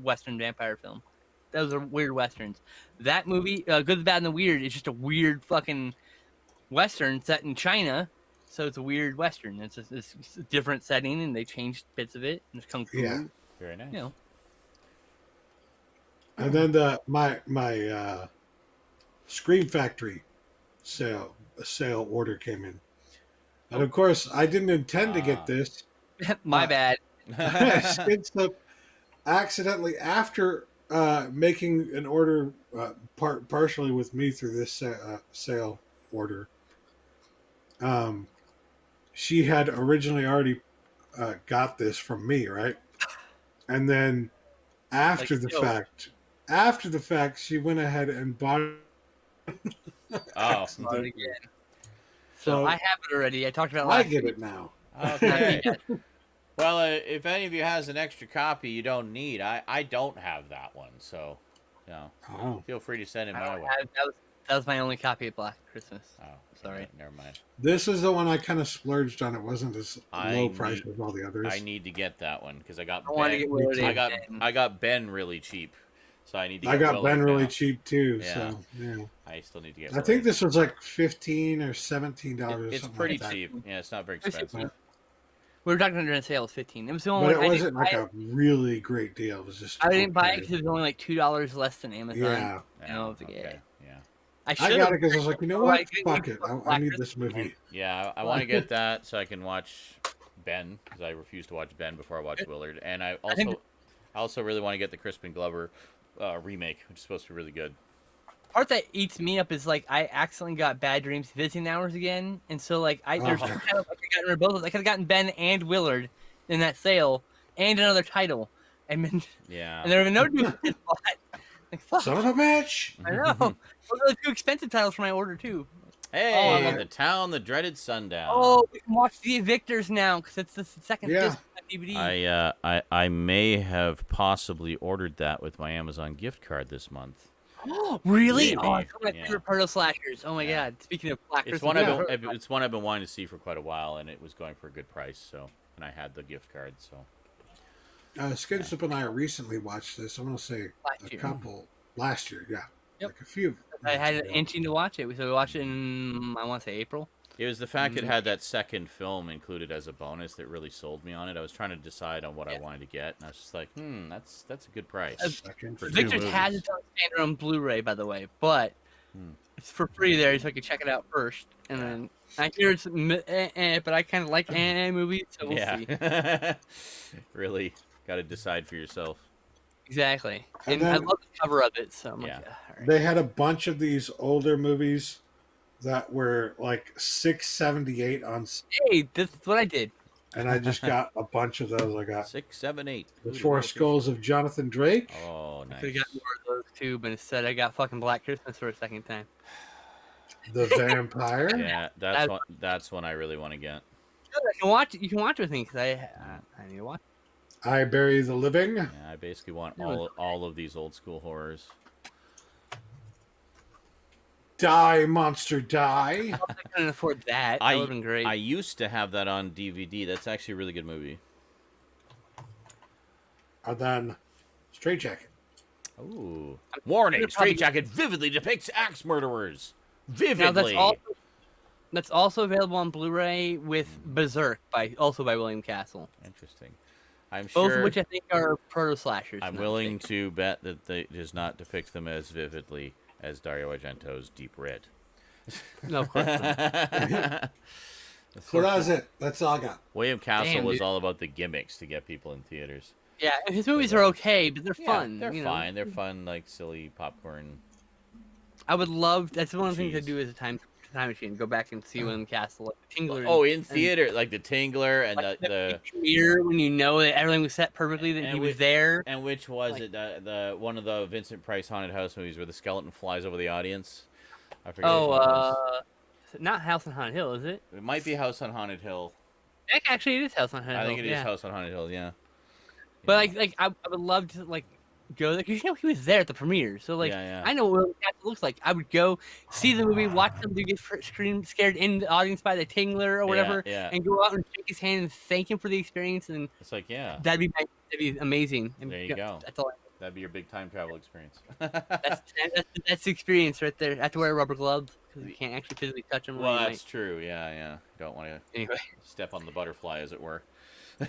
Western vampire film. Those are weird westerns. That movie, Good, the Bad, and the Weird, is just a weird fucking Western set in China, so it's a weird Western. It's a different setting, and they changed bits of it. And it's kung fu. Yeah. Very nice. You know. And then my Scream Factory sale order came in. And of course, I didn't intend to get this. My bad. Skinslip accidentally, after making an order partially with me through this sale order, she had originally already got this from me, right? And then after the fact, she went ahead and bought it. Oh, Start again. So I have it already. I talked about it I last get week. it now. okay. Well, if any of you has an extra copy you don't need, I don't have that one, so Oh. feel free to send it I my don't way. have, that was my only copy of Black Christmas. Oh, Sorry. never mind. This is the one I kind of splurged on. It wasn't as I low price need- as all the others. I need to get that one because I got I want to Ben. get Willard I in got Ben. I got Ben really cheap, so I need to. I Get got Willard Ben really now. cheap too. Yeah. So yeah, I still need to get. I think Willard. this was like $15 or $17. It's something pretty like that. cheap. Yeah, it's not very It's expensive. 15. We were talking under a sale. It was 15. It was the only But one it I wasn't didn't like buy. a really great deal. It was just. I didn't buy it okay. because it was only like $2 less than Amazon. Yeah, You know, to get okay. it. Yeah. I I should got it because I was like, you know Oh, what? I did Fuck get it. I Black need Christmas. this movie. Yeah, I want to get that so I can watch Ben because I refuse to watch Ben before I watch Willard, and I also really want to get the Crispin Glover remake, which is supposed to be really good. part that eats me up is like I accidentally got Bad Dreams Visiting Hours again, and so like there's Oh. two titles I could have gotten rid of both. I could have gotten Ben and Willard in that sale, and another title, and then Yeah. and there have been no new spot. Like fuck, Son of a bitch! I know. Those are the two expensive titles for my order too. Hey, love The Town, the Dreaded Sundown. Oh, we can watch The Evictors now because it's the second Yeah. disc on DVD. I may have possibly ordered that with my Amazon gift card this month. Really? Maybe. Oh, it's one of my Yeah. favorite proto slashers. Oh my Yeah. god! Speaking of Black It's Christmas, one I've been wanting to see for quite a while, and it was going for a good price. So, and I had the gift card. So, Skinslip and I recently watched this. I want to say Last year. last year. Yeah, Yep. like a few. I had an months ago. inching to watch it, so we watched it in I want to say April. it was the fact it had that second film included as a bonus that really sold me on it. I was trying to decide on what I wanted to get, and I was just like, that's a good price. Second For for two Victor's movies. has its own standalone Blu-ray, by the way, but it's for free there, so I could check it out first. And then I hear it's, but I kind of like movies, so we'll see. Really, got to decide for yourself. Exactly, And and I then- love the cover of it. So I'm Yeah. like, all right. They had a bunch of these older movies that were like $6.78 on, Hey, this is what I did. and I just got a bunch of those. I got 6, 7, 8. The Four Skulls of Jonathan Drake. Oh, I nice. could have gotten more of those too, but instead I got fucking Black Christmas for a second time. The Vampire. Yeah, that's one I really want to get. You can watch it. You can watch it with me because I need to watch. I Bury the Living. Yeah, I basically want all of these old school horrors. Die, Monster, Die. I couldn't afford that. That would have been great. I used to have that on DVD. That's actually a really good movie. And then Straight Jacket. Ooh. Warning, You're probably- Straight Jacket vividly depicts axe murderers. Now Vividly. that's also available on Blu-ray with Berserk by William Castle. Interesting. I'm Both sure of which I think are proto slashers. I'm willing to bet that it does not depict them as vividly as Dario Argento's Deep Red. No, of course not. So that was it. That's all I got. William Castle Damn, was dude. all about the gimmicks to get people in theaters. Yeah, and his movies are okay, but they're fun. They're you know? fine. They're fun, like silly popcorn. I would love. That's one of the things I Jeez. do as a time machine. Go back and see William Castle, like the Tingler. Oh, in theater, like the Tingler and like the premiere when you know that everything was set perfectly, that And he we- was there. and which was Like- it? The one of the Vincent Price haunted house movies where the skeleton flies over the audience. I forget. which one it was. Not House on Haunted Hill, is it? It might be House on Haunted Hill. Actually, it is House on Haunted Hill. I think it is yeah. House on Haunted Hill. Yeah. But I would love to go there because he was there at the premiere. So Yeah. I know what William Castle looks like. I would go see the movie, watch somebody get scared in the audience by the Tingler or whatever, Yeah. and go out and shake his hand and thank him for the experience. And It's like, yeah, that'd be amazing. And There you go. That's all. that'd be your big time travel experience. That's the experience right there. I have to wear rubber gloves because you can't actually physically touch them. Well, that's true. Yeah. Don't want to Anyway, step on the butterfly, as it were.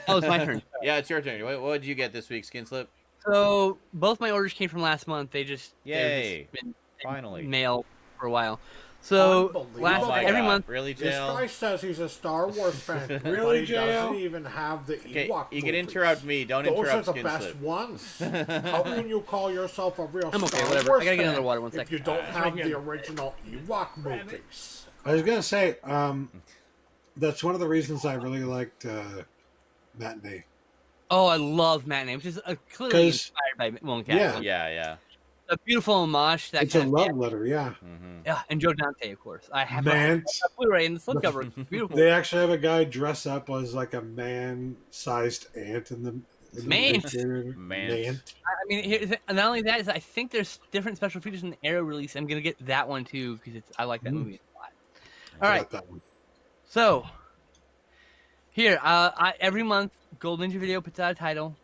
oh, it's my turn. Yeah, it's your turn. What did you get this week, Skinslip? So both my orders came from last month. They've Yay. just been Finally. mail for a while. So Unbelievable. Oh my every God. month. Really, This Jail? guy says he's a Star Wars fan, but Really, he JL? doesn't even have the Okay, Ewok you can movies. interrupt me. Don't Those interrupt are the best Skinslip. ones. How can you call yourself a real I'm okay, Star whatever. Wars I gotta get fan another water, one if second. you don't Alright, have right the here. original Ewok movies? I was gonna say, that's one of the reasons I really liked Matinee. Oh, I love Matinee, which is clearly 'Cause- inspired by William yeah. Castle. Yeah. A beautiful homage. To that It's a kind of, love letter, yeah. Mm-hmm. yeah, and Joe Dante, of course. I have Man, a Blu-ray in the slipcover. It's beautiful. they actually have a guy dress up as like a man-sized ant in the Man. picture. Man. I mean, not only that is I think there's different special features in the Arrow release. I'm gonna get that one too because I like that movie a lot. All right, That one. so here, every month, Gold Ninja Video puts out a title.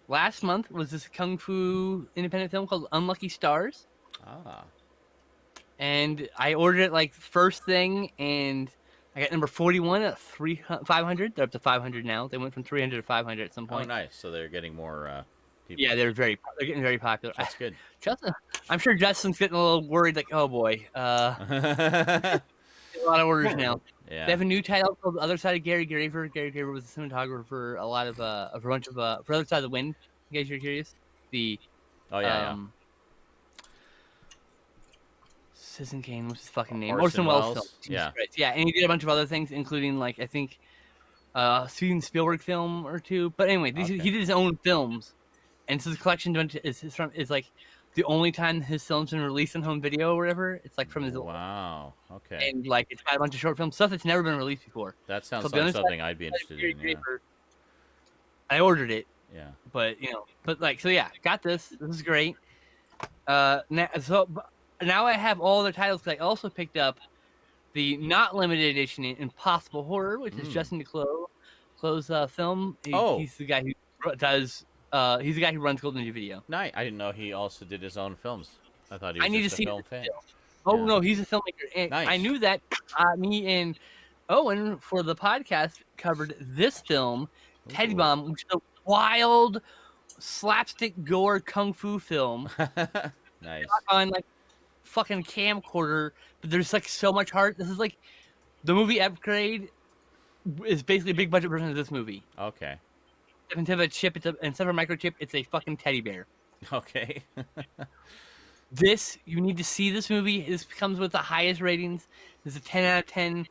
Last month was this kung fu independent film called Unlucky Stars, Ah. and I ordered it like first thing, and I got number 41 at 500. They're up to 500 now. They went from 300 to 500 at some Oh, point. nice. So they're getting more people. Yeah, they're getting very popular. That's good. Justin, I'm sure Justin's getting a little worried, like, oh boy, Yeah. a lot of orders now. They have a new title called The Other Side of Gary Graver. Gary Graver was a cinematographer for a lot of for a bunch of for Other Side of the Wind. In case you're curious, the Oh, yeah. Citizen Kane, what's his fucking name? Orson Orson Welles. Welles? Film. Jesus Yeah. Christ. Yeah, and he did a bunch of other things, including like I think Steven Spielberg film or two. But anyway, Okay. he did his own films, and so the collection is like the only time his film's been released on home video or whatever. It's like from his Wow. Okay. and like it's got a bunch of short film stuff that's never been released before. That sounds So like honest, something I'd be interested in. Yeah. I ordered it, Yeah. but so yeah, got this. This is great. Now I have all the titles. 'Cause I also picked up the not limited edition Impossible Horror, which is Justin DeClo's film. He's the guy who does. He's the guy who runs Golden Ninja Video. Nice. I didn't know he also did his own films. I thought he was need just to a see film fan. Oh Yeah. no, he's a filmmaker. And Nice. I knew that. Me and Owen for the podcast covered this film, Teddy Ooh. Bomb, which is a wild slapstick gore kung fu film Nice. on like fucking camcorder, but there's like so much heart. This is like the movie Upgrade is basically a big budget version of this movie. Okay. Instead of a chip, instead of a microchip, it's a fucking teddy bear. Okay. You need to see this movie. This comes with the highest ratings. This is a 10 out of 10.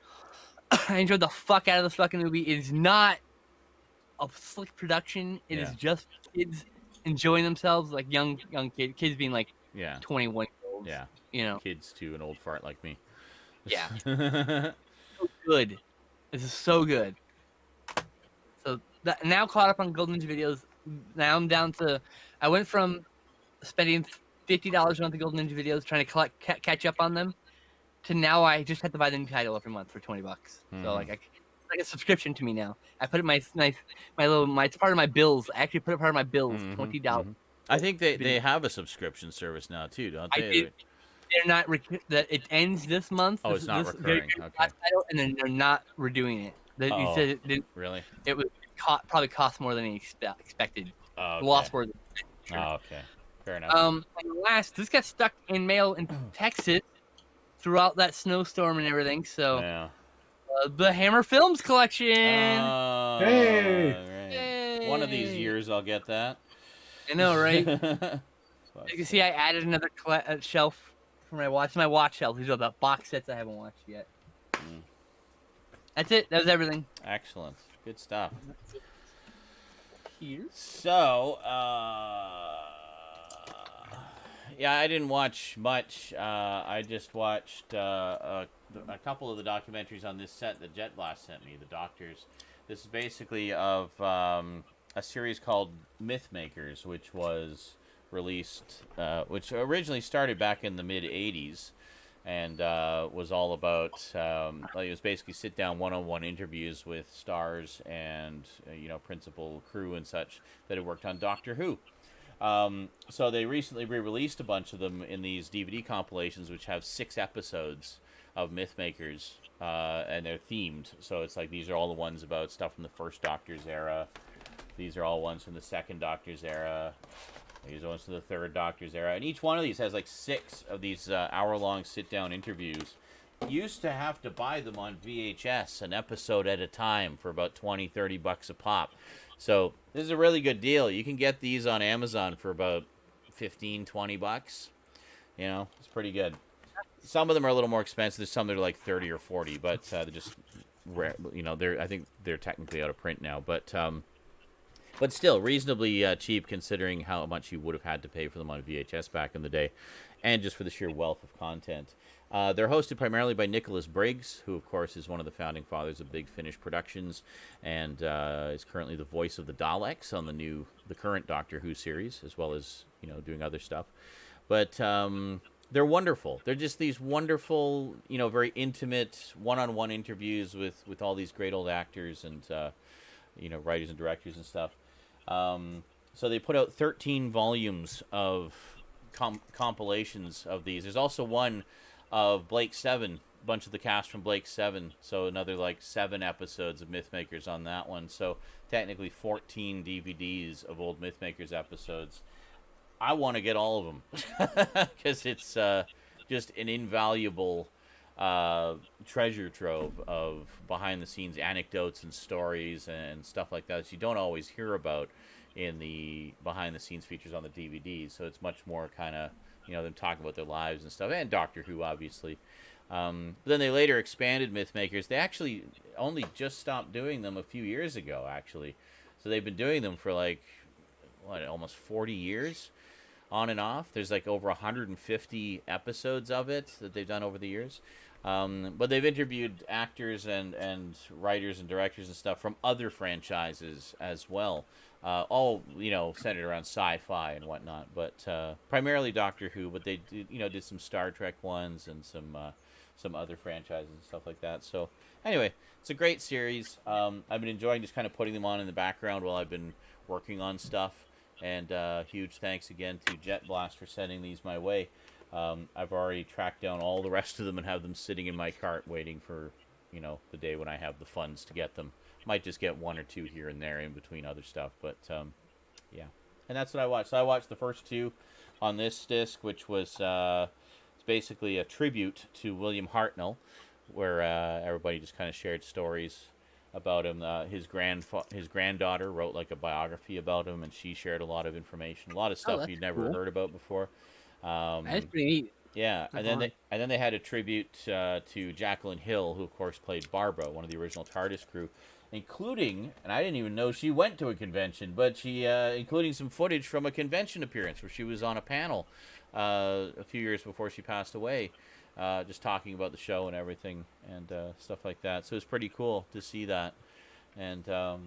I enjoyed the fuck out of this fucking movie. It is not a slick production. It is just kids enjoying themselves, like young kids being like 21 year olds. Yeah. Kids to an old fart like me. Yeah. So good. This is so good. So now caught up on Golden Ninja videos. Now I'm down to. I went from spending $50 a month on Golden Ninja videos trying to catch up on them, to now I just have to buy the new title every month for $20. So like it's like a subscription to me now. I put it my it's part of my bills. I actually put it part of my bills. $20. I think they have a subscription service now too, don't they? They're not. It ends this month. Oh, it's not recurring. Okay. Title, and then they're not redoing it. You said it didn't. Really? It would probably cost more than he expected. Okay. Lost more than. Oh, okay. Fair enough. And this got stuck in mail in Texas throughout that snowstorm and everything. So, the Hammer Films collection. Hey! Yay! One of these years I'll get that. I know, right? You can see I added another shelf for my watch. My watch shelf. These are the box sets I haven't watched yet. That's it. That was everything. Excellent. Good stuff. Here. So, yeah, I didn't watch much. I just watched a couple of the documentaries on this set that Jet Blast sent me, The Doctors. This is basically of a series called Mythmakers, which was released, which originally started back in the mid-'80s, and was all about, it was basically sit-down one-on-one interviews with stars and, principal crew and such that had worked on Doctor Who. So they recently re-released a bunch of them in these DVD compilations, which have 6 episodes of Mythmakers, and they're themed. So it's like these are all the ones about stuff from the first Doctor's era. These are all ones from the second Doctor's era. These are ones from the third Doctor's era. And each one of these has like 6 of these hour-long sit-down interviews. Used to have to buy them on VHS, an episode at a time, for about $20-$30 a pop. So this is a really good deal. You can get these on Amazon for about $15-$20. It's pretty good. Some of them are a little more expensive. There's some that are like 30 or 40, but they're just rare. I think they're technically out of print now, but still reasonably cheap considering how much you would have had to pay for them on VHS back in the day, and just for the sheer wealth of content. They're hosted primarily by Nicholas Briggs, who, of course, is one of the founding fathers of Big Finish Productions, and is currently the voice of the Daleks on the current Doctor Who series, as well as doing other stuff. But they're wonderful. They're just these wonderful, very intimate one-on-one interviews with all these great old actors and writers and directors and stuff. So they put out 13 volumes of compilations of these. There's also one of Blake 7, a bunch of the cast from Blake 7, so another like 7 episodes of Mythmakers on that one. So technically 14 DVDs of old Mythmakers episodes. I want to get all of them because it's just an invaluable treasure trove of behind-the-scenes anecdotes and stories and stuff like that you don't always hear about in the behind-the-scenes features on the DVDs. So it's much more kind of, them talking about their lives and stuff, and Doctor Who, obviously. But then they later expanded Mythmakers. They actually only just stopped doing them a few years ago, actually. So they've been doing them for, almost 40 years. on and off. There's like over 150 episodes of it that they've done over the years. But they've interviewed actors and writers and directors and stuff from other franchises as well. All, centered around sci-fi and whatnot, but primarily Doctor Who. But they did some Star Trek ones and some other franchises and stuff like that. So anyway, it's a great series. I've been enjoying just kind of putting them on in the background while I've been working on stuff. And huge thanks again to Jet Blast for sending these my way. I've already tracked down all the rest of them and have them sitting in my cart waiting for, the day when I have the funds to get them. Might just get one or two here and there in between other stuff, but yeah. And that's what I watched. So I watched the first two on this disc, which was it's basically a tribute to William Hartnell, where everybody just kind of shared stories about him. His granddaughter wrote like a biography about him, and she shared a lot of information, a lot of stuff you'd never heard about before. That's pretty neat. Yeah, and then they had a tribute to Jacqueline Hill, who of course played Barbara, one of the original TARDIS crew, including, and I didn't even know she went to a convention, but she including some footage from a convention appearance where she was on a panel a few years before she passed away, just talking about the show and everything and stuff like that. So it was pretty cool to see that, and to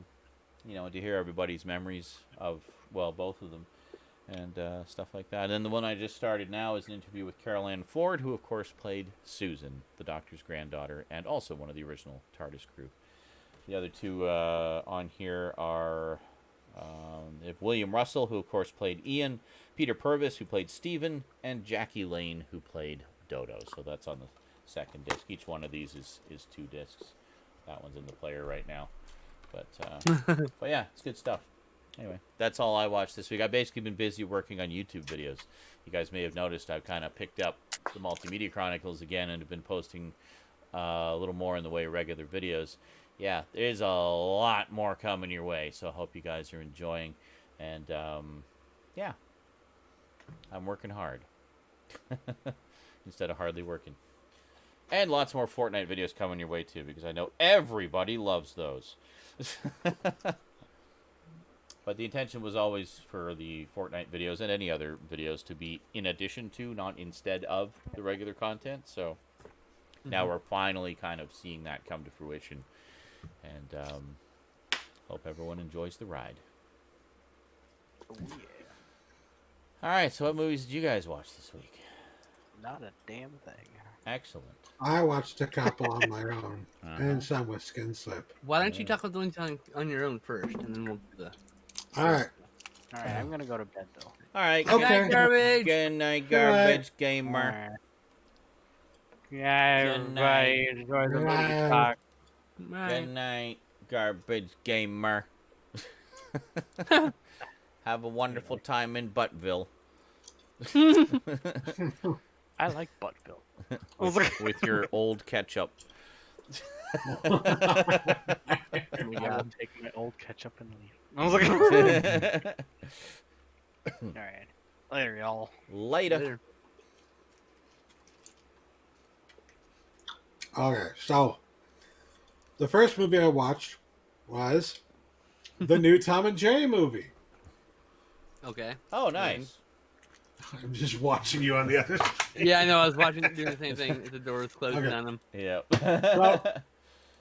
hear everybody's memories of both of them. And stuff like that. And the one I just started now is an interview with Carol Ann Ford, who, of course, played Susan, the Doctor's granddaughter, and also one of the original TARDIS crew. The other two on here are William Russell, who, of course, played Ian, Peter Purvis, who played Stephen, and Jackie Lane, who played Dodo. So that's on the second disc. Each one of these is 2 discs. That one's in the player right now. But yeah, it's good stuff. Anyway, that's all I watched this week. I've basically been busy working on YouTube videos. You guys may have noticed I've kind of picked up the Multimedia Chronicles again and have been posting a little more in the way of regular videos. Yeah, there's a lot more coming your way, so I hope you guys are enjoying. And, yeah, I'm working hard instead of hardly working. And lots more Fortnite videos coming your way, too, because I know everybody loves those. But the intention was always for the Fortnite videos and any other videos to be in addition to, not instead of, the regular content. So now we're finally kind of seeing that come to fruition. And hope everyone enjoys the ride. Oh, yeah. All right, so what movies did you guys watch this week? Not a damn thing. Excellent. I watched a couple on my own, and some with Skinslip. Why don't you talk about the ones on your own first, and then we'll do the... All right. All right, I'm gonna go to bed though. All right. Okay. Good night, garbage. Good night, garbage gamer. Alright. Yeah, everybody enjoy the movie talk. Good night, garbage gamer. Have a wonderful time in Buttville. I like Buttville. with your old ketchup. I will take my old ketchup and leave. I was like, alright. Later, y'all. Later. Okay, so the first movie I watched was the new Tom and Jerry movie. Okay. Oh, nice. I'm just watching you on the other side. Yeah, I know. I was watching, doing the same thing. The door was closing Okay. on them. Yeah. Well,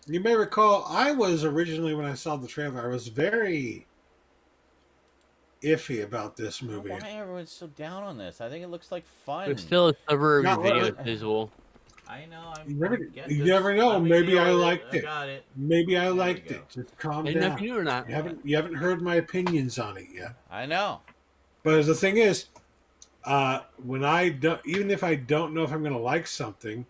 you may recall, I was originally, when I saw the trailer, I was very iffy about this movie. Why everyone's so down on this? I think it looks like fun. There's still a suburb Not video really. visual. I know. You never know. Maybe I liked it. Got it. Maybe I we liked go. it. Just calm I didn't know if down. you knew or not. You haven't heard my opinions on it yet. I know. But the thing is, when I don't, even if I don't know if I'm going to like something,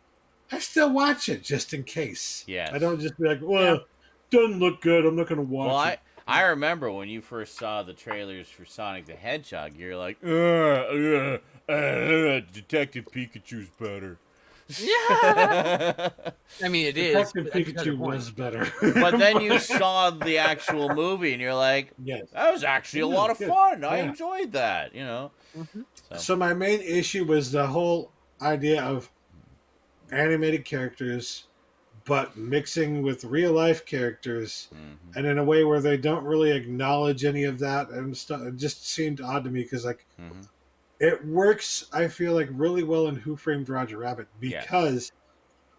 I still watch it just in case. Yes. I don't just be like, well, doesn't look good. I'm not going to watch Well, it. I remember when you first saw the trailers for Sonic the Hedgehog, you're like, Detective Pikachu's better. Yeah. I mean, it is. Detective but that's the Pikachu point. was better. But then you saw the actual movie, and you're like, yes. that was actually a lot of Good. fun. I Yeah. enjoyed that, you know. So my main issue was the whole idea of animated characters, but mixing with real life characters, and in a way where they don't really acknowledge any of that and stuff. It just seemed odd to me because, like, it works, I feel like, really well in Who Framed Roger Rabbit because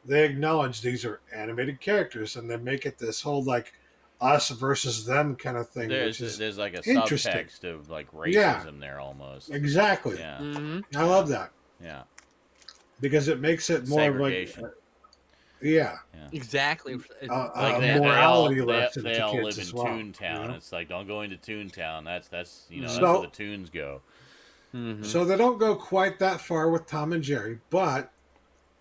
they acknowledge these are animated characters and they make it this whole like us versus them kind of thing. There's like a interesting. subtext of like racism there almost. Exactly. Yeah. Mm-hmm. I love that. Yeah. Because it makes it more of like Exactly. Like morality they lesson they to all kids live in as well. Toontown. You know? It's like, don't go into Toontown. That's that's So- where the tunes go. Mm-hmm. So they don't go quite that far with Tom and Jerry, but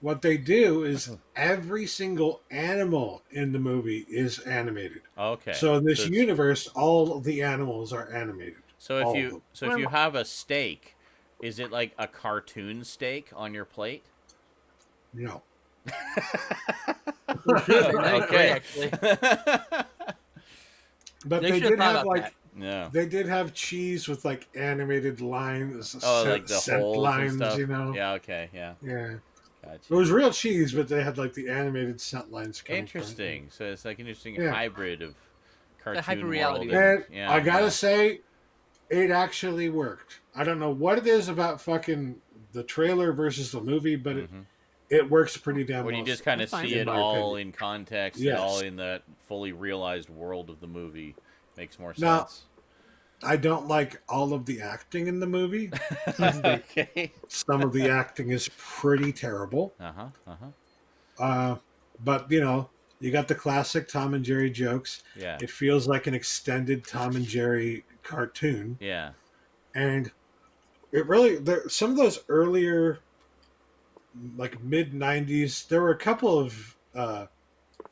what they do is every single animal in the movie is animated. Okay. So in this it's- universe, all of the animals are animated. So if all of you them. if you have a steak, is it like a cartoon steak on your plate? No. Okay. Actually. But They they should did have thought have about like that. Yeah. they did have cheese with like animated lines, Oh, like the scent holes lines, and stuff. you know. Yeah. Okay. Yeah. Yeah. Gotcha. It was real cheese, but they had like the animated scent lines coming from it. Interesting. So it's like an interesting Yeah. hybrid of cartoon hyper-reality. world And yeah, I gotta yeah. say, it actually worked. I don't know what it is about fucking the trailer versus the movie, but Mhm. it works pretty damn When well. you just kind of That's fine. see in it my all opinion. in context Yes. and all in that fully realized world of the movie, makes more Now- sense. I don't like all of the acting in the movie. Okay. Some of the acting is pretty terrible. But you know, you got the classic Tom and Jerry jokes. Yeah. It feels like an extended Tom and Jerry cartoon, Yeah. and it really some of those earlier, like mid '90s. There were a couple of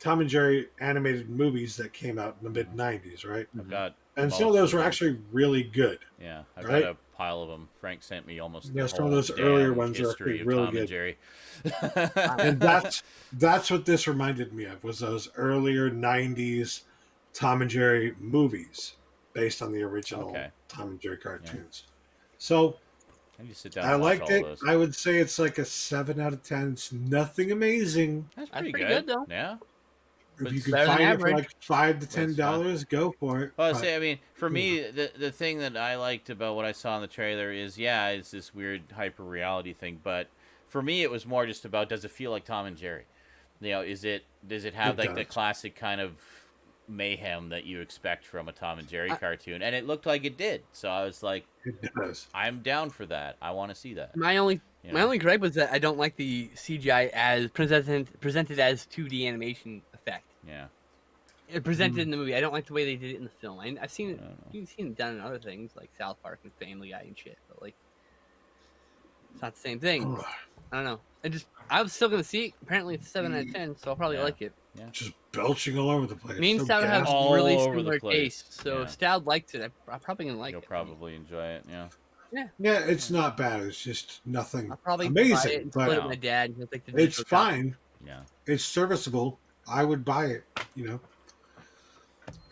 Tom and Jerry animated movies that came out in the mid '90s, right? I've got And some of most those were them. actually really good. Yeah, I've right? got a pile of them. Frank sent me almost Yeah, the some of whole those earlier damn ones are history actually of really Tom good. and Jerry. And that's what this reminded me of, was those earlier '90s Tom and Jerry movies based on the original Okay. Tom and Jerry cartoons. So I need to sit down I and watch liked all it. those. I would say it's like a 7 out of 10. It's nothing amazing. That's That's pretty pretty good. good, though. Yeah. If But you it's can better than find it for average. like $5 to That's fine. $10, go for it. Well, But- see, I mean, for me, the thing that I liked about what I saw in the trailer is, yeah, it's this weird hyper reality thing, but for me, it was more just about, does it feel like Tom and Jerry? You know, does it have It like the does. classic kind of mayhem that you expect from a Tom and Jerry cartoon? And it looked like it did. So I was like, It does. I'm down for that. I want to see that. My only you my know? only gripe was that I don't like the CGI as presented as 2D animation effect. Yeah. It presented in the movie. I don't like the way they did it in the film. I've seen I it. don't know. You've seen it done in other things like South Park and Family Guy and shit, but like it's not the same thing. Ugh, I don't know. I was still gonna see it. Apparently, it's 7 out of 10, so I'll probably Yeah. like it. just belching all over the place. Me and So Stout have gassy. All really over the similar place. tastes, so Yeah. if Stout likes it, I'm probably gonna like You'll it. probably enjoy it. Yeah. Yeah, it's not bad. It's just nothing I'll probably buy amazing, it and but split it with my dad. He'll take the it's digital copy. fine. Yeah. It's serviceable. I would buy it, you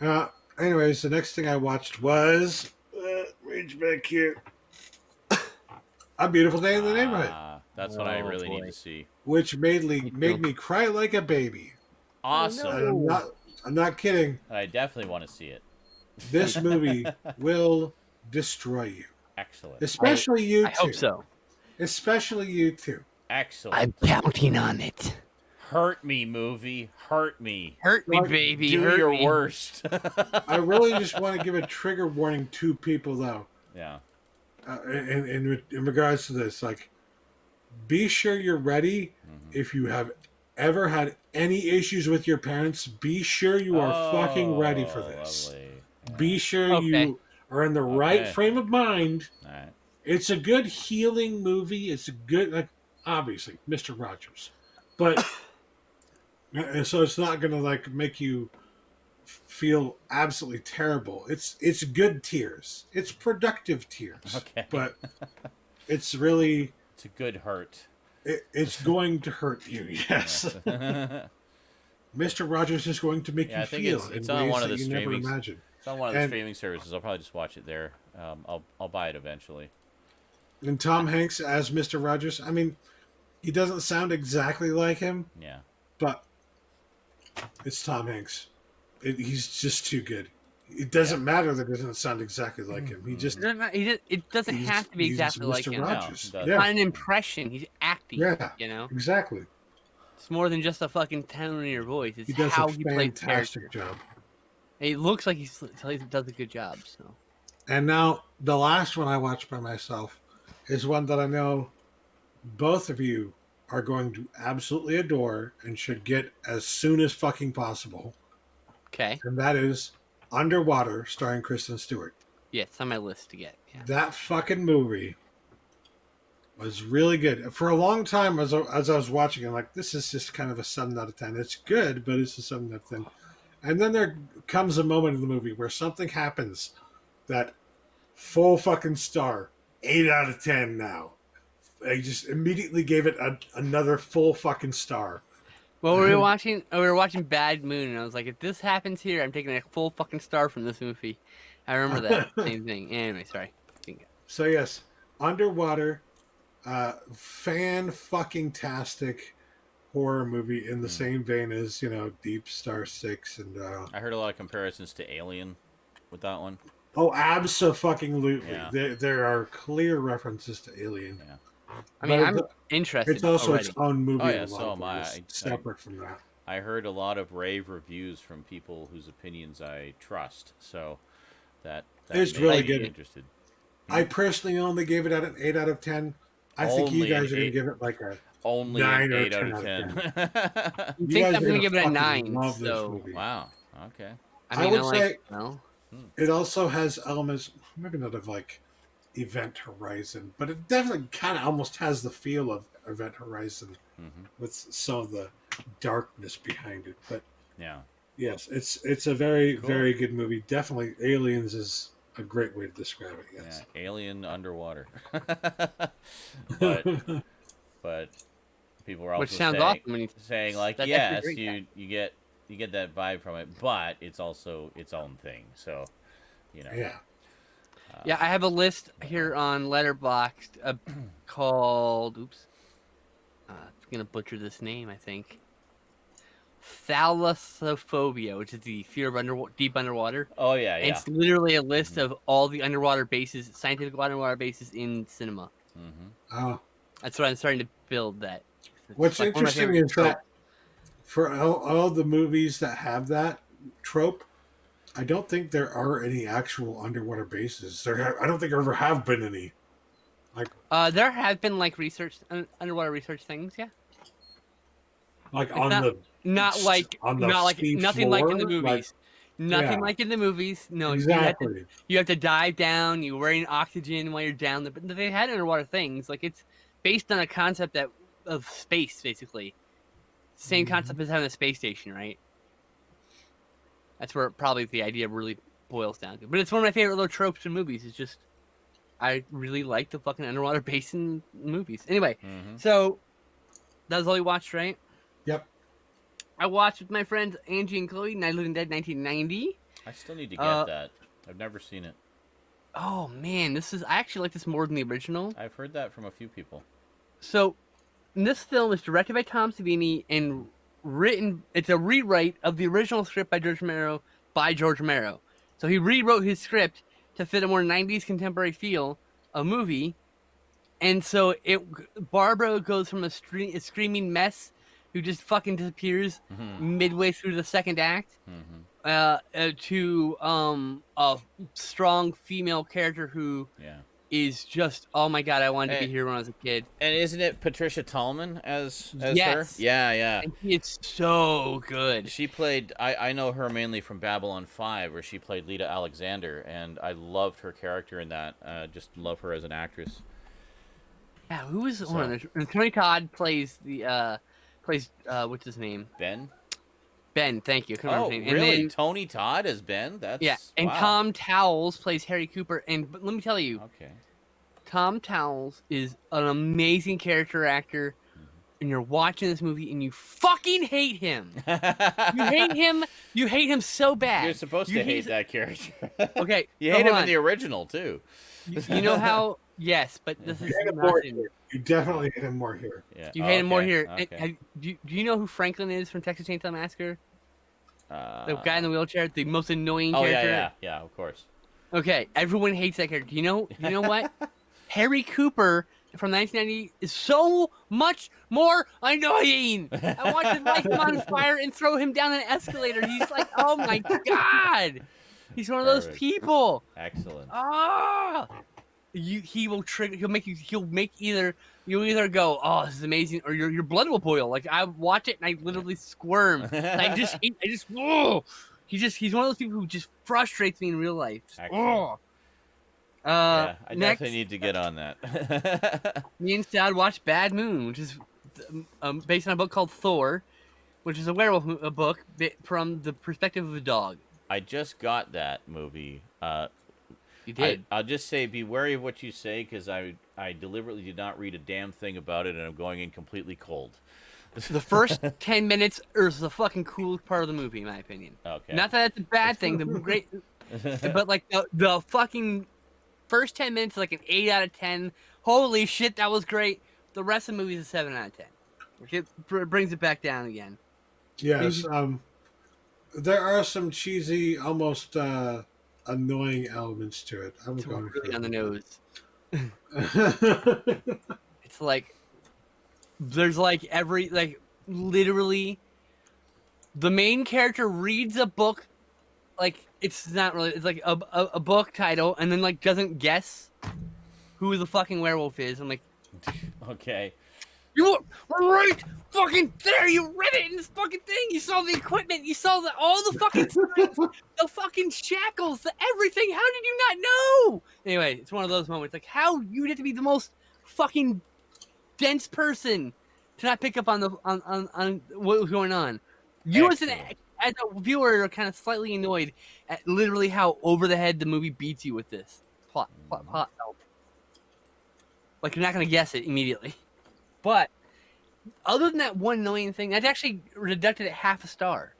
know. Anyways, the next thing I watched was reach back here. A Beautiful Day in the Neighborhood, That's what I Oh, really need boy. to see. which made me cry like a baby. Awesome. And I'm not kidding. I definitely want to see it. This movie will destroy you, Excellent. especially you I two. hope so. Especially you two. Excellent. counting on it. Hurt me, movie. Hurt me. Hurt me, Like, baby. Do hurt your me. worst. I really just want to give a trigger warning to people, though. Yeah. In regards to this, like, be sure you're ready. If you have ever had any issues with your parents, be sure you are fucking ready for this. Lovely. Yeah. Be sure Okay. you are in the right Okay. frame of mind. All right. It's a good healing movie. It's a good, like, obviously, Mr. Rogers, but and so it's not gonna like make you feel absolutely terrible. It's good tears. It's productive tears. Okay. But it's really It's a good hurt. it's going to hurt you. Yes, Yeah. Mr. Rogers is going to make Yeah, I you think feel it's in on ways one of that the you never streamings. imagined. It's on one of the And- streaming services. I'll probably just watch it there. I'll buy it eventually. And Tom Hanks as Mr. Rogers. I mean, he doesn't sound exactly like him, Yeah. but it's Tom Hanks. He's just too good. It doesn't matter that it doesn't sound exactly like him. He just It doesn't have to be exactly like Mr. him. Rogers. No, it It's Yeah, not an impression. He's acting. yeah, You know, exactly. it's more than just a fucking tone in your voice. It's He does how a he plays the character. fantastic job. It looks like he does a good job. So And now the last one I watched by myself is one that I know both of you are going to absolutely adore and should get as soon as fucking possible. okay, And that is Underwater, starring Kristen Stewart. yeah, it's on my list to get. Yeah. That fucking movie was really good. For a long time, as I was watching it, I'm like, this is just kind of a 7 out of 10. It's good, but it's a 7 out of 10. And then there comes a moment in the movie where something happens that full fucking star, 8 out of 10 now. I just immediately gave it another full fucking star. Well, we were watching. We were watching Bad Moon, and I was like, if this happens here, I'm taking a full fucking star from this movie. I remember that same thing. Anyway, sorry. So yes, Underwater, fan fucking tastic horror movie in the same vein as Deep Star 6 and I heard a lot of comparisons to Alien with that one. oh, abso-fucking-lutely. Yeah. There are clear references to Alien. Yeah. I mean, But I'm interested. it's also already. its own movie. Oh, in yeah, a lot so of am I. ways, separate from that. I heard a lot of rave reviews from people whose opinions I trust, so that It's made really me good. interested. I personally only gave it an 8 out of 10. I think you Only guys an are going to 8. give it like a Only 9 an or 8 out of 10. 10. I You think guys I'm are gonna give it a fucking 9. love this So movie. Wow. Okay. I mean, I would say no. it also has elements, maybe not of like Event Horizon, but it definitely kind of almost has the feel of Event Horizon with some of the darkness behind it. But Yeah. yes, it's a very Cool. very good movie. Definitely, Aliens is a great way to describe it. Yeah. Yes. Alien underwater. but people were also Which sounds saying, awesome when you saying like, that's yes, actually great, you get that vibe from it, but it's also its own thing. So, Yeah. Yeah, I have a list here on Letterboxd called. Oops, I'm gonna butcher this name. I think thalassophobia, which is the fear of deep underwater. Oh yeah, And yeah. it's literally a list of all the underwater bases, scientific underwater bases in cinema. Oh, That's what I'm starting to build. That. It's what's like one of my interesting favorite is tropes. that for all the movies that have that trope, I don't think there are any actual underwater bases. I don't think there ever have been any. There have been like underwater research things, yeah. Like It's on not- the Not like sea nothing like in the floor? movies. Nothing yeah. like in the movies. No, Exactly. you have to dive down. You're wearing oxygen while you're down there. But they had underwater things. Like it's based on a concept of space, basically. Same concept as having a space station, right? That's where probably the idea really boils down to. But it's one of my favorite little tropes in movies. It's just I really like the fucking underwater basin movies. Anyway, so that was all you watched, right? Yep. I watched with my friends Angie and Chloe, Night of the Living Dead 1990. I still need to get that. I've never seen it. Oh man, I actually like this more than the original. I've heard that from a few people. So, this film is directed by Tom Savini and written. It's a rewrite of the original script by George Romero. So he rewrote his script to fit a more 90s contemporary feel of movie. And so Barbara goes from a screaming mess who just fucking disappears midway through the second act to a strong female character who is just, oh my god, I wanted to be here when I was a kid. And isn't it Patricia Tallman as Yes. her? Yeah. And it's so good. She played, I know her mainly from Babylon 5, where she played Lita Alexander, and I loved her character in that. Just love her as an actress. Yeah, who is one of them? Tony Todd plays what's his name? Ben, thank you. Oh, really? Tony Todd as Ben? That's and wow. Tom Towles plays Harry Cooper. But let me tell you, Tom Towles is an amazing character actor. And you're watching this movie and you fucking hate him. You hate him. You hate him so bad. You're supposed to hate that character. Okay, you hate him in the original too. You know how? Yes, but this is you definitely hate him more here. Yeah. You hate him more here. Okay. Do you know who Franklin is from Texas Chainsaw Massacre? The guy in the wheelchair, the most annoying Oh character. yeah, of course. Okay, everyone hates that character. You know what? Harry Cooper from 1990 is so much more annoying. I want to light him on fire and throw him down an escalator. He's like, oh my god, he's one of those Perfect. people. Excellent. Ah, he will trigger. You'll either go, oh, this is amazing, or your blood will boil. Like I watch it and I literally squirm. Whoa. He's one of those people who just frustrates me in real life. Excellent. Yeah, I definitely need to get on that. Me and Stud watched Bad Moon, which is based on a book called Thor, which is a werewolf book from the perspective of a dog. I just got that movie. You did. I'll just say, be wary of what you say, because I deliberately did not read a damn thing about it, and I'm going in completely cold. The first 10 minutes is the fucking coolest part of the movie, in my opinion. Okay. Not that it's a bad thing, but like the fucking first 10 minutes, like an 8 out of 10. Holy shit, that was great. The rest of the movie is a 7 out of 10. It brings it back down again. Yes. There are some cheesy, almost annoying elements to it. I'm going really on the nose. nose. It's like there's like literally the main character reads a book, like it's not really, it's like a book title, and then like doesn't guess who the fucking werewolf is. I'm like, Okay. you were right fucking there. You read it in this fucking thing. You saw the equipment. You saw all the fucking strings, the fucking shackles, the everything. How did you not know? Anyway, it's one of those moments. Like, how you have to be the most fucking dense person to not pick up on what was going on. You as a viewer are kind of slightly annoyed at literally how over the head the movie beats you with this plot. Like you're not gonna guess it immediately. But other than that one annoying thing, that's actually deducted at half a star.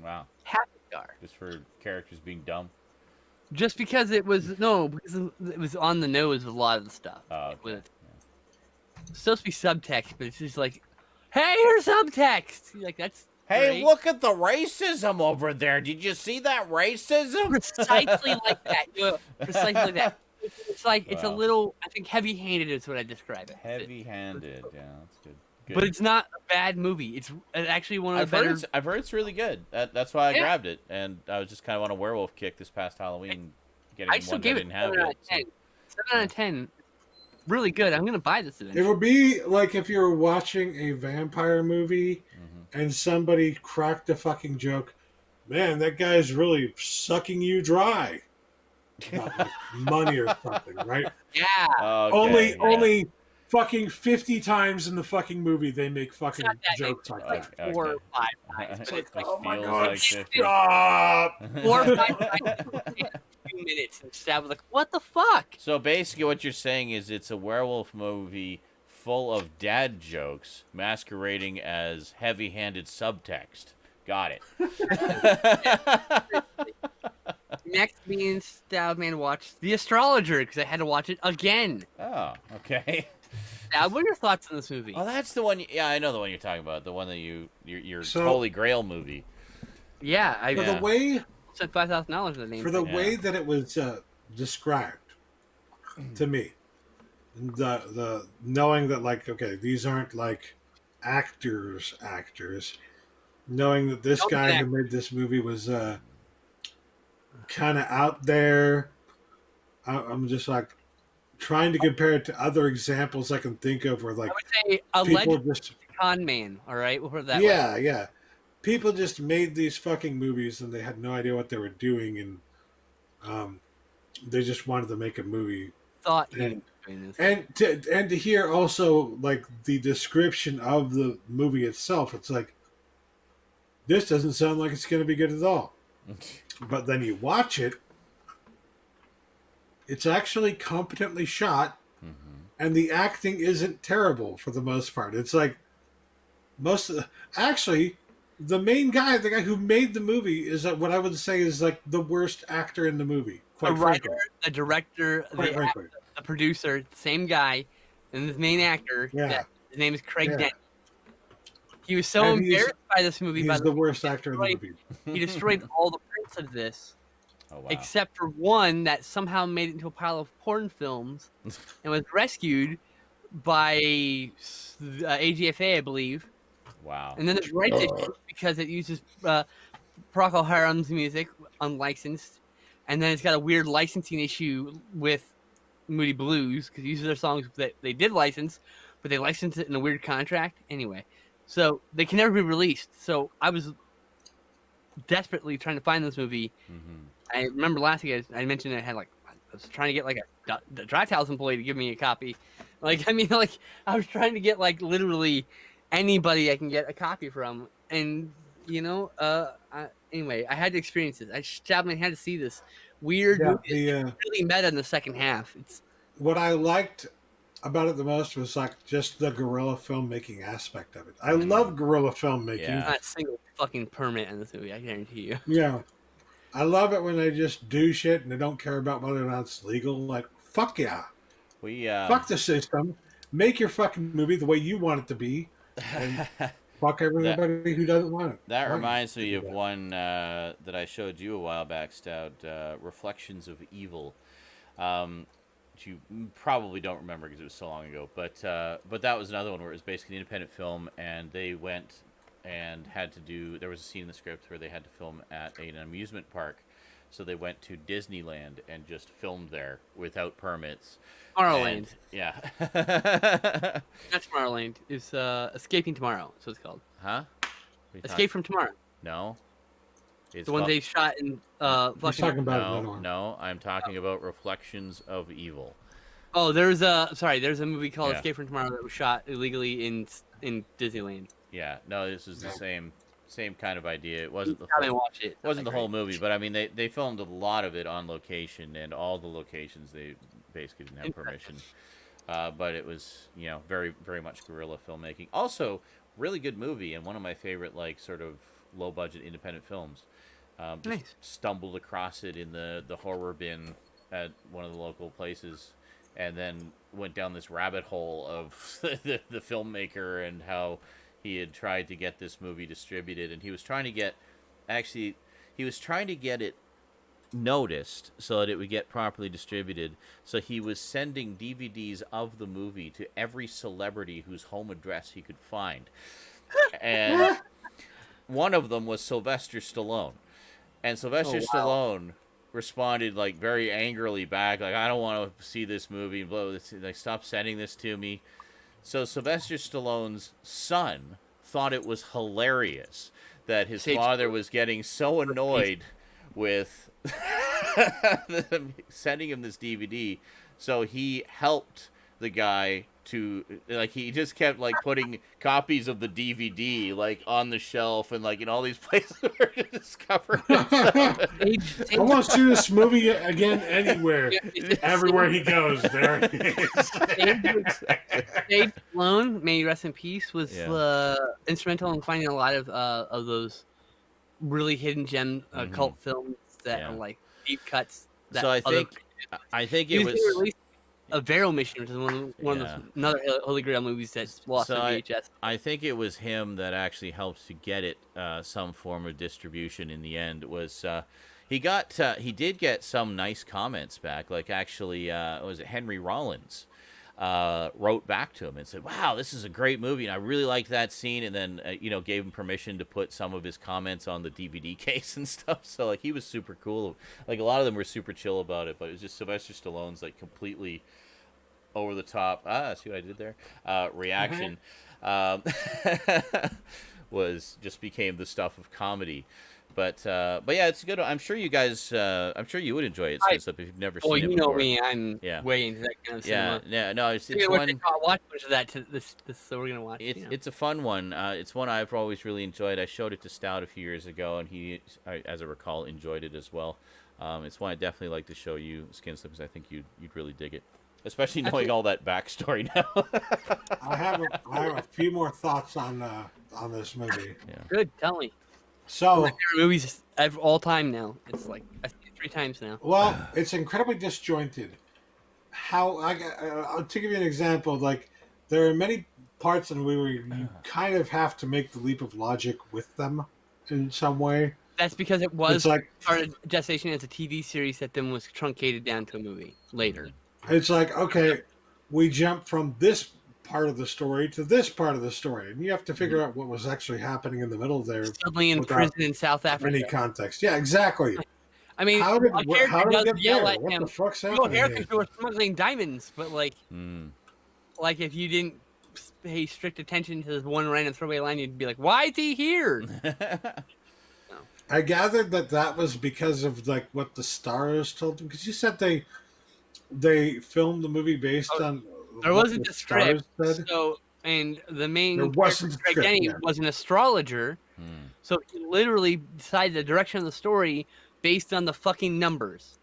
Wow. Half a star. Just for characters being dumb. Just because it was on the nose with a lot of the stuff. Oh, okay. It's supposed to be subtext, but it's just like, hey, here's subtext. Like that's Hey, great. look at the racism over there. Did you see that racism? Precisely like that. Precisely like that. It's like it's a Wow. little, I think, heavy-handed is what I describe it. Heavy-handed. Yeah, that's good. But it's not a bad movie. It's actually one of the better. I've heard it's really good. That's why I grabbed it, and I was just kind of on a werewolf kick this past Halloween, getting I still one that gave it didn't have 7 out it. of 10. 7 out of 10. Really good. I'm gonna buy this eventually. It would be like if you were watching a vampire movie and somebody cracked a fucking joke. Man, that guy's really sucking you dry. About, like, money or something, right? Yeah. Okay, Only fucking 50 times in the fucking movie they make fucking not that jokes like like that. 4 or 5 times. It Oh my feels god, like 50. stop! 4 or 5 times. 2 minutes and stab like, what the fuck? So basically, what you're saying is it's a werewolf movie full of dad jokes masquerading as heavy-handed subtext. Got it. Next, me and Stoudman watched The Astrologer because I had to watch it again. Oh, okay. Stoud, what are your thoughts on this movie? Oh, that's the one. Yeah, I know the one you're talking about. The one that your So- Holy Grail movie. Yeah, I For the way spent $5,000 on the name. for the way that it was described to me, the knowing that, like, okay, these aren't like actors, knowing that this Don't guy act. who made this movie was kind of out there. I'm just like trying to compare it to other examples I can think of where, like, I would say a people legend just con man. All right, we'll put it that way. yeah, people just made these fucking movies and they had no idea what they were doing, and they just wanted to make a movie. Thought Yeah. he was doing this. And to hear also, like, the description of the movie itself, it's like, this doesn't sound like it's going to be good at all. But then you watch it, it's actually competently shot, and the acting isn't terrible for the most part. It's like actually, the main guy, the guy who made the movie, is what I would say is like the worst actor in the movie. The Quite writer, frankly. the director, Quite frankly. the producer, same guy, and the main actor. Yeah. His name is Craig Yeah. Dent. He was so And embarrassed by this movie. He's the worst actor in the movie. He destroyed all the prints of this, Oh wow. except for one that somehow made it into a pile of porn films and was rescued by AGFA, I believe. Wow. And then there's rights issues because it uses Procol Harum's music unlicensed, and then it's got a weird licensing issue with Moody Blues because it uses their songs that they did license, but they licensed it in a weird contract anyway. So they can never be released. So I was desperately trying to find this movie. Mm-hmm. I remember last week I mentioned I had I was trying to get like a Drive House employee to give me a copy. Like I was trying to get like literally anybody I can get a copy from, and anyway, I had to experience this. Stoudman had to see this weird movie. It's really meta in the second half. It's what I liked about it the most was like just the guerrilla filmmaking aspect of it. I love guerrilla filmmaking. Yeah. not a single fucking permit in this movie, I guarantee you. Yeah. I love it when they just do shit and they don't care about whether or not it's legal. Like, fuck yeah. Fuck the system. Make your fucking movie the way you want it to be. And fuck everybody who doesn't want it. That reminds me of one that I showed you a while back, Stout, Reflections of Evil. Which you probably don't remember because it was so long ago. But that was another one where it was basically an independent film, and they went and had to do... There was a scene in the script where they had to film at an amusement park. So they went to Disneyland and just filmed there without permits. Tomorrowland. Yeah. Not Tomorrowland. It's Escaping Tomorrow, so it's called. Huh? Escape from Tomorrow. No. It's the one they shot in He's talking about another one. No, I'm talking about Reflections of Evil. Oh, there's a movie called Escape from Tomorrow that was shot illegally in Disneyland. Yeah, no, this is the same kind of idea. It wasn't the whole movie, but I mean they filmed a lot of it on location, and all the locations they basically didn't have permission. But it was very very much guerrilla filmmaking. Also, really good movie and one of my favorite sort of low budget independent films. Nice. Stumbled across it in the horror bin at one of the local places, and then went down this rabbit hole of the filmmaker and how he had tried to get this movie distributed, and he was trying to get it noticed so that it would get properly distributed. So he was sending DVDs of the movie to every celebrity whose home address he could find. And one of them was Sylvester Stallone. And Sylvester Stallone responded very angrily back, I don't want to see this movie, stop sending this to me. So Sylvester Stallone's son thought it was hilarious that his father was getting so annoyed with sending him this DVD. So he helped the guy to he just kept putting copies of the DVD on the shelf and in all these places where to discover it. I want to see this movie again anywhere. Everywhere he goes, there he is. Dave Stallone, may he rest in peace, was instrumental in finding a lot of those really hidden gem cult films that are deep cuts. That so I think it was a Vero Mission, which is one of those another Holy Grail movies that's lost on VHS. I think it was him that actually helped to get it some form of distribution in the end. Was he did get some nice comments back. Was it Henry Rollins wrote back to him and said, "Wow, this is a great movie, and I really liked that scene." And then gave him permission to put some of his comments on the DVD case and stuff. So he was super cool. A lot of them were super chill about it, but it was just Sylvester Stallone's completely over the top. See what I did there? Reaction became the stuff of comedy. But yeah, it's good. I'm sure you guys. I'm sure you would enjoy it, Skinslip, if you've never seen it before. You know me. I'm way into that kind of cinema. Yeah. No, it's one. Watch much of that to this. So we're gonna watch. It's a fun one. It's one I've always really enjoyed. I showed it to Stout a few years ago, and he, as I recall, enjoyed it as well. It's one I definitely like to show you, Skinslip, because I think you'd really dig it, especially knowing all that backstory now. I have a few more thoughts on this movie. Yeah. Good. Tell me. So, my favorite movies of all time now. It's I've seen it 3 times now. Well, it's incredibly disjointed. To give you an example, there are many parts in the movie where you kind of have to make the leap of logic with them in some way. That's because it was It's like started gestation as a TV series that then was truncated down to a movie later. okay, we jump from this part of the story to this part of the story, and you have to figure out what was actually happening in the middle there Suddenly in without prison in South Africa. any context. Yeah, exactly. I mean, How did a character we does get yell there? at What him, the fuck's "Go happening here here? because you were smuggling diamonds," but like Mm. if you didn't pay strict attention to this one random throwaway line, you'd be like, "Why is he here?" I gathered that was because of like what the stars told them. Because you said they filmed the movie based on There what wasn't the a script, said. so and the There main character, wasn't a Greg script, Denny, yeah. was an astrologer, Mm. so he literally decided the direction of the story based on the fucking numbers.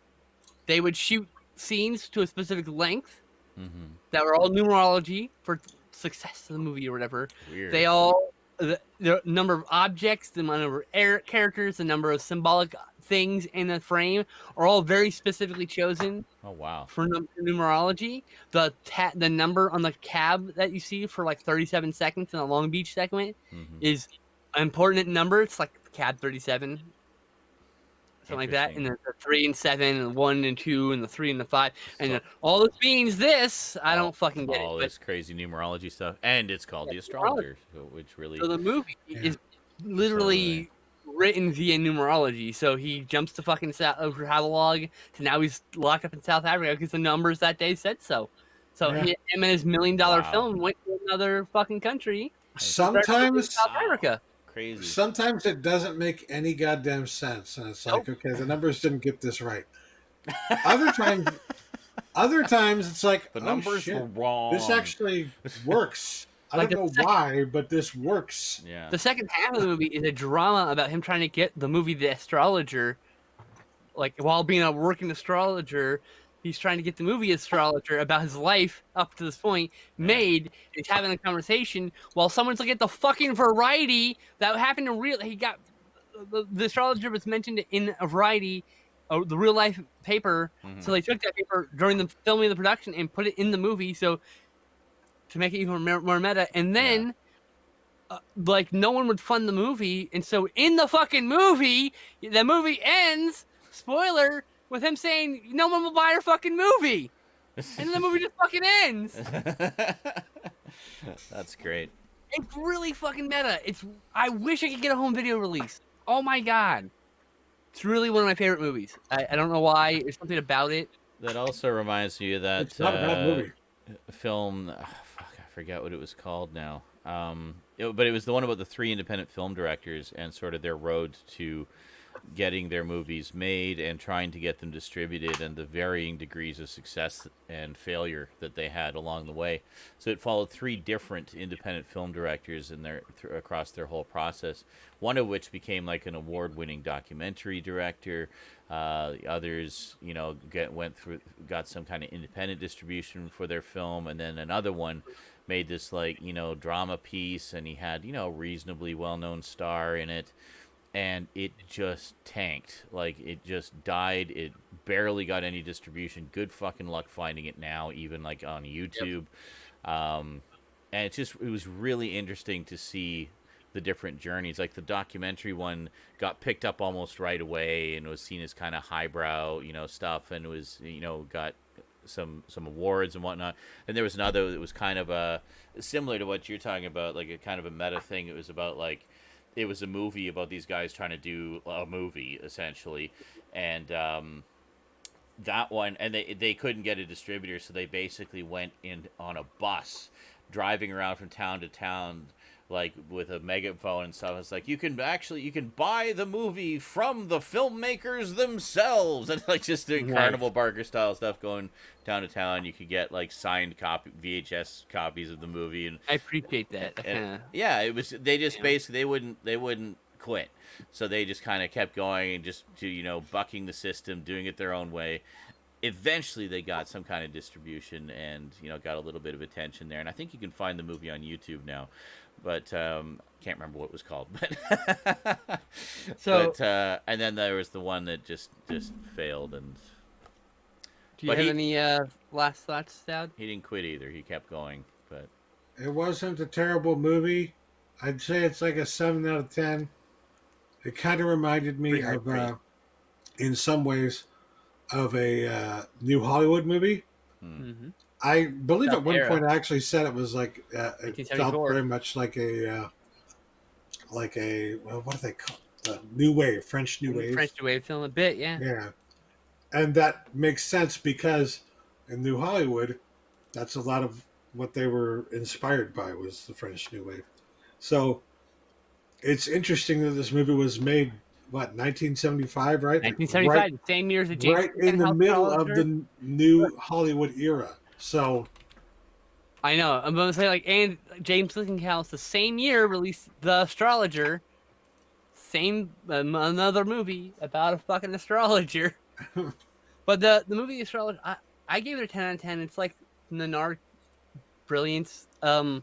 They would shoot scenes to a specific length Mm-hmm. that were all numerology for success of the movie or whatever. Weird. They all the number of objects, the number of characters, the number of symbolic things in the frame are all very specifically chosen Oh wow. for numerology. The number on the cab that you see for like 37 seconds in the Long Beach segment Mm-hmm. is an important number. It's like cab 37. Something like that, and Interesting. the 3 and 7, and the 1 and 2, and the 3 and the 5, and then all this means this. I don't fucking get it. All But this crazy numerology stuff, and it's called the astrologer, which really. so the movie Yeah. is literally written via numerology. So he jumps to fucking over catalog to now he's locked up in South Africa because the numbers that day said so. So Yeah. him and his $1 million Wow. film went to another fucking country. Sometimes South Africa. Crazy. Sometimes it doesn't make any goddamn sense, and it's like, okay, the numbers didn't get this right. Other times it's like, The oh, numbers shit, were wrong. this actually works. I Like don't know the second- why, but this works. Yeah. The second half of the movie is a drama about him trying to get the movie The Astrologer. Like, while being a working astrologer, he's trying to get the movie Astrologer about his life up to this point made. He's having a conversation while someone's looking at the fucking Variety that happened in real. He got the astrologer was mentioned in a Variety, the real life paper. Mhm. So they took that paper during the filming of the production and put it in the movie. So to make it even more meta, and then. Like no one would fund the movie, and so in the fucking movie, the movie ends. Spoiler with him saying no one will buy our fucking movie, and then the movie just fucking ends. That's great. It's really fucking meta. I wish I could get a home video release. Oh my god, it's really one of my favorite movies. I don't know why. There's something about it. That also reminds me of that It's not a bad movie. film. Fuck, I forget what it was called now. But it was the one about the 3 independent film directors and sort of their road to getting their movies made and trying to get them distributed, and the varying degrees of success and failure that they had along the way. So it followed 3 different independent film directors in across their whole process. One of which became like an award-winning documentary director. The others, got some kind of independent distribution for their film, and then another one made this drama piece, and he had a reasonably well-known star in it, and it just tanked. Like, it just died. It barely got any distribution. Good fucking luck finding it now, even like on YouTube. And it was really interesting to see the different journeys. Like the documentary one got picked up almost right away and was seen as kind of highbrow stuff, and was got some awards and whatnot. And there was another that was kind of similar to what you're talking about, like a kind of a meta thing. It was about it was a movie about these guys trying to do a movie essentially, and that one, and they couldn't get a distributor, so they basically went in on a bus driving around from town to town, like with a megaphone and stuff. It's like you can buy the movie from the filmmakers themselves, and like just doing Carnival Barker style stuff, going town to town. You could get like signed VHS copies of the movie, and I appreciate that. yeah, it was. They just basically they wouldn't quit, so they just kind of kept going and just bucking the system, doing it their own way. Eventually, they got some kind of distribution and got a little bit of attention there. And I think you can find the movie on YouTube now, but can't remember what it was called. But and then there was the one that just failed. And do you have any last thoughts, Dad? He didn't quit either. He kept going, but It wasn't a terrible movie. I'd say it's like a 7 out of 10. It kind of reminded me Pretty hard of, to rate. in some ways, of a new Hollywood movie. Mm-hmm. I believe That at one era. point I actually said it was like it felt 1974. very much like a well, what do they call it? New wave, French New Wave. French New Wave film a bit, yeah. Yeah, and that makes sense because in New Hollywood, that's a lot of what they were inspired by was the French New Wave. So it's interesting that this movie was made, what, 1975, right? 1975, the same year as the James Right in the House middle of Astrologer. the new Hollywood era. So I know. I'm gonna say and James House the same year released The Astrologer. Same another movie about a fucking astrologer. But the movie Astrologer, I gave it a 10 out of 10. It's like Nanard brilliance. The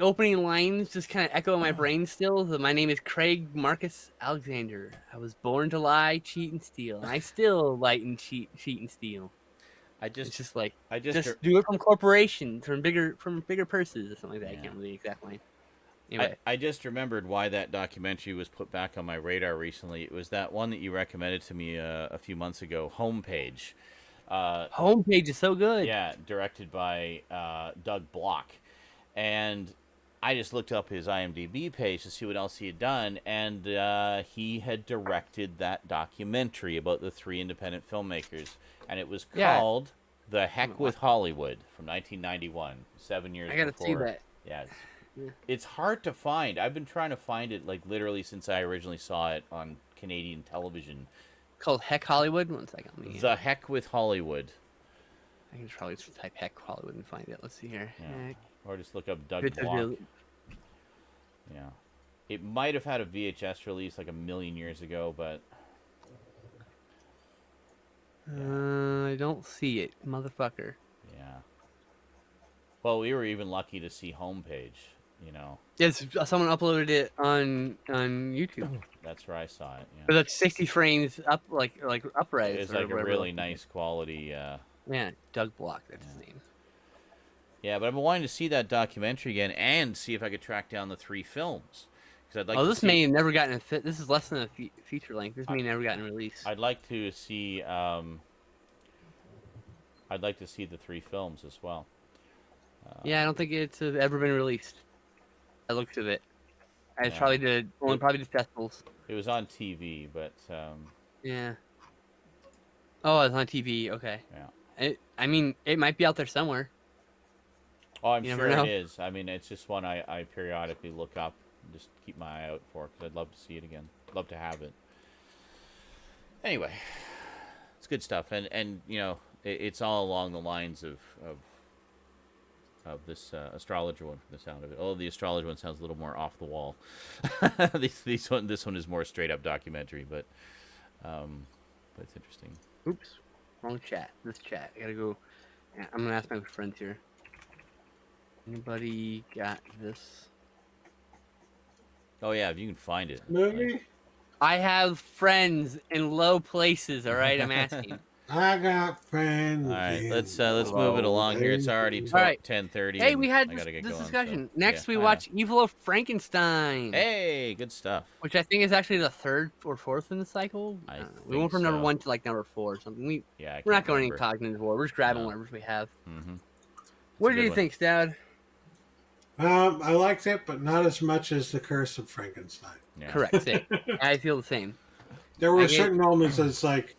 opening lines just kind of echo in my brain still. My name is Craig Marcus Alexander. I was born to lie, cheat, and steal, and I still lie and cheat and steal. It's just like just do it from corporations, from bigger purses or something like that. I can't remember the exact line. Anyway, I just remembered why that documentary was put back on my radar recently. It was that one that you recommended to me a few months ago, Homepage. Homepage is so good. Yeah, directed by Doug Block. And I just looked up his IMDb page to see what else he had done, and he had directed that documentary about the three independent filmmakers, and it was called The Heck with Hollywood from 1991, 7 years before. I gotta see that. Yeah, it's hard to find. I've been trying to find it like literally since I originally saw it on Canadian television. Called Heck Hollywood. 1 second. The Heck with Hollywood. I can probably just type Heck Hollywood and find it. Let's see here. Yeah. Or just look up Doug Block. Yeah. It might have had a VHS release like a million years ago, but... I don't see it. Motherfucker. Yeah. Well, we were even lucky to see Homepage, you know. Yes, someone uploaded it on YouTube. That's where I saw it, yeah. But that's 60 frames up, like upright. It's like a really nice quality... Yeah, Doug Block, that's his name. Yeah, but I've been wanting to see that documentary again and see if I could track down the 3 films. Because I'd like. This may have never gotten a fit. This is less than a feature length. This may have never gotten released. I'd like to see. I'd like to see the 3 films as well. Yeah, I don't think it's ever been released. I looked at it. I probably did just festivals. It was on TV, but. Yeah. Oh, it's on TV. Okay. Yeah. I mean, it might be out there somewhere. Oh, I'm sure it is. I mean, it's just one I periodically look up and just keep my eye out for because I'd love to see it again. Love to have it. Anyway, it's good stuff, and you know, it's all along the lines of this astrologer one from the sound of it. Oh, the astrologer one sounds a little more off the wall. This one is more straight up documentary, but it's interesting. Oops, wrong chat. This chat. I gotta go. I'm gonna ask my friends here. Anybody got this? Oh yeah, if you can find it. movie. I have friends in low places. All right, I'm asking. I got friends. All right, let's move it along here. It's already 10:30. Hey, we had this going, discussion. So, Next, we watch Evil of Frankenstein. Hey, good stuff. Which I think is actually the 3rd or 4th in the cycle. We went from number 1 to like number 4 or something. We're not going any cognitive order. We're just grabbing whatever we have. Mm-hmm. What do you think, Stoud? I liked it, but not as much as The Curse of Frankenstein. Yeah. Correct. Same. I feel the same. There were certain elements that's like,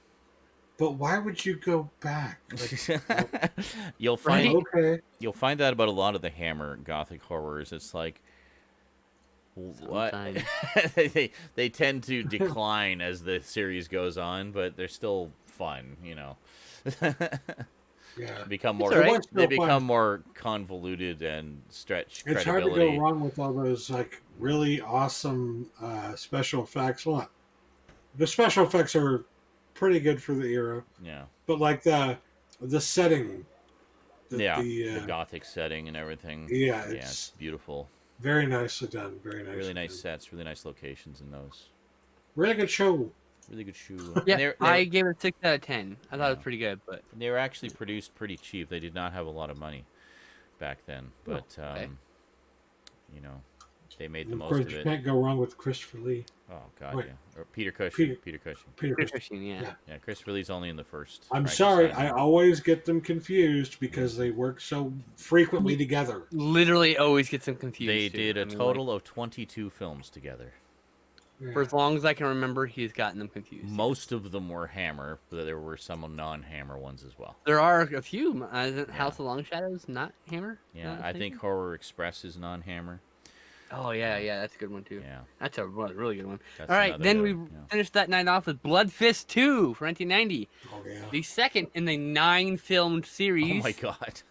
but why would you go back? Like, you'll find that about a lot of the Hammer Gothic horrors. It's like, what? they tend to decline as the series goes on, but they're still fun, you know. Yeah. They become more convoluted and stretch it's credibility. Hard to go wrong with all those like really awesome special effects. Well, the special effects are pretty good for the era. Yeah. But like the setting. The Gothic setting and everything. Yeah, it's beautiful. Very nicely done. Very nice. Really nice sets. Really nice locations in those. Really good show. Really good shoe. Yeah, I gave it a 6 out of 10. I thought it was pretty good, but they were actually produced pretty cheap. They did not have a lot of money. back then, but you know, they made the And of most course, of you it. can't go wrong with Christopher Lee. Oh God, Wait. yeah. Or Peter Cushing. Peter Cushing. Peter Good Cushing. fishing, yeah. Yeah. Yeah, Christopher Lee's only in the first. I'm Frankenstein sorry, I movie. always get them confused because they work so frequently together. Literally always gets them confused. They too. did a I mean, total of 22 films together. for as long as I can remember, he's gotten them confused. Most of them were Hammer, but there were some non-Hammer ones as well. There are a few. Isn't House of Long Shadows not Hammer? Yeah, Not I think mistaken? Horror Express is non-Hammer. Oh yeah, that's a good one too. Yeah, That's a really good one. that's All right, another then good we one, yeah. finished that night off with Blood Fist 2 for 1990, Oh yeah. the second in the 9-filmed series. Oh my God.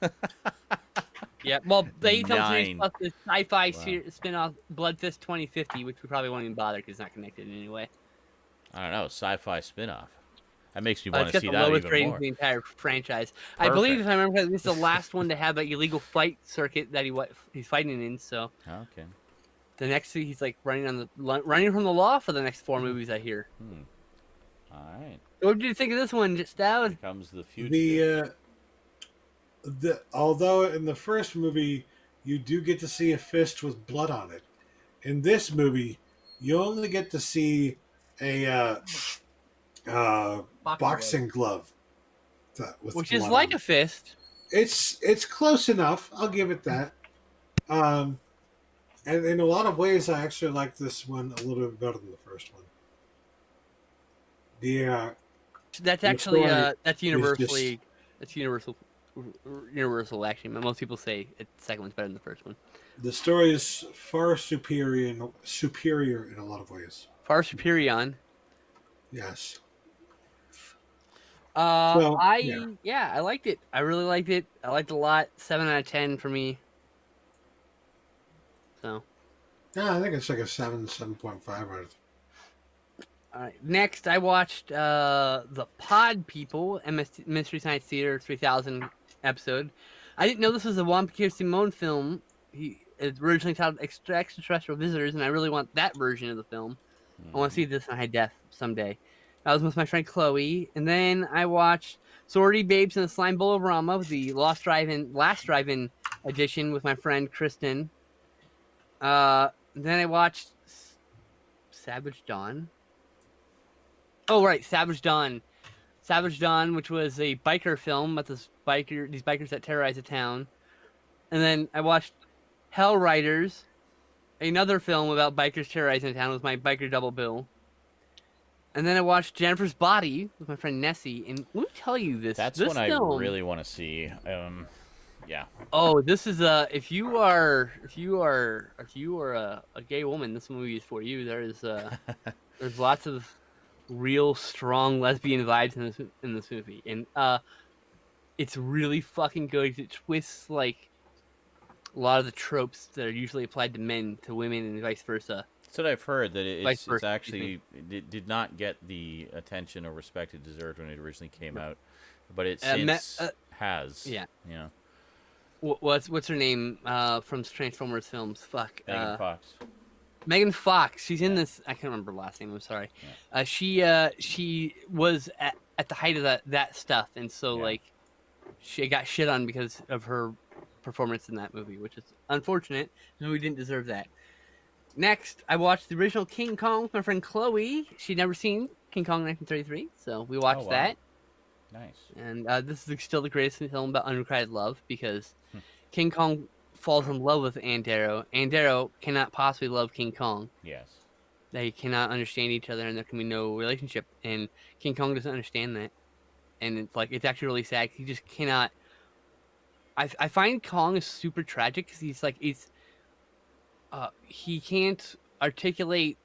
Yeah, well, the 8-film series 9. plus the sci-fi Wow. spin-off Blood Fist 2050, which we probably won't even bother because it's not connected in any way. I don't know, sci-fi spin-off. That makes me It's want to got see the that lowest even rating more. for the entire franchise. I believe, if Perfect. I remember correctly, this is the last one to have that illegal fight circuit that he's fighting in. So Okay. the next he's like running from the law for the next 4 movies. I hear. All right. What did you think of this one, Stout? Here comes the future. Although in the first movie you do get to see a fist with blood on it, in this movie you only get to see a boxing glove with Which blood is like on a it. fist. It's close enough. I'll give it that. And in a lot of ways, I actually like this one a little bit better than the first one. That's the actually story that's is universally that's universal actually. Most people say the second one's better than the first one. The story is far superior in a lot of ways. Far superior. Yes. I liked it. I really liked it. I liked it a lot. 7 out of 10 for me. So. Yeah, I think it's like a 7.5 out of. All right. Next, I watched the Pod People Mystery Science Theater 3000 episode. I didn't know this was a Juan Piquer Simon film. He originally titled Extraterrestrial Visitors, and I really want that version of the film. I want to see this in high def someday. I was with my friend Chloe, and then I watched Sorority Babes and the Slime Bowl of Rama, the Last Drive-In edition with my friend Kristen. Then I watched Savage Dawn. Oh right, Savage Dawn. Savage Dawn, which was a biker film about these bikers that terrorize a town. And then I watched Hell Riders, another film about bikers terrorizing a town with my biker double bill. And then I watched Jennifer's Body with my friend Nessie, and let me tell you this. That's this one film, I really want to see. Yeah. Oh, this is if you are a gay woman, this movie is for you. There's lots of real strong lesbian vibes in this movie, and it's really fucking good. It twists like a lot of the tropes that are usually applied to men to women and vice versa. That's what I've heard, that it's actually excuse did not get the attention or respect it deserved when it originally came out, but it since has. Yeah. Yeah. What's her name from Transformers films? Fuck. Megan Fox. Megan Fox. She's in this. I can't remember her last name. I'm sorry. Yeah. She was at the height of that stuff, and so like she got shit on because of her performance in that movie, which is unfortunate. No, we didn't deserve that. Next, I watched the original King Kong with my friend Chloe. She'd never seen King Kong 1933, so we watched that. Nice. And this is still the greatest film about unrequited love because King Kong falls in love with Andero. Andero cannot possibly love King Kong. Yes. They cannot understand each other, and there can be no relationship. And King Kong doesn't understand that. And it's actually really sad. He just cannot. I find Kong is super tragic because he can't articulate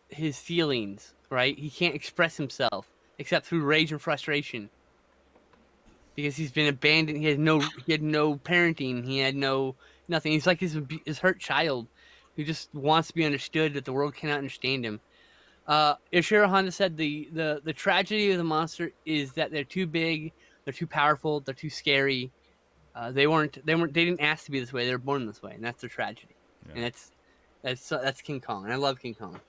his feelings, right? He can't express himself except through rage and frustration. Because he's been abandoned. He had no parenting. He had nothing. He's like his hurt child who just wants to be understood, that the world cannot understand him. Ishiro Honda said the tragedy of the monster is that they're too big, they're too powerful, they're too scary. They didn't ask to be this way. They were born this way, and that's their tragedy. Yeah. And that's King Kong, and I love King Kong.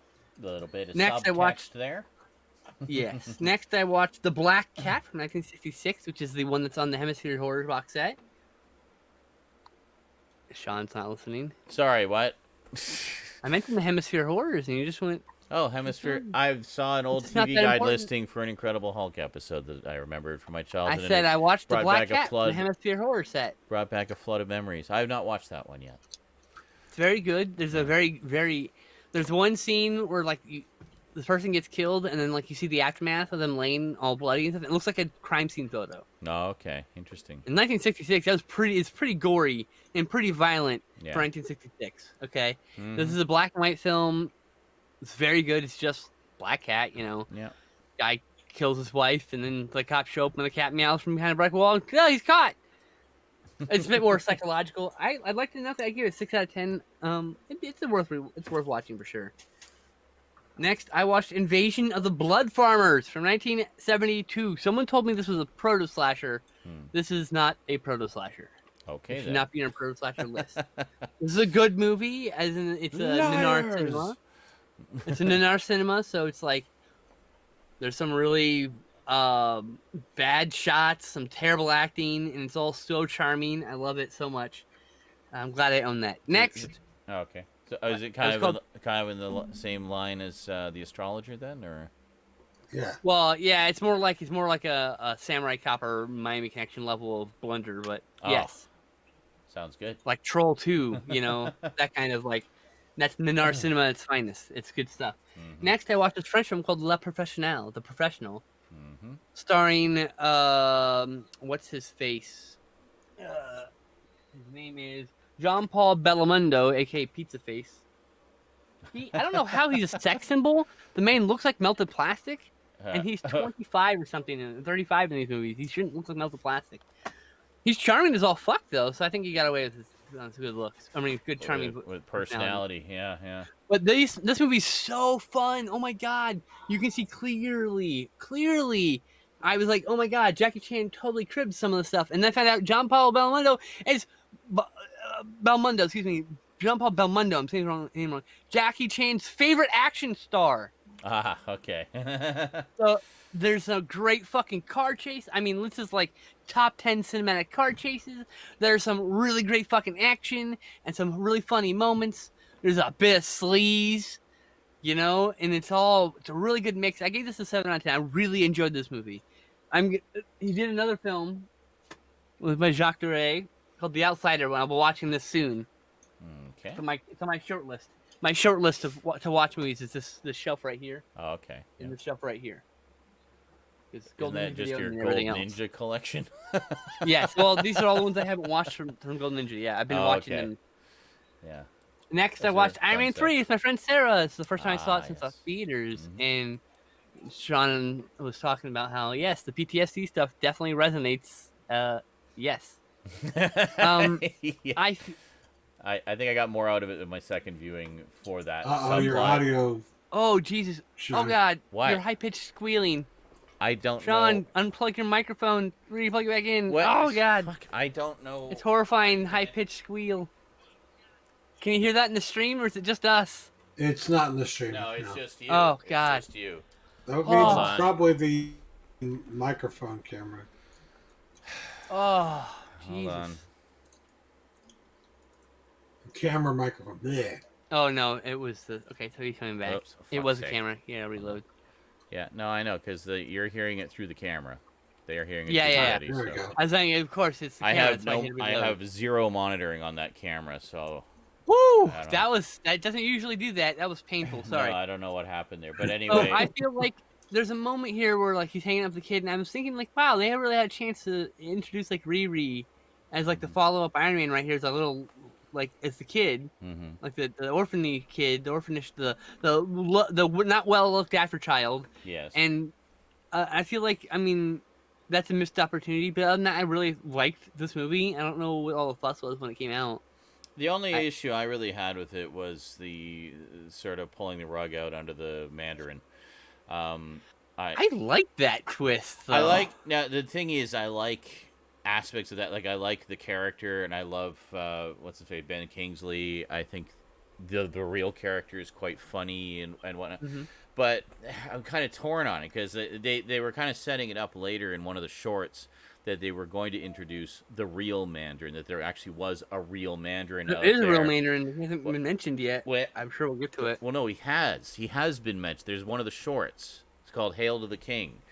A little bit of Next, I watched there. Yes. Next, I watched The Black Cat from 1966, which is the one that's on the Hemisphere Horror box set. Sean's not listening. Sorry, what? I mentioned the Hemisphere Horrors, and you just went. Oh, Hemisphere. I saw an old It's not TV that guide important. listing for an Incredible Hulk episode that I remembered from my I childhood. and said it I watched the brought Black back a Cat from the flood. Hemisphere Horror set. Brought back a flood of memories. I have not watched that one yet. It's very good. There's a very. There's one scene where like the person gets killed, and then like you see the aftermath of them laying all bloody and stuff. It looks like a crime scene photo. Oh, okay, interesting. In 1966, that was pretty. It's pretty gory and pretty violent Yeah. for 1966. Okay, Mhm. this is a black and white film. It's very good. It's just Black Cat, you know. Yeah. Guy kills his wife, and then the cops show up, and the cat meows from behind a brick wall. Yeah, he's caught. It's a bit more psychological. I'd like to know that I give it a 6 out of 10. It's worth watching for sure. Next, I watched Invasion of the Blood Farmers from 1972. Someone told me this was a proto slasher. This is not a proto slasher. Okay. It should then. not be on a proto slasher list. This is a good movie, as in it's a Nanar cinema. It's a Nanar cinema, so it's like there's some really bad shots, some terrible acting, and it's all so charming. I love it so much. I'm glad I own that. Next, Oh, okay. So is it kind of in the same line as the Astrologer then, or? Yeah. well, yeah, it's more like a Samurai Cop or Miami Connection level of blunder, but Oh. yes, Sounds good. like Troll 2, you know, that kind of like that's Nanar cinema at its finest. It's good stuff. Mhm. Next, I watched this French film called Le Professionnel, The Professional. Mhm. Starring what's his face? His name is Jean-Paul Belmondo, aka Pizza Face. I don't know how he's a sex symbol. The man looks like melted plastic, and he's 25 or something, and 35 in these movies. He shouldn't look like melted plastic. He's charming as all fuck though, so I think he got away with his good looks. I mean, good charming with personality. Yeah, yeah. But this movie's so fun. Oh my god, you can see clearly. I was like, oh my god, Jackie Chan totally cribbed some of the stuff, and then I found out John Paul Belmondo is Belmondo. Excuse me, John Paul Belmondo. I'm saying the name wrong. Jackie Chan's favorite action star. Ah, okay. So there's a great fucking car chase. I mean, this is like top 10 cinematic car chases. There's some really great fucking action and some really funny moments. There's a bit of sleaze, you know, and it's a really good mix. I gave this a 7 out of 10. I really enjoyed this movie. He did another film by Jacques Deray called The Outsider. I'll be watching this soon. Okay. It's on my short list. My short list to watch movies is this shelf right here. Oh, okay. And this shelf right here. It's Isn't Golden that just Ninja your and Gold everything else. Ninja collection? Yes, well, these are all the ones I haven't watched from Golden Ninja. Yeah, I've been watching okay. them. Yeah. Next, Those I watched are Iron fun Man stuff. 3 with my friend Sarah. It's the first time I saw it since the yes. theaters. Mhm. And Sean was talking about how, yes, the PTSD stuff definitely resonates. Yes. Yeah. I I think I got more out of it than my second viewing for that. Your subplot. audio. Oh, Jesus. Should Oh, God. What? Your high-pitched squealing. I don't Sean, know. unplug your microphone. Re-plug it back in. What? Oh, God. Fuck, I don't know. It's horrifying, high-pitched squeal. Can you hear that in the stream, or is it just us? It's not in the stream. No, it's just you. Oh, It's God. just you. That means Oh. it's probably the microphone camera. Oh, Hold Jesus. on. Camera microphone. Blech. Oh, no, it was the... Okay, so he's coming back. Oops, It fuck's was a sake. camera. Yeah, reload. Yeah, no, I know, because you're hearing it through the camera. They are hearing it Yeah, through yeah, the yeah. There we video, go. I was saying, of course, it's the I camera. have that's why no, hit I reload. have zero monitoring on that camera, so Woo! I don't- That doesn't usually do that. That was painful. Sorry. no, I don't know what happened there. But So anyway, I feel like there's a moment here where like he's hanging up the kid, and I was thinking like, wow, they haven't really had a chance to introduce like Riri as like the follow-up Iron Man right here as a little like as the kid, Mhm. like the orphanage kid, the not well looked after child, yes. and I feel like that's a missed opportunity. But other than that, I really liked this movie. I don't know what all the fuss was when it came out. The only issue I really had with it was the sort of pulling the rug out under the Mandarin. I like that twist. Though. I like now. The thing is, I like aspects of that. Like I like the character, and I love what's his name, Ben Kingsley. I think the real character is quite funny and whatnot. Mm-hmm. But I'm kind of torn on it because they were kind of setting it up later in one of the shorts that they were going to introduce the real Mandarin, that there actually was a real Mandarin There out is a real there. Mandarin. He hasn't been mentioned yet. Well, I'm sure we'll get to it. Well, no, he has. He has been mentioned. There's one of the shorts. It's called "Hail to the King,"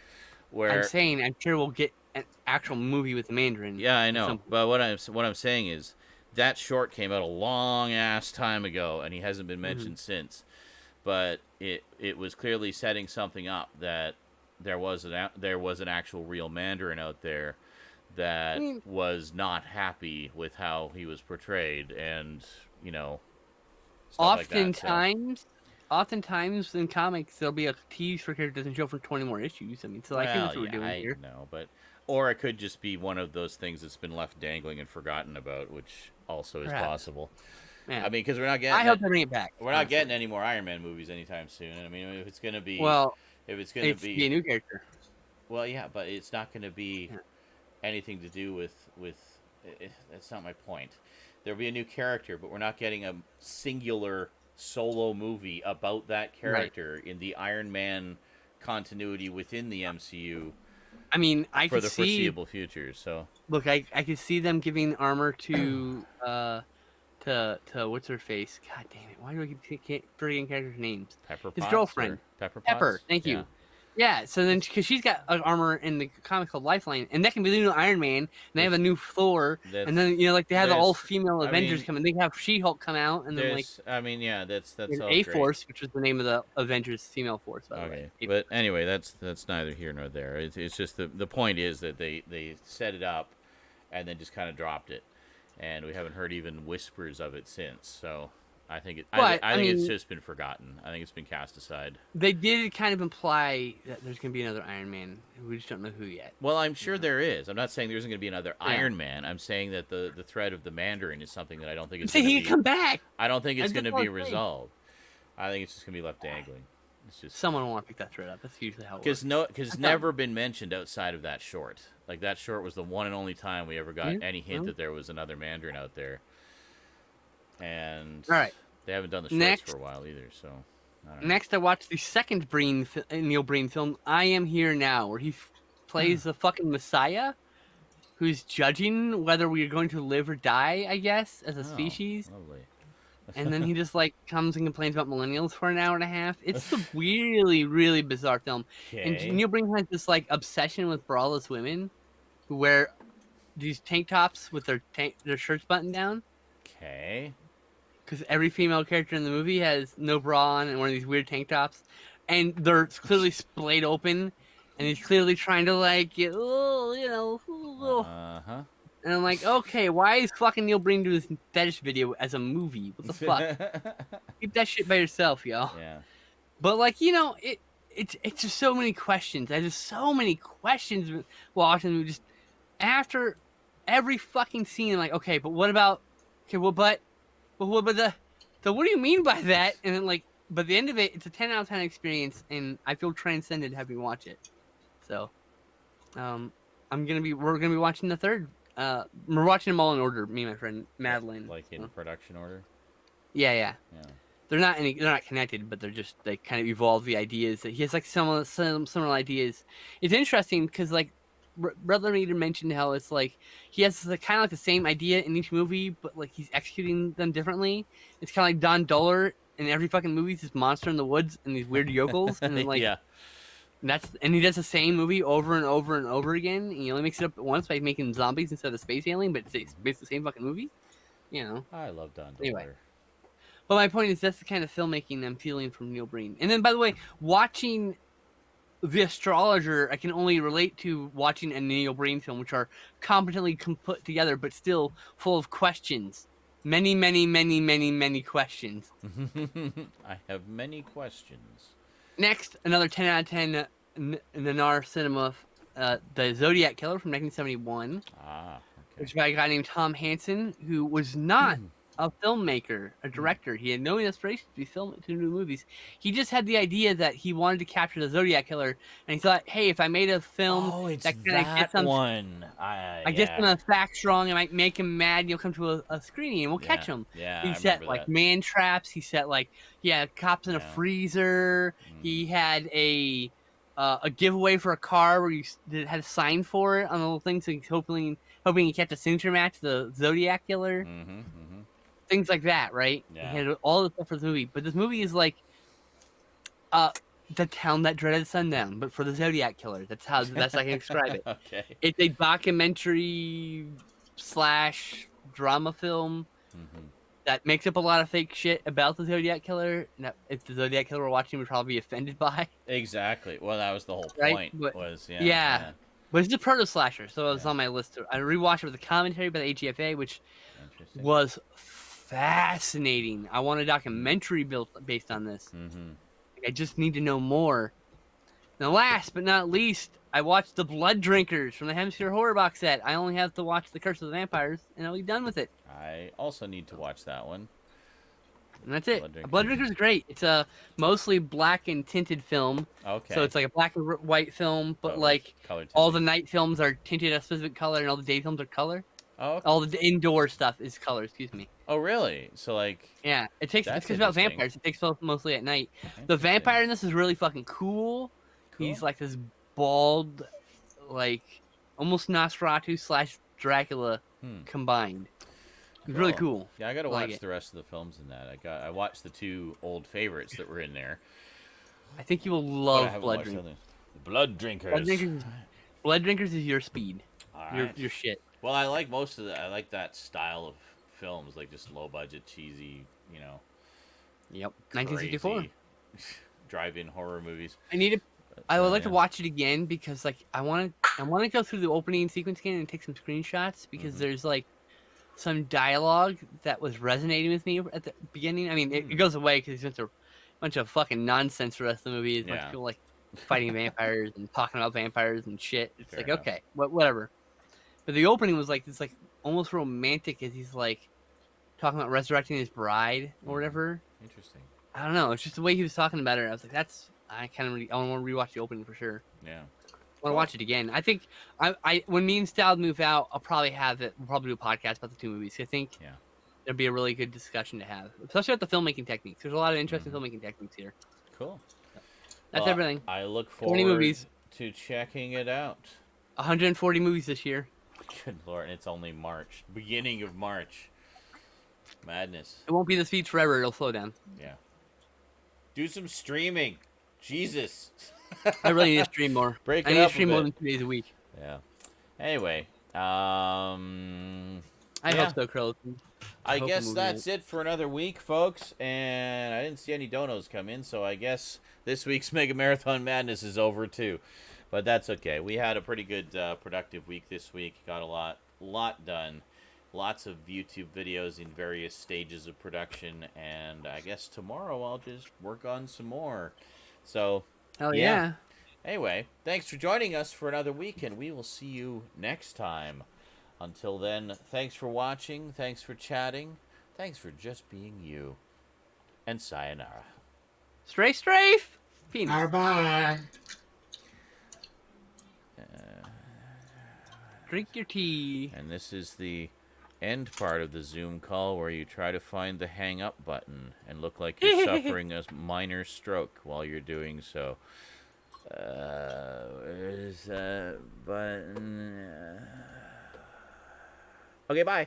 where I'm saying I'm sure we'll get an actual movie with the Mandarin. yeah, I at some know. point. But what I'm saying is that short came out a long ass time ago, and he hasn't been mentioned since. But it was clearly setting something up that there was an actual real Mandarin out there that was not happy with how he was portrayed, and stuff like that, so. Oftentimes in comics, there'll be a tease for character that doesn't show for 20 more issues. I mean, so I think that's what we're doing here. Know, but or it could just be one of those things that's been left dangling and forgotten about, which also is possible. Yeah. I mean, because we're not getting. I hope they bring it back. We're not getting any more Iron Man movies anytime soon. I mean, if it's gonna be, it's be a new character. Well, yeah, but it's not gonna be anything to do with. That's not my point. There'll be a new character, but we're not getting a singular solo movie about that character in the Iron Man continuity within the MCU. I mean, for the foreseeable future. So look, I could see them giving armor to what's her face? God damn it! Why do I keep forgetting characters' names? His girlfriend, Pepper. Thank you. Yeah, so then because she's got armor in the comic called Lifeline, and that can be the new Iron Man, and they have a new Thor, and then like they have the all-female Avengers coming. They have She-Hulk come out, and then that's all A-Force, which was the name of the Avengers female force. By the way. But anyway, that's neither here nor there. It's just the point is that they set it up, and then just kind of dropped it, and we haven't heard even whispers of it since. So. I think it's just been forgotten. I think it's been cast aside. They did kind of imply that there's going to be another Iron Man. We just don't know who yet. Well, I'm sure there is. I'm not saying there isn't going to be another Iron Man. I'm saying that the threat of the Mandarin is something that I don't think is going to be... he can come back! I don't think it's going to be resolved. I think it's just going to be left dangling. It's just someone will want to pick that thread up. That's usually how it works. Because it's never been mentioned outside of that short. Like, that short was the one and only time we ever got any hint that there was another Mandarin out there. And they haven't done the shorts for a while either. So next, I watched the second Neil Breen film, I Am Here Now, where he plays the fucking Messiah, who's judging whether we are going to live or die, I guess, as a species. Lovely. And then he just comes and complains about millennials for an hour and a half. It's a really, really bizarre film. And Neil Breen has this obsession with braless women who wear these tank tops with their shirts buttoned down. Okay. Because every female character in the movie has no bra on and one of these weird tank tops, and they're clearly splayed open, and he's clearly trying to get, And I'm like, okay, why is fucking Neil Breen do this fetish video as a movie? What the fuck? Keep that shit by yourself, yo. Yeah. But it's just so many questions. I just so many questions watching the movie. Just after every fucking scene, I'm like, okay, but what about? Okay, well, but what do you mean by that? And then but the end of it, it's a 10 out of 10 experience, and I feel transcended having watched it. So, we're gonna be watching the third. We're watching them all in order. Me and my friend Madeline. In production order. Yeah. They're not connected, but they kind of evolve the ideas. He has some similar ideas. It's interesting because Brother Meter mentioned how it's he has kind of the same idea in each movie, but he's executing them differently. It's kind of like Don Doller in every fucking movie. This monster in the woods and these weird yokels, and then and he does the same movie over and over and over again. And he only makes it up once by making zombies instead of a space alien, but it's basically the same fucking movie. I love Don Doller. Anyway. But my point is that's the kind of filmmaking I'm feeling from Neil Breen. And then, by the way, watching The Astrologer, I can only relate to watching a Neil Breen film, which are competently put together, but still full of questions. Many, many, many, many, many questions. I have many questions. Next, another 10 out of 10 Nanar Cinema, The Zodiac Killer from 1971. Which by a guy named Tom Hansen, who was not a filmmaker, a director. He had no inspiration to do movies. He just had the idea that he wanted to capture the Zodiac Killer, and he thought, hey, if I made a film that kind of gets one. I get some of the facts wrong, I might make him mad, and he'll come to a screening, and we'll catch him. Yeah, he set man traps. He set cops in a freezer. He had a a giveaway for a car where that had a sign for it on the little thing, so hoping you catch a signature match, the Zodiac Killer, things like that, right? Yeah. He had all the stuff for the movie, but this movie is like the town that dreaded sundown, but for the Zodiac Killer. That's how best I can describe it. Okay. It's a documentary / drama film that makes up a lot of fake shit about the Zodiac Killer. Now, if the Zodiac Killer were watching, would probably be offended by. Exactly. Well, that was the whole Right? point. But- was Yeah. But it's a proto slasher, so it was Yeah. on my list. I rewatched it with a commentary by the AGFA, which Interesting. was fascinating. I want a documentary based on this. I just need to know more. Now, last but not least, I watched The Blood Drinkers from the Hemisphere Horror box set. I only have to watch The Curse of the Vampires, and I'll be done with it. I also need to watch that one. And that's it. Blood Blood Drinkers is great. It's a mostly black and tinted film. Okay. So it's like a black and white film, but with like color all the tinting. night films are tinted a specific color, and all the day films are color. Oh, okay. All the indoor stuff is color. Excuse me. Oh, really? So like. Yeah, it's That's about interesting. vampires. It takes place mostly at night. The Interesting. vampire in this is really fucking cool. He's like this bald, like almost Nosferatu / Dracula combined. It's really cool. Yeah, I gotta I like watch it. the rest of the films in that. I watched the 2 old favorites that were in there. I think you will But I love haven't Blood watched Drinkers. others. The Blood Drinkers. Blood Drinkers is your speed. All right. Your shit. Well, I like most of I like that style of films, like just low budget, cheesy, you know. Yep. 1964. crazy drive-in horror movies. I would like to yeah. watch it again because like I want to go through the opening sequence again and take some screenshots because there's like some dialogue that was resonating with me at the beginning. I mean, it goes away because it's just a bunch of fucking nonsense for the rest of the movie. It's a bunch of people like fighting vampires and talking about vampires and shit. It's Fair like enough. okay, whatever. But the opening was like this, like almost romantic as he's like talking about resurrecting his bride or whatever. Interesting. I don't know. It's just the way he was talking about it. I was like, I want to rewatch the opening for sure. Yeah. I want to watch it again. I think I when me and Stoud move out, I'll probably have it. We'll probably do a podcast about the 2 movies. I think it'll be a really good discussion to have, especially about the filmmaking techniques. There's a lot of interesting filmmaking techniques here. Cool. That's Well, everything. I look 20 forward movies. to checking it out. 140 movies this year. Good lord, and it's only March. Beginning of March. Madness. It won't be the speed forever. It'll slow down. Yeah. Do some streaming. Jesus. I really need to stream more. Break I it need to up a stream more bit. than 2 days a week. Yeah. Anyway, I yeah. hope so, Crow. I hope guess the movie that's it for another week, folks. And I didn't see any donos come in, so I guess this week's Mega Marathon Madness is over too. But that's okay. We had a pretty good, productive week this week. Got a lot done. Lots of YouTube videos in various stages of production. And I guess tomorrow I'll just work on some more. So, Hell yeah. Anyway, thanks for joining us for another week, and we will see you next time. Until then, thanks for watching, thanks for chatting, thanks for just being you, and sayonara. Strafe. Penis. Bye. Drink your tea. And this is the end part of the Zoom call where you try to find the hang up button and look like you're suffering a minor stroke while you're doing so. Where's that button? Okay, bye.